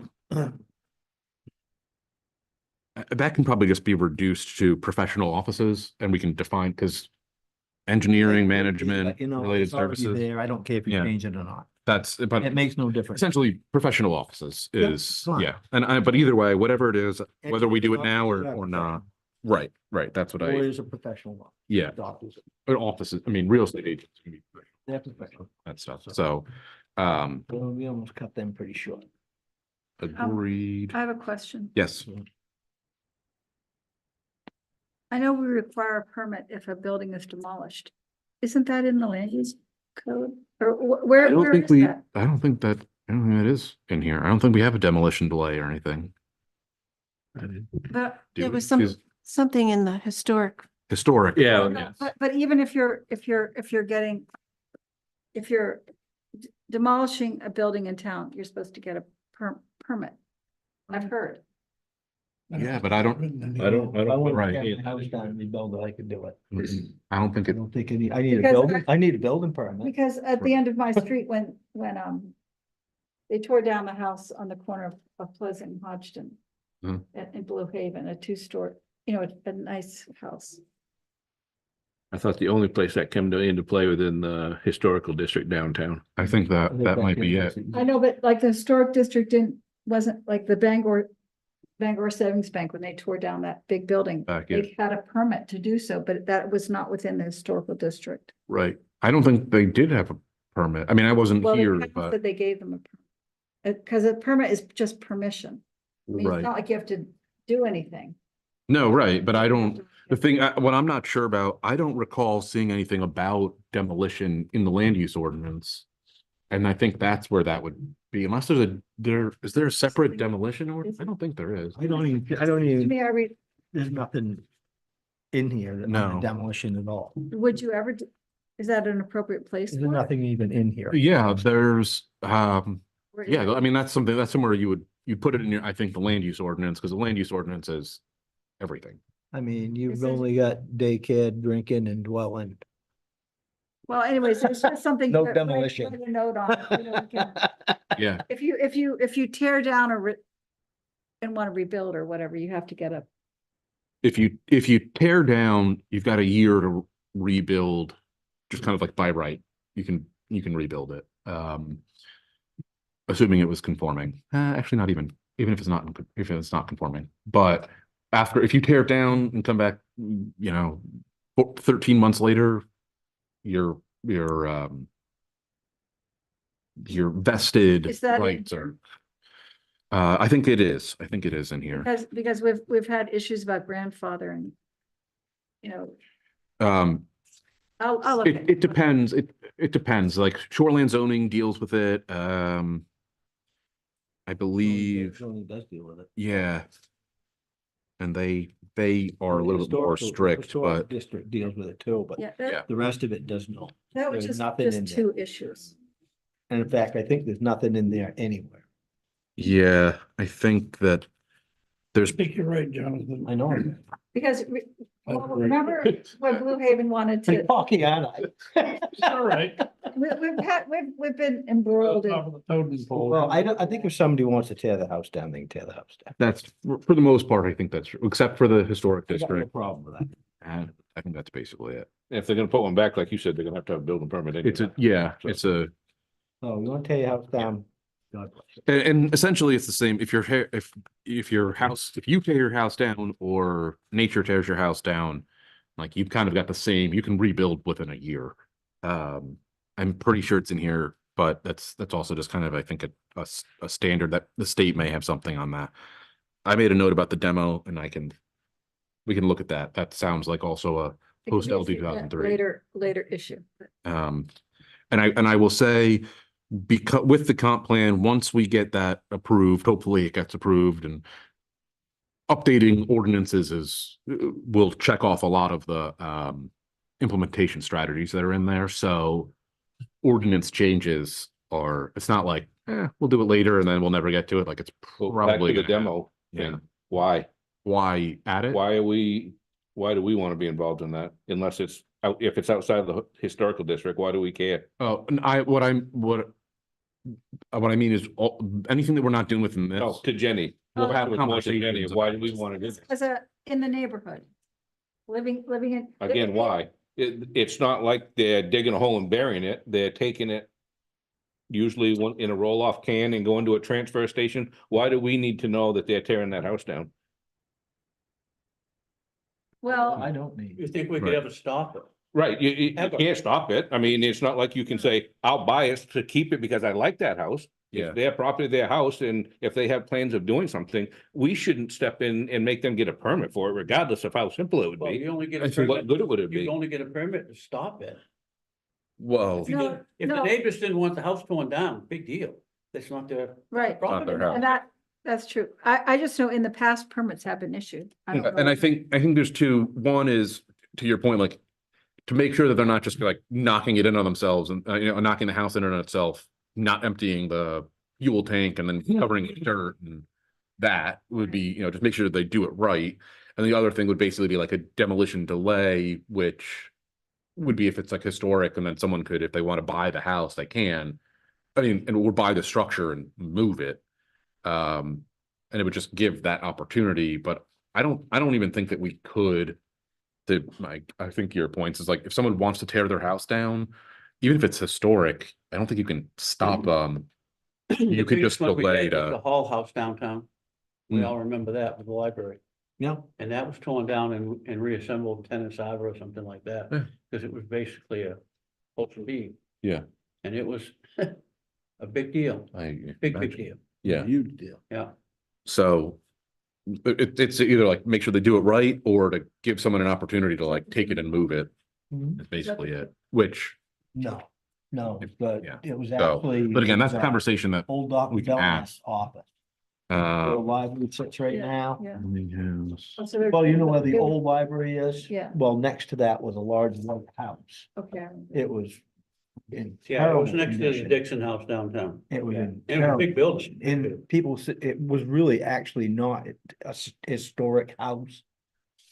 that can probably just be reduced to professional offices, and we can define, because engineering, management, related it's already services, there. I don't care if you Yeah. change it or not. but It makes no difference. essentially professional offices Yeah, is, fine. yeah. And but either way, whatever it is, whether we do it now Engineering or office, not. Right. That's what Or I, is a professional one. yeah, Doctors, or offices, I mean, real estate agents can be they're professional. that stuff. So, Well, we almost cut them pretty short. agreed. I have a question. Yes. I know we require a permit if a building is demolished. Isn't that in the land use code? Or where, I don't where think is we, that? I don't think that, I don't think that is in here. I don't think we have a demolition delay or anything. But, Do There we? was some, 'Cause something in the historic. historic. Yeah. yes. but even if you're demolishing a building in town, you're supposed to get a permit. I've heard. Yeah, but I don't, If I want to right. tear my house down and rebuild it, I could do it. I don't think I it, don't think I need a Because building, I need a building permit. Because at the end of my street, when they tore down the house on the corner of Pleasant and Hodgson. Hmm. In Blue Haven, a two-story, a nice house. I thought the only place that came into play within the historical district downtown. I think I that, think that might be it. I know, but like the historic district wasn't like the Bangor Savings Bank, when they tore down that big building. Back in. They had a permit to do so, but that was not within the historical district. Right. I don't think they did have a permit. I mean, I wasn't Well, here, they but, said they gave them a permit. Because a permit is just permission. I mean, it's right. not like you have to do anything. No, right, but I don't, the thing, what I'm not sure about, I don't recall seeing anything about demolition in the land use ordinance. And I think that's where that would be, unless is there a separate demolition ordinance? I don't think there is. I don't even, To me, I read, there's nothing in here that No. demolition at all. would you ever, is that an appropriate place? There's for it? nothing even in here. Yeah, there's, Or is yeah, it- I mean, that's somewhere you put it in your, I think, the land use ordinance, because the land use ordinance is everything. I mean, It you've says- only got daycare, drinking and dwelling. Well, anyways, it's just something. No to write- demolition. write a note on, we can- Yeah, If you tear down and want to rebuild or whatever, you have to get a, if you tear down, you've got a year to rebuild, just kind of like by right, you can rebuild it. Assuming it was conforming, actually not even if it's not conforming, but if you tear it down and come back, 13 months later, your vested Is that in rights here? are. I think it is in here. because we've had issues about grandfathering. I'll look. It depends. It depends. Like shoreland zoning deals with it. I believe, Zoning does deal with it. yeah. And they are a little bit more Historical- strict, historical but District deals with it too, but Yeah, Yeah. that the rest of it does not. was there's just nothing in there. two issues. And in fact, I think there's nothing in there anywhere. yeah, I think that I think you're right, Jonathan. I know. Because I agree. remember when Blue Haven wanted I'm to, talking, aren't I? All right. we've been embroiled in. Top of the totem pole. Well, I think if somebody wants to tear the house down, they can tear the house down. that's for the most part, I think that's true, except for the historic I got no district. problem with that. And I think that's basically it. If they're gonna put one back, like you said, they're gonna have to have a building permit. It's anyway. it's a, So you want to tear your house down? God bless you. and essentially it's the same. If you tear your house down or nature tears your house down, like you've kind of got the same, you can rebuild within a year. I'm pretty sure it's in here, but that's also just kind of, I think, a standard that the state may have something on that. I made a note about the demo and we can look at that. That sounds like also a post LD 2003. Later issue. And I will say, because with the comp plan, once we get that approved, hopefully it gets approved, and updating ordinances will check off a lot of the implementation strategies that are in there. So ordinance changes it's not like, we'll do it later and then we'll never get to it. Like it's Well, back probably to the gonna happen. demo. Yeah. thing. Why? Why add it? Why do we want to be involved in that? Unless if it's outside of the historical district, why do we care? Oh, and what I mean is anything that we're not doing within this. No, to Jenny. We'll have It was more to Jenny, conversations why about do we this. want to do this? In the neighborhood. Living in. Again, why? It's not like they're digging a hole and burying it. They're taking it usually in a roll-off can and going to a transfer station. Why do we need to know that they're tearing that house down? Well, I don't need. You think we could Right. ever stop it? Right, you Ever. can't stop it. I mean, it's not like you can say, I'll buy it to keep it because I like that house. Yeah. It's their property, their house, and if they have plans of doing something, we shouldn't step in and make them get a permit for it, regardless of how simple it would Well, be. you only get I a think What permit, good it would it you be? only get a permit to stop it. Well, If you No, did, if the no. neighbors didn't want the house torn down, big deal. That's not their Right. property. their house. And that's true. I just know in the past permits have been issued. I don't and know. I think there's two. One is, to your point, like, to make sure that they're not just like knocking it in on themselves and, knocking the house in on itself, not emptying the fuel tank and then covering it with dirt, and that would be, just make sure they do it right. And the other thing would basically be like a demolition delay, which would be if it's like historic, and then someone could, if they want to buy the house, they can. I mean, and would buy the structure and move it. And it would just give that opportunity, but I don't even think that we could. I think your points is like, if someone wants to tear their house down, even if it's historic, I don't think you can stop, you The could just biggest one we delay had was The to, Hall House downtown. We Mm. all remember that with the library. Yeah. And that was torn down and reassembled tennis arbor or something like that. Yeah. Because it was basically a open beam. Yeah. And it was a big deal, big imagine. deal. Yeah, Huge deal. Yeah. so it's either like make sure they do it right, or to give someone an opportunity to like take it and move it, is basically it, which, No, but Yeah. it was so, actually. but again, that's a conversation that, Old Dr. we can Belknap's office. Where the library sits right Yeah, now. Yeah. has- Well, you know where the old library is? Yeah. Well, next to that was a large white house. Okay. It was in Yeah, it was terrible next to the condition. Dixon House downtown. It was Yeah. in And it was a terrible big building. And people, it was really actually not a historic house.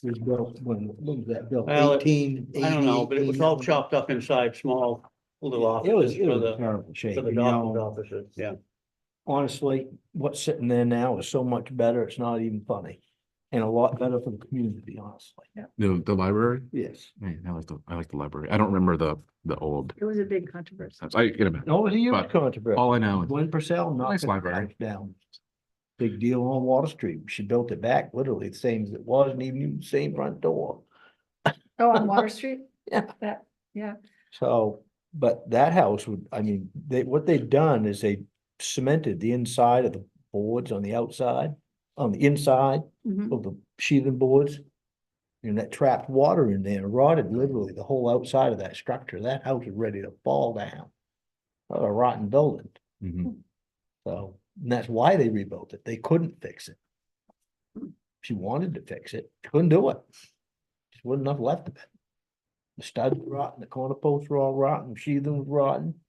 It was built when was that built? Well, 1880. I don't know, but it was all chopped up inside small little offices It for was the, terrible shape. for the you doctor's know. offices, yeah. Honestly, what's sitting there now is so much better, it's not even funny. And a lot better for the community, honestly. the library. Yes. Man, I like the library. I don't remember the old. It was a big controversy. I get it. No, it was a huge But controversy. all I know is Gwen Purcell knocked Nice the library. house down. Big deal on Water Street. She built it back literally the same as it was, and even the same front door. Oh, on Water Street? Yeah. That, yeah. So, but that house would, I mean, what they've done is they cemented the inside of the boards on the outside, on the inside Mhm. of the sheathing boards. And that trapped water in there, rotted literally the whole outside of that structure. That house is ready to fall down. A rotten building. Mhm. So, and that's why they rebuilt it. They couldn't fix it. She wanted to fix it, couldn't do it. Just wasn't enough left of it. The studs were rotten, the corner posts were all rotten, sheathing was rotten,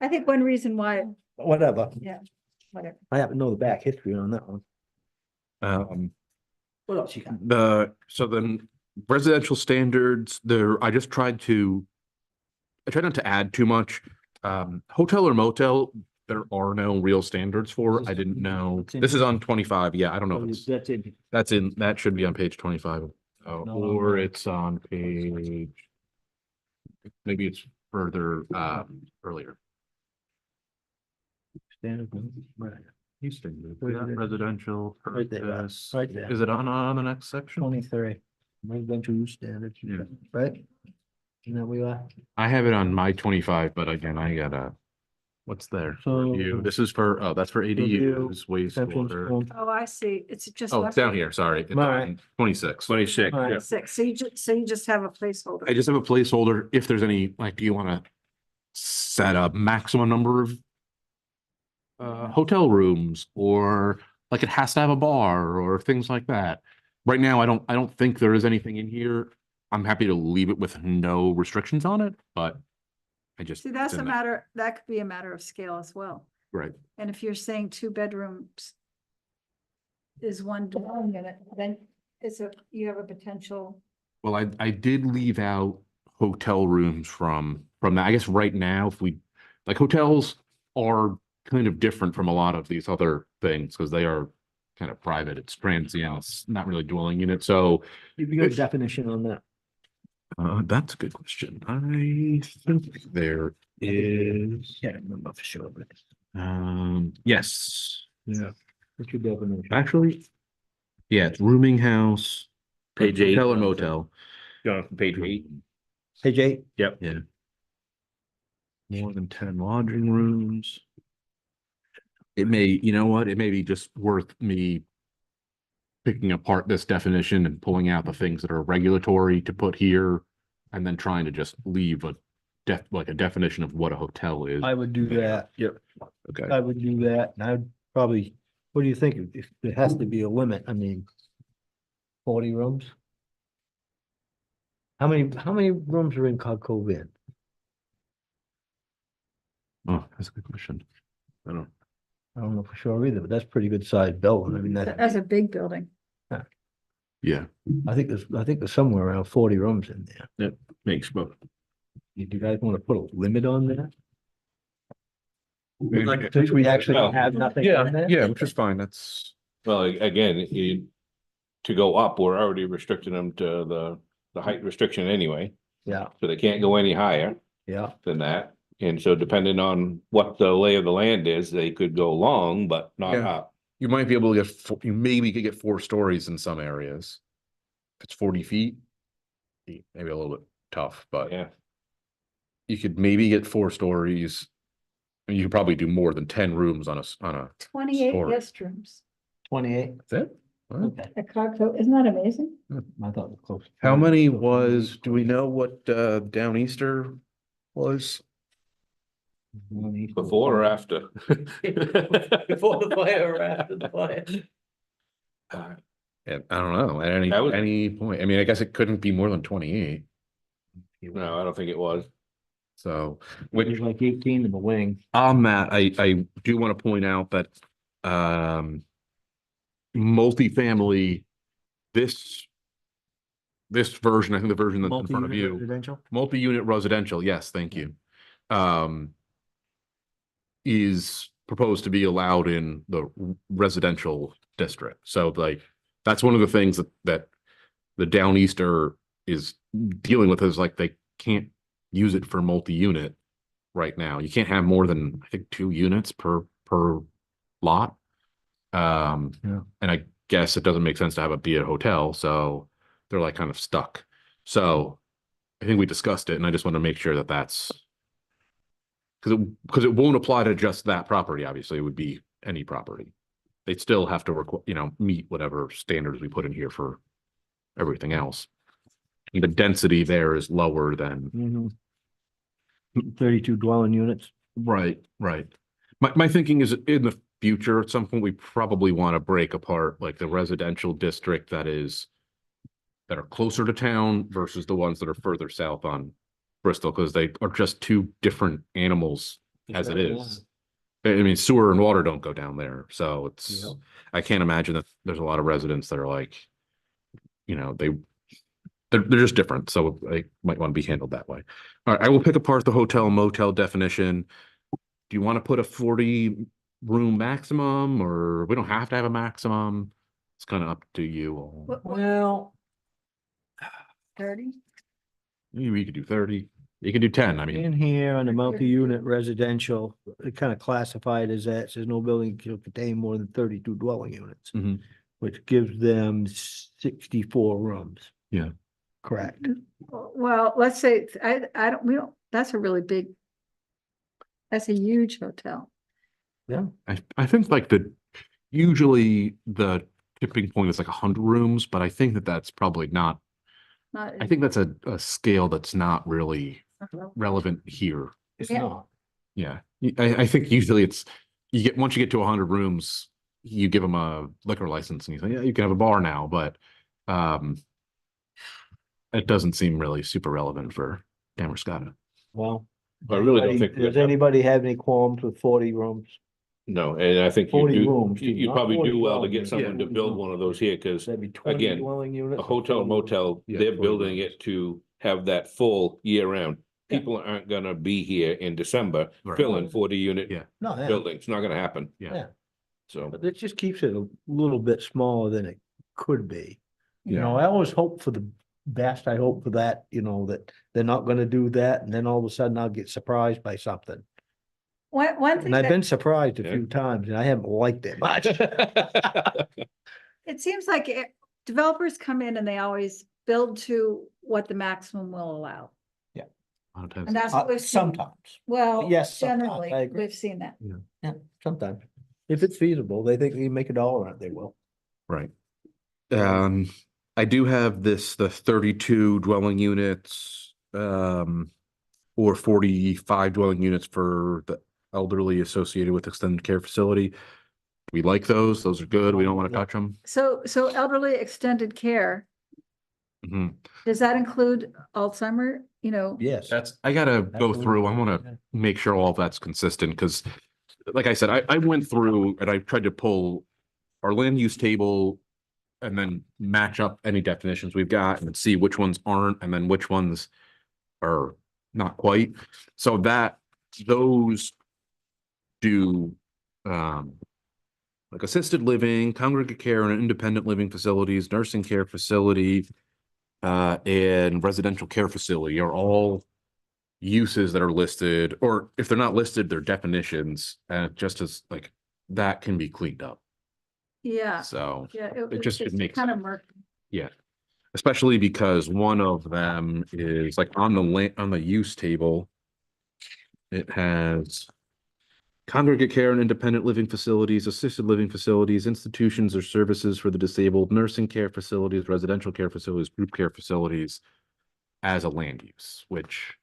I think one reason why, whatever. whatever. I happen to know the back history on that one. What else you got? So then residential standards there, I tried not to add too much. Hotel or motel, there are no real standards for. I didn't know. This is on 25. Yeah, I don't know. If it's, That's it. that should be on page 25. No, Or no. it's on page, maybe it's further, earlier. Standard. Houston, Where is it? residential. Right there, purpose. right there. Is it on the next section? 23. Residential use standards. Yeah. Right? Isn't that where we are? I have it on my 25, but again, I gotta, what's there? So- Review. This is for, that's for Review, ADUs, wastewater. Exceptions. Oh, I see. It's just. Oh, it's down here, sorry. It's Alright. on 26. 26, All right. yeah. Six, so you just have a placeholder. I just have a placeholder. If there's any, like, do you want to set a maximum number of hotel rooms, or like it has to have a bar or things like that? Right now, I don't think there is anything in here. I'm happy to leave it with no restrictions on it, but I just. See, that's it's a in there. matter, that could be a matter of scale as well. Right. And if you're saying 2 bedrooms is one dwelling unit, then you have a potential. Well, I did leave out hotel rooms from that. I guess right now, if we, like, hotels are kind of different from a lot of these other things because they are kind of private. It's transient, it's not really dwelling unit. So You've got a definition on that. that's a good question. I think there is, Can't remember for sure, but. yes, Yeah. What's your definition? actually, yeah, it's rooming house, Page 8. hotel or motel. Jonathan, page 8. Page 8? Yep. Yeah. More than 10 lodging rooms. it may, you know what, it may be just worth me picking apart this definition and pulling out the things that are regulatory to put here, and then trying to just leave a like a definition of what a hotel is. I would do that, yep, Okay. I would do that, and I'd probably, what do you think, if there has to be a limit, I mean. 40 rooms? How many rooms are in Cove Inn? Oh, that's a good question. I don't. I don't know for sure either, but that's pretty good sized building, I mean, That's a big building. Yeah, I think there's somewhere around 40 rooms in there. makes both. Do you guys want to put a limit on that? Like, Since we actually Well, have nothing Yeah, on there? yeah, which is fine. That's Well, again, to go up, we're already restricting them to the height restriction anyway, Yeah, so they can't go any higher yeah, than that. And so depending on what the lay of the land is, they could go long, but not Yeah. up. you might be able to get you maybe could get 4 stories in some areas. If it's 40 feet, maybe a little bit tough, but Yeah, you could maybe get 4 stories. And you could probably do more than 10 rooms on a 28 Story. guest rooms 28. That's it. All right. Okay, at Cove. Isn't that amazing? I thought it was close. How many do we know what Downeaster was? before or after? Before the fire or after the fire? And I don't know, at That was- any point. I mean, I guess it couldn't be more than 28. No, I don't think it was. So, Which which is like 18 in the wing. on that, I do want to point out that multifamily, this version, I think the version that's in front of Multi-unit you, residential? multi-unit residential, yes, thank you. Is proposed to be allowed in the residential district. So like, that's one of the things that the Downeaster is dealing with, is like, they can't use it for multi-unit right now. You can't have more than, I think, 2 units per lot. Yeah. And I guess it doesn't make sense to have it be a hotel, so they're like kind of stuck. So I think we discussed it, and I just want to make sure that that's because it won't apply to just that property. Obviously, it would be any property. They'd still have to meet whatever standards we put in here for everything else. The density there is lower than 32 dwelling units. Right. My thinking is, in the future, at some point, we probably want to break apart like the residential district that are closer to town versus the ones that are further south on Bristol, because they are just 2 different animals as it is. I mean, sewer and water don't go down there, so it's, Yep. I can't imagine that there's a lot of residents that are like, they're just different, so they might want to be handled that way. All right, I will pick apart the hotel motel definition. Do you want to put a 40 room maximum, or we don't have to have a maximum? It's kind of up to you all. Well, 30? Maybe we could do 30. You could do 10. I mean, in here on the multi-unit residential, it kind of classified as that, says no building can contain more than 32 dwelling units. Mhm. Which gives them 64 rooms. Yeah. Correct. Well, let's say, that's a really big, that's a huge hotel. Yeah. I think like usually the tipping point is like 100 rooms, but I think that's probably not. Not, I think that's a scale that's not really relevant here. It's Yeah. not. Yeah, I think usually once you get to 100 rooms, you give them a liquor license and you say, yeah, you can have a bar now, but it doesn't seem really super relevant for Damariscotta. Well. I really don't think. Does anybody have any qualms with 40 rooms? No, and I think you 40 do, rooms, you not probably 40 do well to dwelling get units. someone to build one of those here, because That'd be 20 Again, dwelling units. a hotel motel, Yeah, they're 40 building rooms. it to have that full year round. Yeah. People aren't gonna be here in December Right. filling 40 unit Yeah. No, yeah, building. It's not gonna happen. Yeah. So, but it just keeps it a little bit smaller than it could be. You Yeah. know, I always hope for the best. I hope for that, that they're not gonna do that, and then all of a sudden I'll get surprised by something. one thing And I've that, been surprised a Yeah. few times, and I haven't liked it much. it seems like developers come in and they always build to what the maximum will allow. A lot of times- And that's what we've seen. Sometimes, Well, Yes, sometimes, I generally, agree. we've seen that. yeah, sometimes. If it's feasible, they think they can make a dollar on it, they will. Right. I do have the 32 dwelling units, or 45 dwelling units for the elderly associated with extended care facility. We like those. Those are good. We don't want to touch them. So elderly extended care, Mhm. does that include Alzheimer, you know? Yes. I gotta go through. I want to make sure all that's consistent because, like I said, I went through and I tried to pull our land use table and then match up any definitions we've got and see which ones aren't and then which ones are not quite. So that those do like assisted living, congregate care and independent living facilities, nursing care facility, and residential care facility are all uses that are listed, or if they're not listed, they're definitions, just as like that can be cleaned up. Yeah, So yeah. it just it's makes kind of murky. yeah, especially because one of them is like on the use table. It has congregate care and independent living facilities, assisted living facilities, institutions or services for the disabled, nursing care facilities, residential care facilities, group care facilities as a land use, which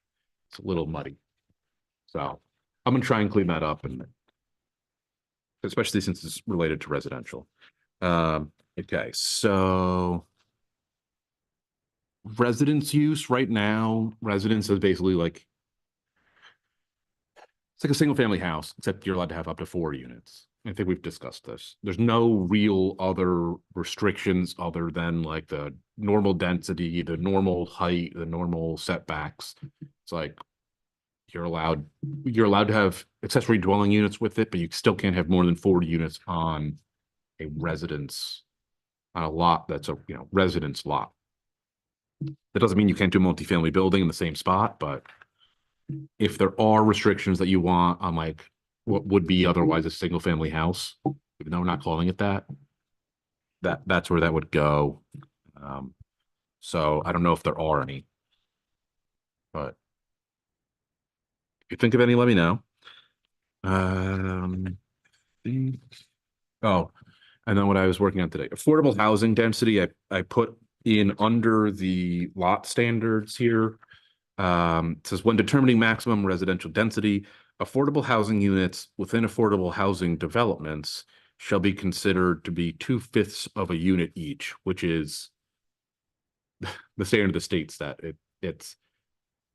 is a little muddy. So I'm gonna try and clean that up, and especially since it's related to residential. Okay, so residence use right now, residence is basically like it's like a single family house, except you're allowed to have up to 4 units. I think we've discussed this. There's no real other restrictions other than like the normal density, the normal height, the normal setbacks. It's like you're allowed to have accessory dwelling units with it, but you still can't have more than 40 units on a residence on a lot that's a residence lot. That doesn't mean you can't do multifamily building in the same spot, but if there are restrictions that you want on like what would be otherwise a single family house, even though we're not calling it that, that's where that would go. So I don't know if there are any, but if you think of any, let me know. Oh, and then what I was working on today, affordable housing density, I put in under the lot standards here. It says when determining maximum residential density, affordable housing units within affordable housing developments shall be considered to be 2/5 of a unit each, which is the standard of the states that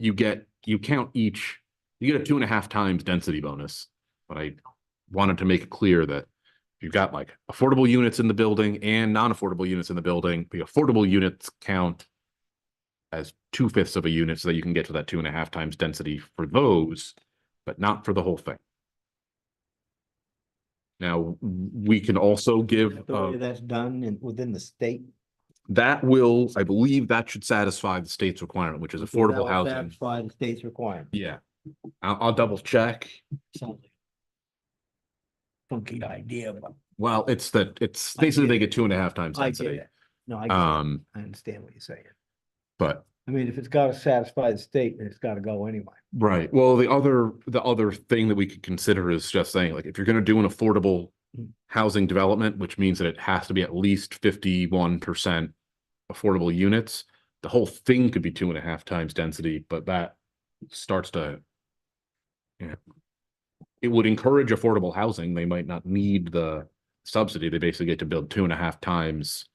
you get a 2.5 times density bonus. But I wanted to make it clear that you've got like affordable units in the building and non-affordable units in the building. The affordable units count as 2/5 of a unit so that you can get to that 2.5 times density for those, but not for the whole thing. Now, we can also give The way that's done within the state. that will, I believe that should satisfy the state's requirement, which is affordable That will housing. Satisfy the state's requirement. Yeah. I'll double check. Sounds like a funky idea, but Well, it's basically they get 2.5 times I get density. it. No, I get it. I understand what you're saying. But I mean, if it's gotta satisfy the state, then it's gotta go anyway. right. Well, the other thing that we could consider is just saying, like, if you're going to do an affordable housing development, which means that it has to be at least 51% affordable units, the whole thing could be 2.5 times density, but that starts to, it would encourage affordable housing. They might not need the subsidy. They basically get to build 2.5 times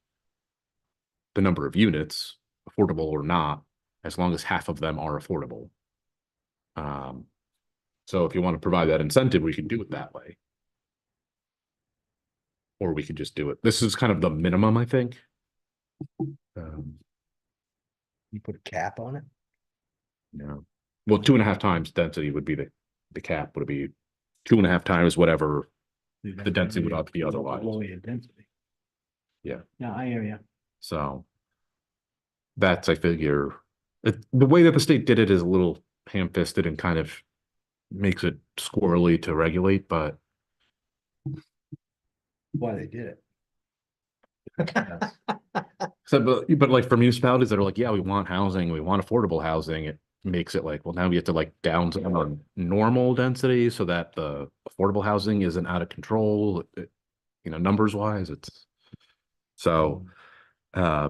the number of units, affordable or not, as long as half of them are affordable. So if you want to provide that incentive, we can do it that way. Or we could just do it. This is kind of the minimum, I think. You put a cap on it? No. Well, 2.5 times density would be the cap would be 2.5 times whatever the density would have to be otherwise. Low end density. Yeah. Yeah, I hear you. So that's, I figure, the way that the state did it is a little ham-fisted and kind of makes it squirrely to regulate, but Why they did it. so but like for municipalities that are like, yeah, we want housing, we want affordable housing, it makes it like, well, now we have to like down to our normal density so that the affordable housing isn't out of control, you know, numbers wise, it's so, yeah.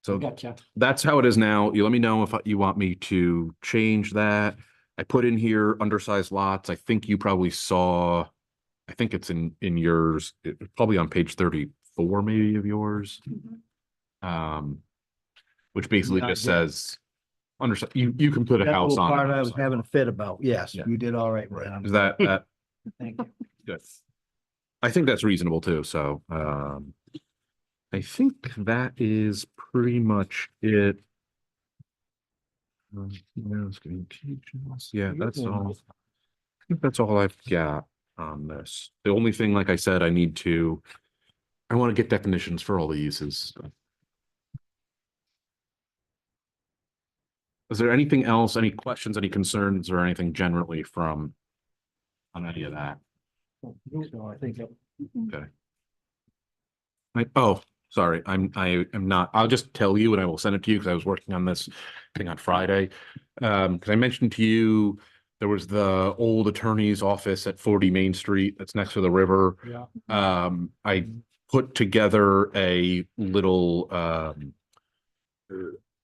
So Gotcha. that's how it is now. You let me know if you want me to change that. I put in here undersized lots. I think you probably saw, I think it's in yours, probably on page 34 maybe of yours. Which basically Yeah, just yeah. says, you can put a That house little on part it. I was having a fit about. Yes, Yeah. you did all right. Right. man. Is that, Thank you. good? I think that's reasonable too, so, I think that is pretty much it. Yeah, that's all. I think that's all I've got on this. The only thing, like I said, I want to get definitions for all the uses. Is there anything else, any questions, any concerns or anything generally from on any of that? No, I think. Okay. Oh, sorry, I am not, I'll just tell you and I will send it to you because I was working on this thing on Friday. Because I mentioned to you, there was the old attorney's office at 40 Main Street that's next to the river. Yeah. I put together a little,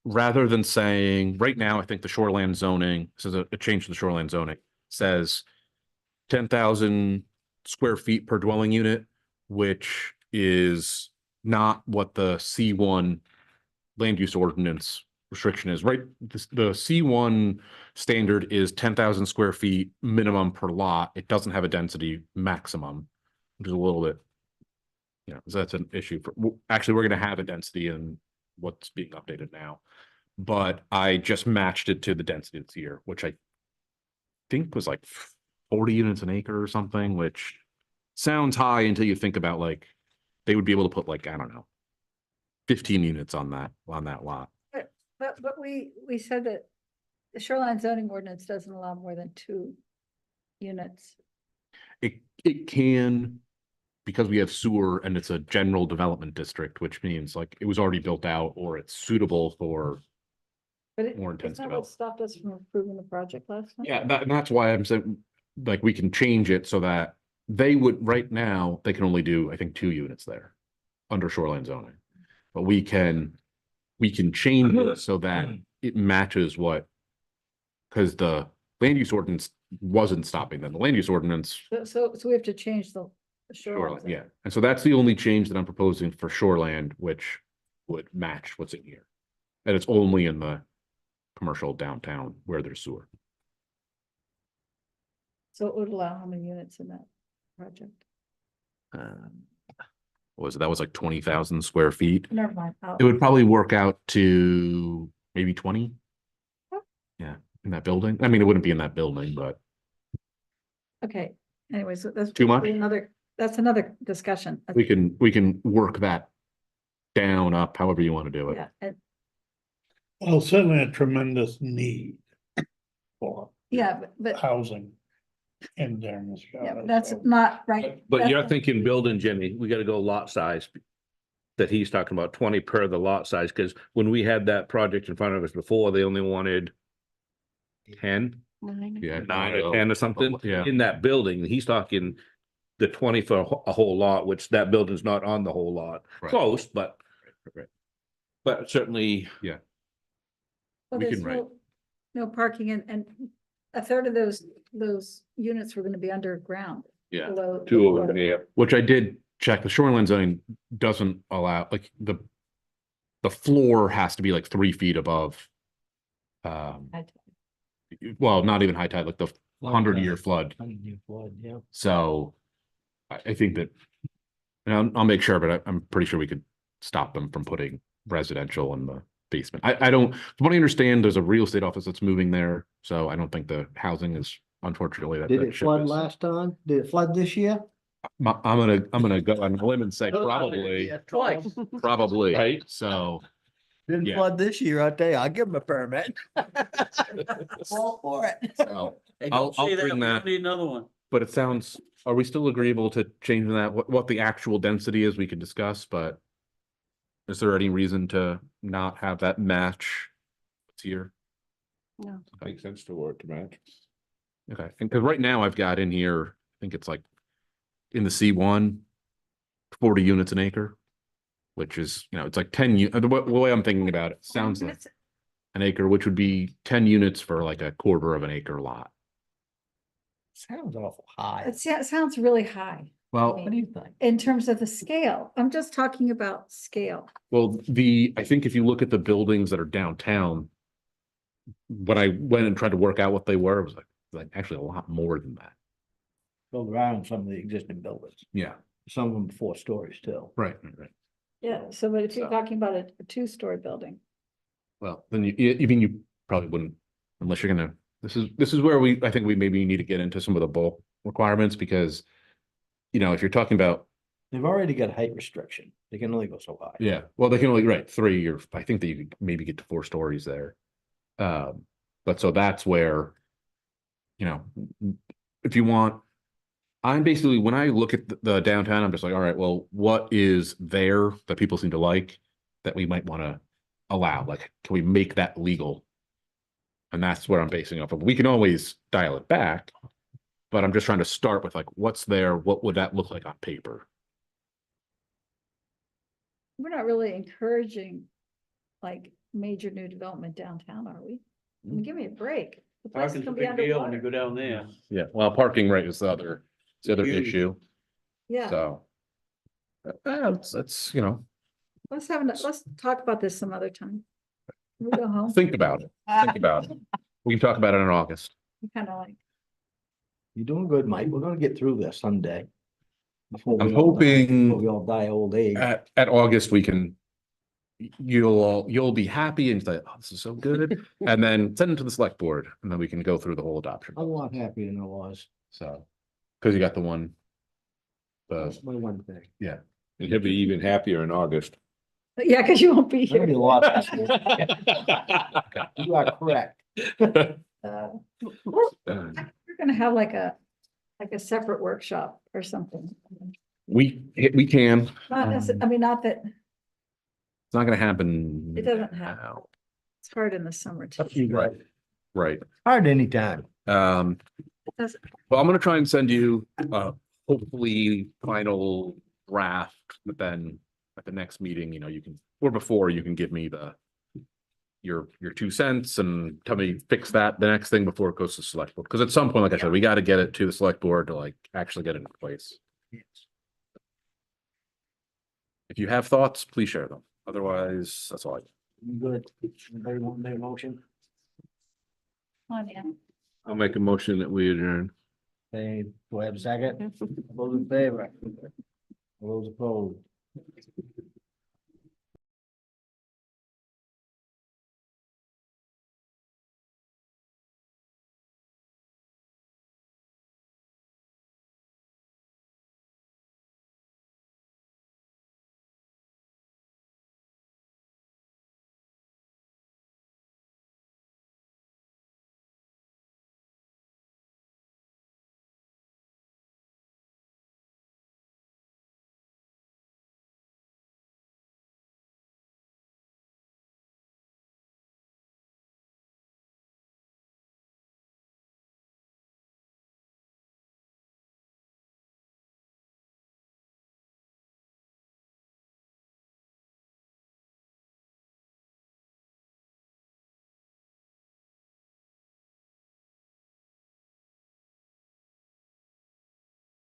rather than saying, right now, I think the shoreland zoning, says a change to the shoreland zoning, says 10,000 square feet per dwelling unit, which is not what the C1 land use ordinance restriction is, right? The C1 standard is 10,000 square feet minimum per lot. It doesn't have a density maximum, which is a little bit, you know, so that's an issue for, actually, we're going to have a density in what's being updated now. But I just matched it to the density this year, which I think was like 40 units an acre or something, which sounds high until you think about like, they would be able to put like, I don't know, 15 units on that lot. But we said that the shoreline zoning ordinance doesn't allow more than 2 units. It can, because we have sewer and it's a general development district, which means like it was already built out or it's suitable for But it, more intense it's not what development. stopped us from approving the project last time. Yeah, and that's why I'm saying, like, we can change it so that they would, right now, they can only do, I think, 2 units there under shoreline zoning. But we can change it so that it matches what, because the land use ordinance wasn't stopping them. The land use ordinance, So we have to change the shoreline, shoreline. yeah. And so that's the only change that I'm proposing for shoreland, which would match what's in here. And it's only in the commercial downtown where there's sewer. So it would allow how many units in that project? That was like 20,000 square feet. Never mind. It would probably work out to maybe 20. Yeah, in that building. I mean, it wouldn't be in that building, but Okay, anyways, that's Too much? That's another discussion. we can work that down, up, however you want to do it. Yeah, and Well, certainly a tremendous need for yeah, but housing in yeah, Damariscotta. but that's so- not right. But you're That's- thinking building, Jimmy, we gotta go lot size. That he's talking about 20 per the lot size, because when we had that project in front of us before, they only wanted 10, Yeah, 9 or 10 or something Yeah. in that building. He's talking the 20 for a whole lot, which that building's not on the whole lot. Right. Close, but Right. but certainly, Well, we there's can write. no parking and a third of those units were gonna be underground. Yeah. Below. 2 of them, yeah. Which I did check. The shoreline zoning doesn't allow, like, the floor has to be like 3 feet above. Well, not even high tide, like the 100-year flood. 100-year flood, yeah. So I think that, and I'll make sure, but I'm pretty sure we could stop them from putting residential in the basement. I don't, from what I understand, there's a real estate office that's moving there, so I don't think the housing is, unfortunately, that. Did that it ship flood is- last time? Did it flood this year? I'm gonna go on a limb and say probably, Twice. probably, Right. so. Didn't Yeah. flood this year, I'll tell you, I'll give them a permit. All for it. so I'll bring that. Need another one. But it sounds, are we still agreeable to changing that? What the actual density is, we could discuss, but Is there any reason to not have that match here? Makes sense for it to match. Okay, and because right now I've got in here, I think it's like in the C1, 40 units an acre, which is, it's like 10, the way I'm thinking about it, sounds like an acre, which would be 10 units for like a quarter of an acre lot. Sounds awful high. It sounds really high Well, What do you think? in terms of the scale. I'm just talking about scale. well, I think if you look at the buildings that are downtown, when I went and tried to work out what they were, it was like actually a lot more than that. Build around some of the existing buildings, Yeah, some of them 4 stories too. right. Yeah, so but if you're So- talking about a 2-story building. Well, then you probably wouldn't, unless you're gonna, this is where I think we maybe need to get into some of the bulk requirements, because, if you're talking about, They've already got height restriction. They can only go so high. yeah, well, they can only, right, 3, or I think that you could maybe get to 4 stories there. But so that's where, if you want, I'm basically, when I look at the downtown, I'm just like, all right, well, what is there that people seem to like that we might want to allow? Like, can we make that legal? And that's what I'm basing off of. We can always dial it back, but I'm just trying to start with like, what's there? What would that look like on paper? We're not really encouraging like major new development downtown, are we? I mean, give me a break. The place is Parking's a gonna be big deal when you underwater. go down there. Yeah, well, parking rate is the other Huge. issue, Yeah, so. Let's let's talk about this some other time. Can we go home? think about it, think about it. We can talk about it in August. Kind of like, You're doing good, Mike. We're gonna get through this someday. Before I'm we all die- hoping- before we all die of old age. At August, we can, you'll be happy and say, oh, this is so good. And then send it to the select board, and then we can go through the whole adoption. I'm a lot happier than I was. So, because you got the one. That's my one thing. And he'll be even happier in August. yeah, because you won't be I'm gonna be here. a lot happier. You are correct. We're gonna have like a separate workshop or something. We can, Not I mean, not that it's not gonna happen. It doesn't happen. now. it's hard in the summer too. You Right, guys. right. Hard anytime. Well, doesn't- I'm gonna try and send you, hopefully final draft, but then at the next meeting, you can, or before, you can give me your 2 cents and tell me, fix that, the next thing before it goes to select board. Because at some point, like I said, we got to get it to the select board to like actually get it in place. If you have thoughts, please share them. Otherwise, that's all I. You good? Anybody want to make a motion? Come on, Ann. I'll make a motion that we adjourn. Hey, do I have a second? All those in favor? All those opposed?